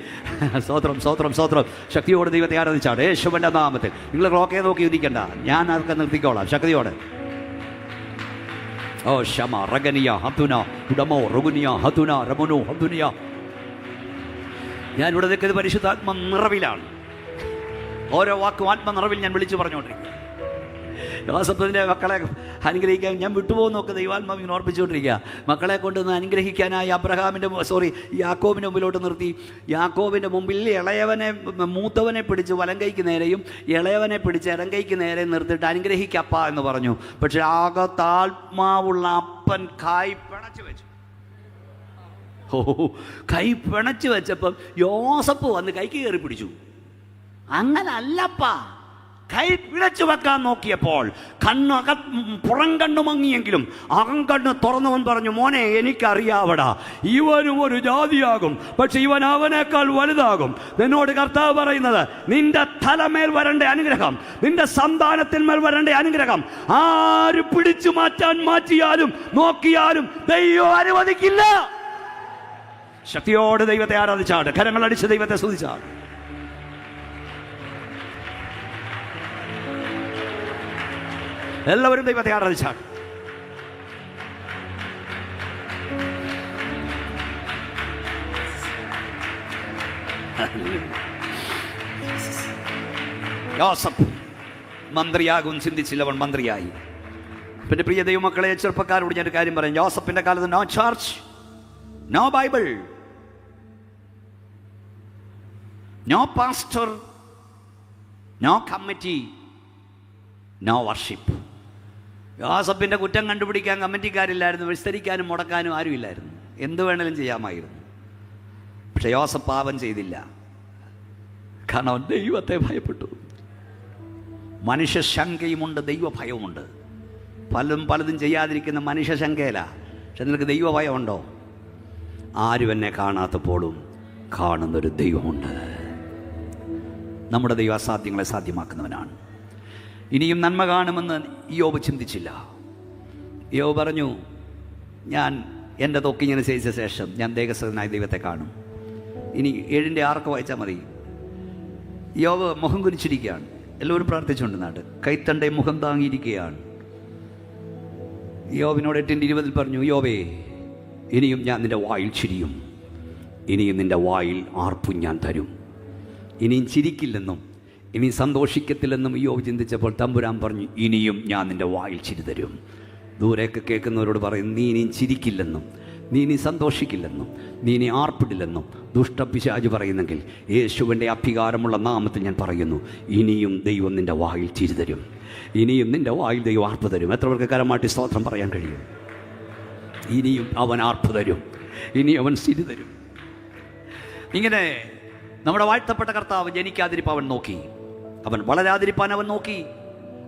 സ്തോത്രം, സ്തോത്രം, സ്തോത്രം. ശക്തിയോടെ ദൈവത്തെ ആരാധിച്ചാണ് യേശുവിൻ്റെ നാമത്തിൽ. നിങ്ങൾ ക്ലോക്കെ നോക്കി ഇരിക്കണ്ട, ഞാൻ അതൊക്കെ നിർത്തിക്കോളാം. ശക്തിയോടെ. ഓ ഷമ റഗനിയ ഹതുന ഉടമോ റഗുനിയ ഹതുന രമനോ ഹതുനിയ. ഞാനിവിടെ നിൽക്കുന്നത് പരിശുദ്ധാത്മ നിറവിലാണ്. ഓരോ വാക്കും ആത്മ നിറവിൽ ഞാൻ വിളിച്ചു പറഞ്ഞുകൊണ്ടിരിക്കും. യോസഫിൻ്റെ മക്കളെ അനുഗ്രഹിക്കാൻ ഞാൻ വിട്ടുപോകുന്നൊക്കെ ദൈവാത്മാവിനെ ഓർപ്പിച്ചുകൊണ്ടിരിക്കുക. മക്കളെ കൊണ്ടുവന്ന് അനുഗ്രഹിക്കാനായി യാക്കോബിൻ്റെ മുമ്പിലോട്ട് നിർത്തി. യാക്കോബിൻ്റെ മുമ്പിൽ മൂത്തവനെ പിടിച്ച് വലങ്കൈക്ക് നേരെയും ഇളയവനെ പിടിച്ച് ഇടങ്കൈക്ക് നേരെയും നിർത്തിയിട്ട് അനുഗ്രഹിക്കപ്പ എന്ന് പറഞ്ഞു. പക്ഷെ ആകത്താത്മാവുള്ള അപ്പൻ കൈ പിണച്ചു വെച്ചു. കൈ പിണച്ചു വെച്ചപ്പം യോസഫ് വന്ന് കൈക്ക് കയറി പിടിച്ചു. അങ്ങനല്ലപ്പാ. കൈ പിഴച്ചു വെക്കാൻ നോക്കിയപ്പോൾ പുറം കണ്ണു മങ്ങിയെങ്കിലും അകം കണ്ണ് തുറന്നവൻ പറഞ്ഞു, മോനെ എനിക്കറിയാവടാ, ഇവനും ഒരു ജാതിയാകും, പക്ഷെ ഇവൻ അവനേക്കാൾ വലുതാകും. നിന്നോട് കർത്താവ് പറയുന്നത്, നിന്റെ തലമേൽ വരേണ്ട അനുഗ്രഹം, നിന്റെ സന്താനത്തിന്മേൽ വരേണ്ട അനുഗ്രഹം ആര് പിടിച്ചു മാറ്റിയാലും നോക്കിയാലും ദൈവം അനുവദിക്കില്ല. ശക്തിയോട് ദൈവത്തെ ആരാധിച്ചാണ്, കരങ്ങളടിച്ച് ദൈവത്തെ സ്തുതിച്ചാണ്. എല്ലാവരും ദൈവത്തെ ആരാധിച്ചാണ്. യോസഫ് മന്ത്രിയാകും ചിന്തിച്ചില്ലവൻ മന്ത്രിയായി. പിന്നെ പ്രിയ ദൈവമക്കളെ, ചെറുപ്പക്കാരോട് ഞാനൊരു കാര്യം പറയാം. യോസഫിന്റെ കാലത്ത് no church, no Bible, no pastor, no committee, no worship. യോസഫിൻ്റെ കുറ്റം കണ്ടുപിടിക്കാൻ കമ്മിറ്റിക്കാരില്ലായിരുന്നു, വിസ്തരിക്കാനും മുടക്കാനും ആരുമില്ലായിരുന്നു. എന്ത് വേണേലും ചെയ്യാമായിരുന്നു. പക്ഷെ യോസഫ് പാപം ചെയ്തില്ല. കാരണം അവൻ ദൈവത്തെ ഭയപ്പെട്ടു. മനുഷ്യശങ്കയുമുണ്ട്, ദൈവഭയവുമുണ്ട്. പലതും ചെയ്യാതിരിക്കുന്ന മനുഷ്യശങ്കയില. പക്ഷെ നിനക്ക് ദൈവഭയമുണ്ടോ? ആരും എന്നെ കാണാത്തപ്പോഴും കാണുന്നൊരു ദൈവമുണ്ട്. നമ്മുടെ ദൈവം അസാധ്യങ്ങളെ സാധ്യമാക്കുന്നവനാണ്. ഇനിയും നന്മ കാണുമെന്ന് യോബ് ചിന്തിച്ചില്ല. യോബ് പറഞ്ഞു, ഞാൻ എൻ്റെ തൊക്കി ഇങ്ങനെ ചെയ്ത ശേഷം ഞാൻ ദേഹസ്ഥനായ ദൈവത്തെ കാണും. ഇനി 7:6 വായിച്ചാൽ മതി. യോബ് മുഖം കുനിച്ചിരിക്കുകയാണ്. എല്ലാവരും പ്രാർത്ഥിച്ചുകൊണ്ട് നാട് കൈത്തണ്ടേ മുഖം താങ്ങിയിരിക്കുകയാണ്. യോബിനോട് 8:20 പറഞ്ഞു, യോബേ, ഇനിയും ഞാൻ നിൻ്റെ വായിൽ ചിരിയും, ഇനിയും നിൻ്റെ വായിൽ ആർപ്പും ഞാൻ തരും. ഇനിയും ചിരിക്കില്ലെന്നും ഇനിയും സന്തോഷിക്കത്തില്ലെന്നും യോബ് ചിന്തിച്ചപ്പോൾ തമ്പുരാൻ പറഞ്ഞു, ഇനിയും ഞാൻ നിൻ്റെ വായിൽ ചിരി തരും. ദൂരെയൊക്കെ കേൾക്കുന്നവരോട് പറയും, നീ ഇനിയും ചിരിക്കില്ലെന്നും നീ ഇനി സന്തോഷിക്കില്ലെന്നും നീ ഇനി ആർപ്പിടില്ലെന്നും ദുഷ്ടപിശാച് പറയുന്നെങ്കിൽ യേശുവിൻ്റെ അധികാരമുള്ള നാമത്തിൽ ഞാൻ പറയുന്നു, ഇനിയും ദൈവം നിൻ്റെ വായിൽ ചിരി തരും, ഇനിയും നിൻ്റെ വായിൽ ദൈവം ആർപ്പ് തരും. എത്ര പേർക്ക് കരമാട്ടി സ്തോത്രം പറയാൻ കഴിയും? ഇനിയും അവൻ ആർപ്പ് തരും, ഇനി അവൻ ചിരി തരും. ഇങ്ങനെ നമ്മുടെ വാഴ്ത്തപ്പെട്ട കർത്താവ് ജനിക്കാതിരിപ്പാൻ അവൻ നോക്കി, അവൻ വളരാതിരിപ്പാൻ അവൻ നോക്കി,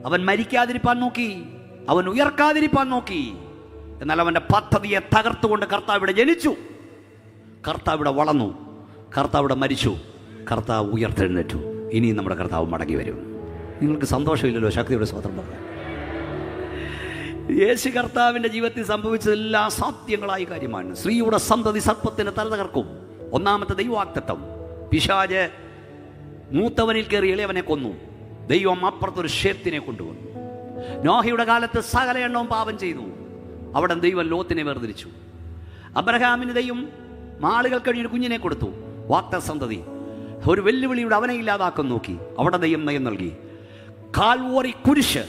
അവൻ മരിക്കാതിരിപ്പാൻ നോക്കി, അവൻ ഉയർക്കാതിരിപ്പാൻ നോക്കി. എന്നാൽ അവൻ്റെ പദ്ധതിയെ തകർത്തുകൊണ്ട് കർത്താവ് ഇവിടെ ജനിച്ചു, കർത്താവ് ഇവിടെ വളർന്നു, കർത്താവ് ഇവിടെ മരിച്ചു, കർത്താവ് ഉയർത്തെഴുന്നേറ്റു. ഇനിയും നമ്മുടെ കർത്താവ് മടങ്ങി വരും. നിങ്ങൾക്ക് സന്തോഷമില്ലല്ലോ? ശക്തിയുടെ സ്തോത്രം പറയാം. യേശു കർത്താവിൻ്റെ ജീവിതത്തിൽ സംഭവിച്ചതെല്ലാം സാധ്യങ്ങളായ കാര്യമാണ്. സ്ത്രീയുടെ സന്തതി സർപ്പത്തിന് തല തകർക്കും. ഒന്നാമത്തെ ദൈവവാഗ്ദത്തം, പിശാച് മൂത്തവനിൽ കയറി ഇളയവനെ കൊന്നു. ദൈവം അപ്പുറത്തൊരു ഷേത്തിനെ കൊണ്ടുവന്നു. നോഹയുടെ കാലത്ത് സകല എണ്ണവും പാപം ചെയ്തു. അവിടെ ദൈവം ലോത്തിനെ വേർതിരിച്ചു. അബ്രഹാമിന് ദൈവം നാളുകൾ കഴിഞ്ഞൊരു കുഞ്ഞിനെ കൊടുത്തു. വാഗ്ദത്തസന്തതി ഒരു വെല്ലുവിളിയുടെ അവനെ ഇല്ലാതാക്കാൻ നോക്കി. അവിടെ ദൈവം നയം നൽകി. കാൽവറി കുരിശ്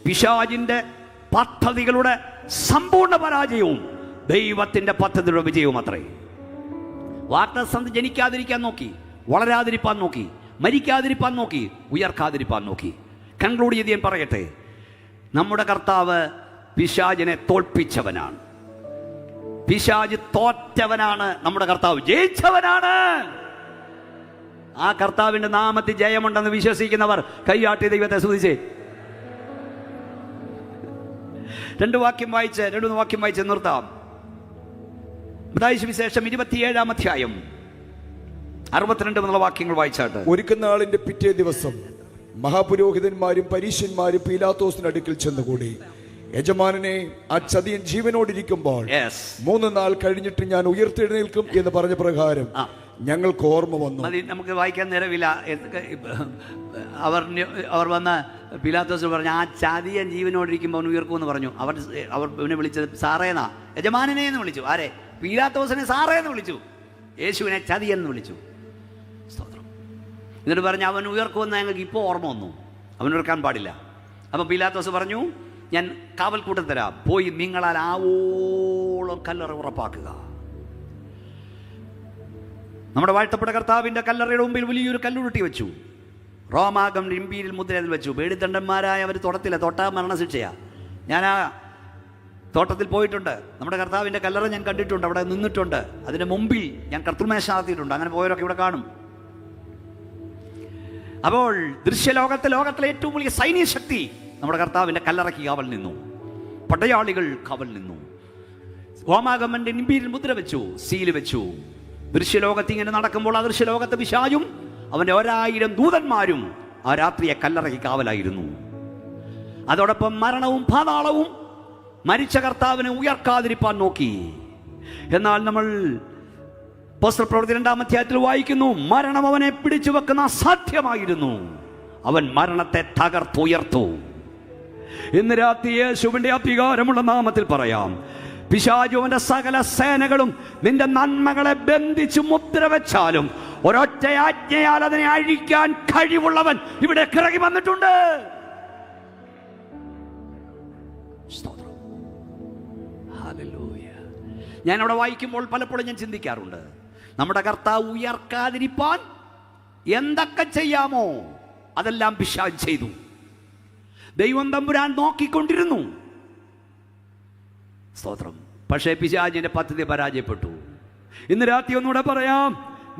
പിശാചിൻ്റെ പദ്ധതികളുടെ സമ്പൂർണ്ണ പരാജയവും ദൈവത്തിൻ്റെ പദ്ധതിയുടെ വിജയവും അത്രേ. വാഗ്ദത്തസന്തതി ജനിക്കാതിരിക്കാൻ നോക്കി, വളരാതിരിപ്പാൻ നോക്കി, മരിക്കാതിരിപ്പാൻ നോക്കി, ഉയർക്കാതിരിപ്പാൻ നോക്കി. കൺക്ലൂഡ് ചെയ്ത് ഞാൻ പറയട്ടെ, നമ്മുടെ കർത്താവ് പിശാചിനെ തോൽപ്പിച്ചവനാണ്. പിശാച് തോറ്റവനാണ്, നമ്മുടെ കർത്താവ് ജയിച്ചവനാണ്. ആ കർത്താവിന്റെ നാമത്തിൽ ജയമുണ്ടെന്ന് വിശ്വസിക്കുന്നവർ കൈയാട്ടി ദൈവത്തെ സ്തുതിച്ചേ. രണ്ട് വാക്യം വായിച്ച് നിർത്താം. മത്തായി സുവിശേഷം 27-ാം അധ്യായം 62 മുതലുള്ള വാക്യങ്ങൾ വായിച്ചാട്ട്. ഒരുക്കുന്ന നാളിന്റെ പിറ്റേ ദിവസം മഹാപുരോഹിതന്മാരും പരീശന്മാരും പീലാത്തോസിന്റെ അടുക്കൽ ചെന്നുകൂടി. യജമാനനെ, ആ ചതിയൻ ജീവനോടിരിക്കുമ്പോൾ 3 നാൾ കഴിഞ്ഞിട്ട് ഞാൻ ഉയർത്തെഴുന്നേൽക്കും എന്ന് പറഞ്ഞ പ്രകാരം ഞങ്ങൾക്ക് ഓർമ്മ വന്നു. നമുക്ക് വായിക്കാൻ നേരമില്ല. അവർ വന്ന് പീലാത്തോസ് പറഞ്ഞു, ആ ചതിയൻ ജീവനോടിരിക്കുമ്പോൾ അവൻ ഉയർക്കുമെന്ന് പറഞ്ഞു. അവർ ഇവനെ വിളിച്ചത് സാറേന്നാ, യജമാനനെ എന്ന് വിളിച്ചു. ആരെ? പീലാത്തോസിനെ സാറേന്ന് വിളിച്ചു. യേശുവിനെ ചതിയെന്ന് വിളിച്ചു. സ്തോത്രം. എന്നിട്ട് പറഞ്ഞു, അവൻ ഉയർക്കുമെന്ന് ഞങ്ങൾക്ക് ഇപ്പോൾ ഓർമ്മ വന്നു, അവൻ ഉയർക്കാൻ പാടില്ല. അപ്പം പീലാത്തോസ് പറഞ്ഞു, ഞാൻ കാവൽക്കൂട്ടം തരാം, പോയി നിങ്ങളാൽ ആവോളം കല്ലറ ഉറപ്പാക്കുക. നമ്മുടെ വാഴ്ത്തപ്പെട്ട കർത്താവിൻ്റെ കല്ലറയുടെ മുമ്പിൽ വലിയൊരു കല്ലുരുട്ടി വെച്ചു. റോമാകം ഇമ്പീരിയൽ മുദ്ര അതിൽ വെച്ചു. പേടിത്തണ്ടന്മാരായ അവർ തൊടത്തില്ല, തൊട്ടാ മരണശിക്ഷയാ. ഞാൻ ആ തോട്ടത്തിൽ പോയിട്ടുണ്ട്. നമ്മുടെ കർത്താവിൻ്റെ കല്ലറ ഞാൻ കണ്ടിട്ടുണ്ട്, അവിടെ നിന്നിട്ടുണ്ട്. അതിൻ്റെ മുമ്പിൽ ഞാൻ കർത്തൃമേശ നടത്തിയിട്ടുണ്ട്. അങ്ങനെ പോയവരൊക്കെ ഇവിടെ കാണും. അപ്പോൾ ലോകത്തിലെ ഏറ്റവും വലിയ സൈനിക ശക്തി നമ്മുടെ കർത്താവിൻ്റെ കല്ലറയ്ക്ക് കാവൽ നിന്നു. പടയാളികൾ കാവൽ നിന്നു. ഹോമാഗമന്റെ ഇമ്പീരിയൽ മുദ്ര വെച്ചു, സീല് വെച്ചു. ദൃശ്യലോകത്ത് ഇങ്ങനെ നടക്കുമ്പോൾ ആ ദൃശ്യലോകത്തെ പിശാചും അവൻ്റെ 1000 ദൂതന്മാരും ആ രാത്രിയെ കല്ലറയ്ക്ക് കാവലായിരുന്നു. അതോടൊപ്പം മരണവും പാതാളവും മരിച്ച കർത്താവിനെ ഉയർക്കാതിരിപ്പാൻ നോക്കി. എന്നാൽ നമ്മൾ അപ്പോസ്തലപ്രവൃത്തി 2-ാം അധ്യായത്തിൽ വായിക്കുന്നു, മരണം അവനെ പിടിച്ചു വെക്കുന്ന അസാധ്യമായിരുന്നു, അവൻ മരണത്തെ തകർത്തുയർത്തു. ഇന്ന് രാത്രി യേശുവിന്റെ അധികാരമുള്ള നാമത്തിൽ പറയാം, പിശാചുവിന്റെ സകല സേനകളും നിന്റെ നന്മകളെ ബന്ധിച്ച് മുദ്ര വെച്ചാലും ഒരൊറ്റ ആജ്ഞയാൽ അതിനെ അഴിക്കാൻ കഴിവുള്ളവൻ ഇവിടെ ഇറങ്ങി വന്നിട്ടുണ്ട്. ഞാൻ അവിടെ വായിക്കുമ്പോൾ പലപ്പോഴും ഞാൻ ചിന്തിക്കാറുണ്ട്, നമ്മുടെ കർത്താവ് ഉയർക്കാതിരിപ്പാൻ എന്തൊക്കെ ചെയ്യാമോ അതെല്ലാം പിശാച് ചെയ്തു. ദൈവം തമ്പുരാൻ നോക്കിക്കൊണ്ടിരുന്നു. സ്തോത്രം. പക്ഷേ പിശാചിന്റെ പദ്ധതി പരാജയപ്പെട്ടു. ഇന്ന് രാത്രി ഒന്നുകൂടെ പറയാം,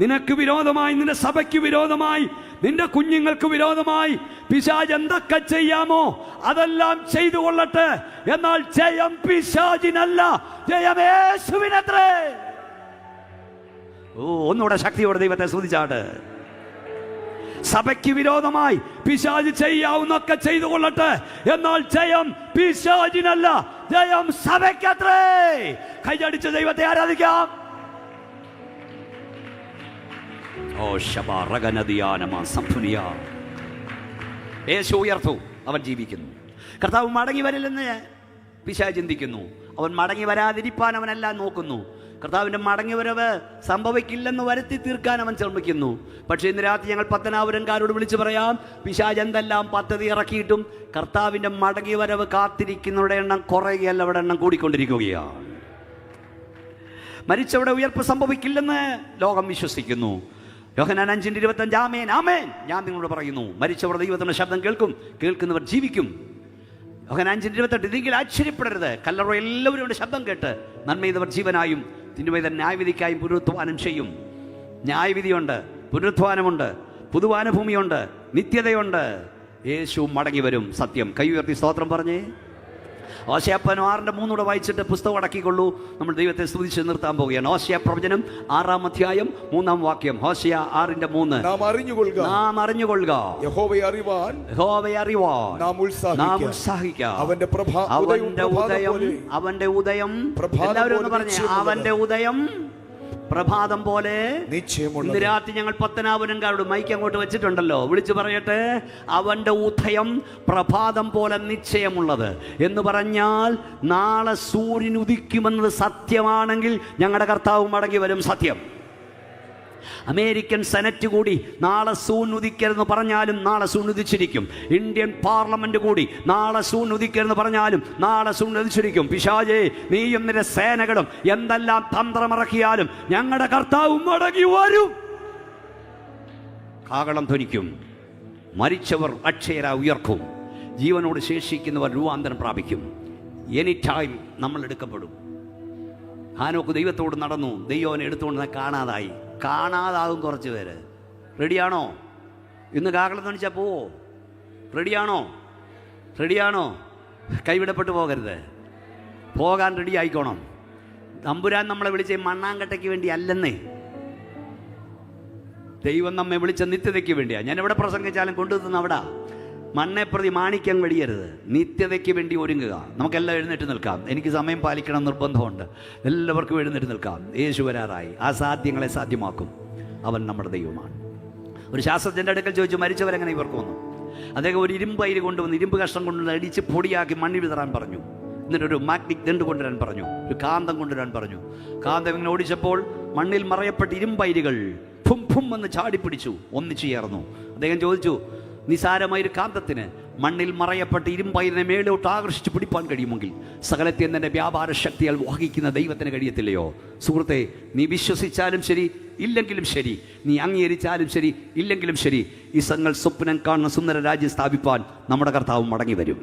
നിനക്ക് വിരോധമായി, നിന്റെ സഭയ്ക്ക് വിരോധമായി, നിന്റെ കുഞ്ഞുങ്ങൾക്ക് വിരോധമായി പിശാച് എന്തൊക്കെ ചെയ്യാമോ അതെല്ലാം ചെയ്തു കൊള്ളട്ടെ. എന്നാൽ ജയം പിശാചിനല്ല, ജയം യേശുവിനത്രേ. ഒന്നുകൂടെ ശക്തിയോടെ ദൈവത്തെ സ്തുതിച്ചാട്ട്. സഭയ്ക്ക് വിരോധമായി പിശാച് ചെയ്യാവുന്നൊക്കെ ചെയ്തു കൊള്ളട്ടെ, എന്നാൽ ജയം പിശാചിനല്ല, ജയം സഭയ്ക്കത്രേ. കൈയടിച്ച് ദൈവത്തെ ആരാധിക്കാം. യേശു ഉയർത്തു, അവൻ ജീവിക്കുന്നു. കർത്താവ് മടങ്ങി വരില്ലെന്ന് പിശാച് ചിന്തിക്കുന്നു. അവൻ മടങ്ങി വരാതിരിപ്പാൻ അവനെല്ലാം നോക്കുന്നു. കർത്താവിൻ്റെ മടങ്ങിവരവ് സംഭവിക്കില്ലെന്ന് വരുത്തി തീർക്കാൻ അവൻ ശ്രമിക്കുന്നു. പക്ഷേ ഇന്ന് രാത്രി ഞങ്ങൾ പത്തനാപുരംകാരോട് വിളിച്ചു പറയാം, പിശാച് എന്തെല്ലാം പദ്ധതി ഇറക്കിയിട്ടും കർത്താവിൻ്റെ മടങ്ങിവരവ് കാത്തിരിക്കുന്നവരുടെ എണ്ണം കുറയുകയല്ല, അവിടെ എണ്ണം കൂടിക്കൊണ്ടിരിക്കുകയാണ്. മരിച്ചവിടെ ഉയർപ്പ് സംഭവിക്കില്ലെന്ന് ലോകം വിശ്വസിക്കുന്നു. യോഹന്നാൻ 5:25 ആമേൻ ആമേൻ, ഞാൻ നിങ്ങളോട് പറയുന്നു, മരിച്ചവർ ദൈവത്തിൻ്റെ ശബ്ദം കേൾക്കും, കേൾക്കുന്നവർ ജീവിക്കും. യോഹന്നാൻ 5:28 ഇതെങ്കിൽ ആശ്ചര്യപ്പെടരുത്, കല്ലറ എല്ലാവരും അവരുടെ ശബ്ദം കേട്ട് നന്മ ചെയ്തവർ ജീവനായും തിന്മ ന്യായവിധിക്കായും പുനരുത്ഥാനം ചെയ്യും. ന്യായവിധിയുണ്ട്, പുനരുത്ഥാനമുണ്ട്, പുതുവാനഭൂമിയുണ്ട്, നിത്യതയുണ്ട്. യേശു മടങ്ങി വരും, സത്യം. കൈ ഉയർത്തി സ്തോത്രം പറഞ്ഞേ. ഹോശേയ 6:3 വായിച്ചിട്ട് പുസ്തകം അടക്കിക്കൊള്ളൂ. നമ്മൾ ദൈവത്തെ സ്തുതിച്ച് നിർത്താൻ പോവുകയാണ്. ഹോശേയ പ്രവചനം 6-ാം അധ്യായം 3-ാം വാക്യം. ഹോശേയ 6:3. നാം അറിഞ്ഞുകൊള്ളുക, യഹോവയെ അറിവാൻ നാം ഉത്സാഹിക്കാം. അവന്റെ ഉദയം, എല്ലാവരും ഒന്ന് പറഞ്ഞേ, അവന്റെ ഉദയം പ്രഭാതം പോലെ നിശ്ചയമുള്ളത്. ഇന്ന് രാത്രി ഞങ്ങൾ പത്തനാപുരംകാരോട് മൈക്ക് അങ്ങോട്ട് വെച്ചിട്ടുണ്ടല്ലോ, വിളിച്ചു പറയട്ടെ, അവന്റെ ഉദയം പ്രഭാതം പോലെ നിശ്ചയമുള്ളത് എന്ന് പറഞ്ഞാൽ നാളെ സൂര്യൻ ഉദിക്കുമെന്നത് സത്യമാണെങ്കിൽ ഞങ്ങളുടെ കർത്താവ് മടങ്ങി വരും, സത്യം. അമേരിക്കൻ സെനറ്റ് കൂടി നാളെ സൂര്യൻ ഉദിക്കരുതെന്ന് പറഞ്ഞാലും നാളെ സൂര്യൻ ഉദിച്ചിരിക്കും. ഇന്ത്യൻ പാർലമെന്റ് കൂടി നാളെ സൂര്യൻ ഉദിക്കരുതെന്ന് പറഞ്ഞാലും നാളെ സൂര്യൻ ഉദിച്ചിരിക്കും. പിശാചേ, നീയും നിന്റെ സേനകളും എന്തെല്ലാം തന്ത്രമിറക്കിയാലും ഞങ്ങളുടെ കർത്താവ് മടങ്ങി വരും. കാഹളം ധ്വനിക്കും, മരിച്ചവർ അക്ഷയരാ ഉയർക്കും, ജീവനോട് ശേഷിക്കുന്നവർ രൂപാന്തരം പ്രാപിക്കും. എനി ടൈം നമ്മൾ എടുക്കപ്പെടും. ഹാനോക്ക് ദൈവത്തോട് നടന്നു, ദൈവനെ എടുത്തുകൊണ്ട് കാണാതാകും കുറച്ച് പേര്. റെഡിയാണോ? ഇന്ന് കാഹളം ധ്വനിച്ചാൽ പോവോ? റെഡിയാണോ? കൈവിടപ്പെട്ടു പോകരുത്, പോകാൻ റെഡി ആയിക്കോണം. തമ്പുരാൻ നമ്മളെ വിളിച്ച മണ്ണാങ്കട്ടയ്ക്ക് വേണ്ടി അല്ലെന്നേ, ദൈവം നമ്മെ വിളിച്ച നിത്യതയ്ക്ക് വേണ്ടിയാണ്. ഞാൻ എവിടെ പ്രസംഗിച്ചാലും കൊണ്ടുവന്ന് അവിടെ മണ്ണെ പ്രതി മാണിക്യം വെടിയരുത്, നിത്യതയ്ക്ക് വേണ്ടി ഒരുങ്ങുക. നമുക്കെല്ലാം എഴുന്നേറ്റ് നിൽക്കാം. എനിക്ക് സമയം പാലിക്കണം നിർബന്ധമുണ്ട്. എല്ലാവർക്കും എഴുന്നേറ്റ് നിൽക്കാം. യേശു വരാറായി, അസാധ്യങ്ങളെ സാധ്യമാക്കും. അവൻ നമ്മുടെ ദൈവമാണ്. ഒരു ശാസ്ത്രജ്ഞൻ്റെ അടുക്കൽ ചോദിച്ചു, മരിച്ചവരെങ്ങനെ ഇവർക്ക് വന്നു? അദ്ദേഹം ഒരു ഇരുമ്പ് അയിര് കൊണ്ടുവന്ന് ഇരുമ്പ് കഷ്ണം കൊണ്ടുവന്ന് അടിച്ച് പൊടിയാക്കി മണ്ണിൽ വിതറാൻ പറഞ്ഞു. എന്നിട്ടൊരു മാഗ്നറ്റിക് ദണ്ട് കൊണ്ടുവരാൻ പറഞ്ഞു, ഒരു കാന്തം കൊണ്ടുവരാൻ പറഞ്ഞു. കാന്തം ഇങ്ങനെ ഓടിച്ചപ്പോൾ മണ്ണിൽ മറയപ്പെട്ട ഇരുമ്പയിരുകൾ ഫും ഫും എന്ന് ചാടിപ്പിടിച്ചു, ഒന്നിച്ചു ചേർന്നു. അദ്ദേഹം ചോദിച്ചു, നിസാരമായൊരു കാന്തത്തിന് മണ്ണിൽ മറയപ്പെട്ട് ഇരുമ്പയിരിനെ മേലോട്ട് ആകർഷിച്ച് പിടിപ്പാൻ കഴിയുമെങ്കിൽ സകലത്തെ തന്നെ വ്യാപാര ശക്തിയാൽ വഹിക്കുന്ന ദൈവത്തിന് കഴിയത്തില്ലയോ? സുഹൃത്തെ, നീ വിശ്വസിച്ചാലും ശരി ഇല്ലെങ്കിലും ശരി, നീ അംഗീകരിച്ചാലും ശരി ഇല്ലെങ്കിലും ശരി, ഈ സങ്ങൾ സ്വപ്നം കാണുന്ന സുന്ദര രാജ്യം സ്ഥാപിപ്പാൻ നമ്മുടെ കർത്താവ് മടങ്ങി വരും.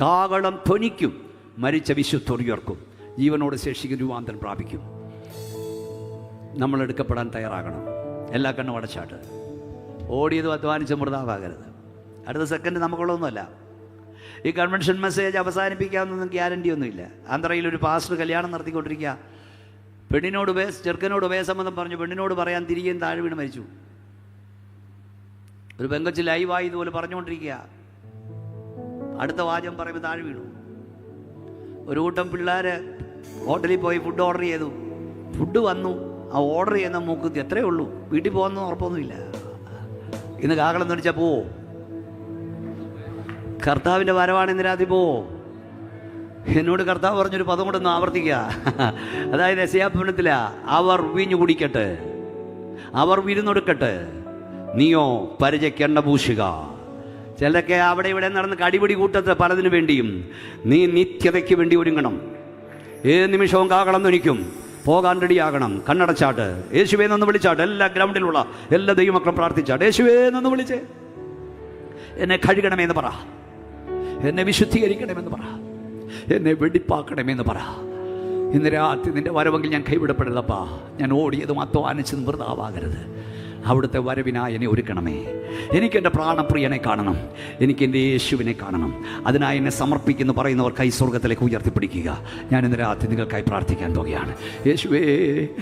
കാഹളം ധ്വനിക്കും, മരിച്ച വിശുദ്ധർ ഉയർക്കും, ജീവനോട് ശേഷിക്കും, രൂപാന്തരം പ്രാപിക്കും. നമ്മൾ എടുക്കപ്പെടാൻ തയ്യാറാകണം. എല്ലാ കണ്ണും അടച്ചാട്ട്. ഓടിയതും അധ്വാനിച്ച മൃതാവാകരുത്. അടുത്ത സെക്കൻഡ് നമുക്കുള്ളതൊന്നുമല്ല. ഈ കൺവെൻഷൻ മെസ്സേജ് അവസാനിപ്പിക്കാമെന്നൊന്നും ഗ്യാരണ്ടി ഒന്നുമില്ല. ആന്ധ്രയിൽ ഒരു പാസ്റ്റർ കല്യാണം നടത്തിക്കൊണ്ടിരിക്കുക. ചെറുക്കനോട് സംബന്ധം പറഞ്ഞു, പെണ്ണിനോട് പറയാൻ തിരികെ താഴെ വീണ് മരിച്ചു. ഒരു പെങ്കൊച്ച് ലൈവായി ഇതുപോലെ പറഞ്ഞുകൊണ്ടിരിക്കുക. അടുത്ത വാചകം പറയുമ്പോൾ താഴെ വീണു. ഒരു കൂട്ടം പിള്ളേർ ഹോട്ടലിൽ പോയി ഫുഡ് ഓർഡർ ചെയ്തു. ഫുഡ് വന്നു, ആ ഓർഡർ ചെയ്യുന്ന മൂക്കുത്തി എത്രയേ ഉള്ളൂ, വീട്ടിൽ പോകുന്ന ഉറപ്പൊന്നുമില്ല. ഇന്ന് കാഹളം ധ്വനിച്ചാൽ പോവോ? കർത്താവിൻ്റെ വരവാണ് ഇന്ന് രാത്രി പോവോ? എന്നോട് കർത്താവ് പറഞ്ഞൊരു പദം കൊണ്ടൊന്ന് ആവർത്തിക്കുക. അതായത് യെശയ്യാ അവർ വീഞ്ഞു കുടിക്കട്ടെ, അവർ വിരുന്നൊടുക്കട്ടെ, നീയോ പരിചയ്ക്ക് എണ്ണ പൂശുക. ചിലരൊക്കെ അവിടെ ഇവിടെ നടന്ന് കടിപിടി കൂട്ടത്ത് പലതിനു വേണ്ടിയും. നീ നിത്യതയ്ക്ക് വേണ്ടി ഒരുങ്ങണം. ഏത് നിമിഷവും കാഹളം ധ്വനിക്കും. പോകാൻ റെഡിയാകണം. കണ്ണടച്ചാട്ട് യേശുവേ നിന്ന് വിളിച്ചാട്ട്. എല്ലാ ഗ്രൗണ്ടിലുള്ള എല്ലാ ദൈവമക്കളും പ്രാർത്ഥിച്ചാട്ട് യേശുവേ നിന്ന് വിളിച്ച് എന്നെ കഴുകണമെന്ന് പറ, എന്നെ വിശുദ്ധീകരിക്കണമെന്ന് പറ, എന്നെ വെടിപ്പാക്കണമെന്ന് പറ. ഇന്ന് രാത്രി നിന്റെ വരവെങ്കിൽ ഞാൻ കൈവിടപ്പെടരുതപ്പാ. ഞാൻ ഓടിയതും അധ്വാനിച്ചതും വൃതാവാകരുത്. അവിടുത്തെ വരവിനായി എന്നെ ഒരുക്കണമേ. എനിക്കെൻ്റെ പ്രാണപ്രിയനെ കാണണം, എനിക്കെൻ്റെ യേശുവിനെ കാണണം. അതിനായി എന്നെ സമർപ്പിക്കുന്നു പറയുന്നവർ കൈ സ്വർഗത്തിലേക്ക് ഉയർത്തിപ്പിടിക്കുക. ഞാൻ ഇന്ന് രാത്രി നിങ്ങൾക്കായി പ്രാർത്ഥിക്കാൻ പോകുകയാണ്. യേശുവേ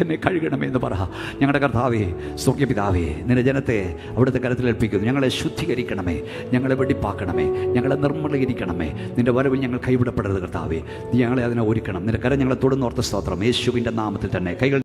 എന്നെ കഴുകണമെന്ന് പറ. ഞങ്ങളുടെ കർത്താവേ, സ്വർഗ്ഗപിതാവേ, നിന്റെ ജനത്തെ അവിടുത്തെ കരത്തിലേൽപ്പിക്കുന്നു. ഞങ്ങളെ ശുദ്ധീകരിക്കണമേ, ഞങ്ങളെ വെടിപ്പാക്കണമേ, ഞങ്ങളെ നിർമ്മലീകരിക്കണമേ. നിന്റെ വരവിൽ ഞങ്ങൾ കൈവിടപ്പെടരുത് കർത്താവേ. നീ ഞങ്ങളെ അതിനെ ഒരുക്കണം. നിന്റെ കരം ഞങ്ങളെ തൊടുന്നോർത്ത് സ്തോത്രം. യേശുവിൻ്റെ നാമത്തിൽ തന്നെ കൈകൾ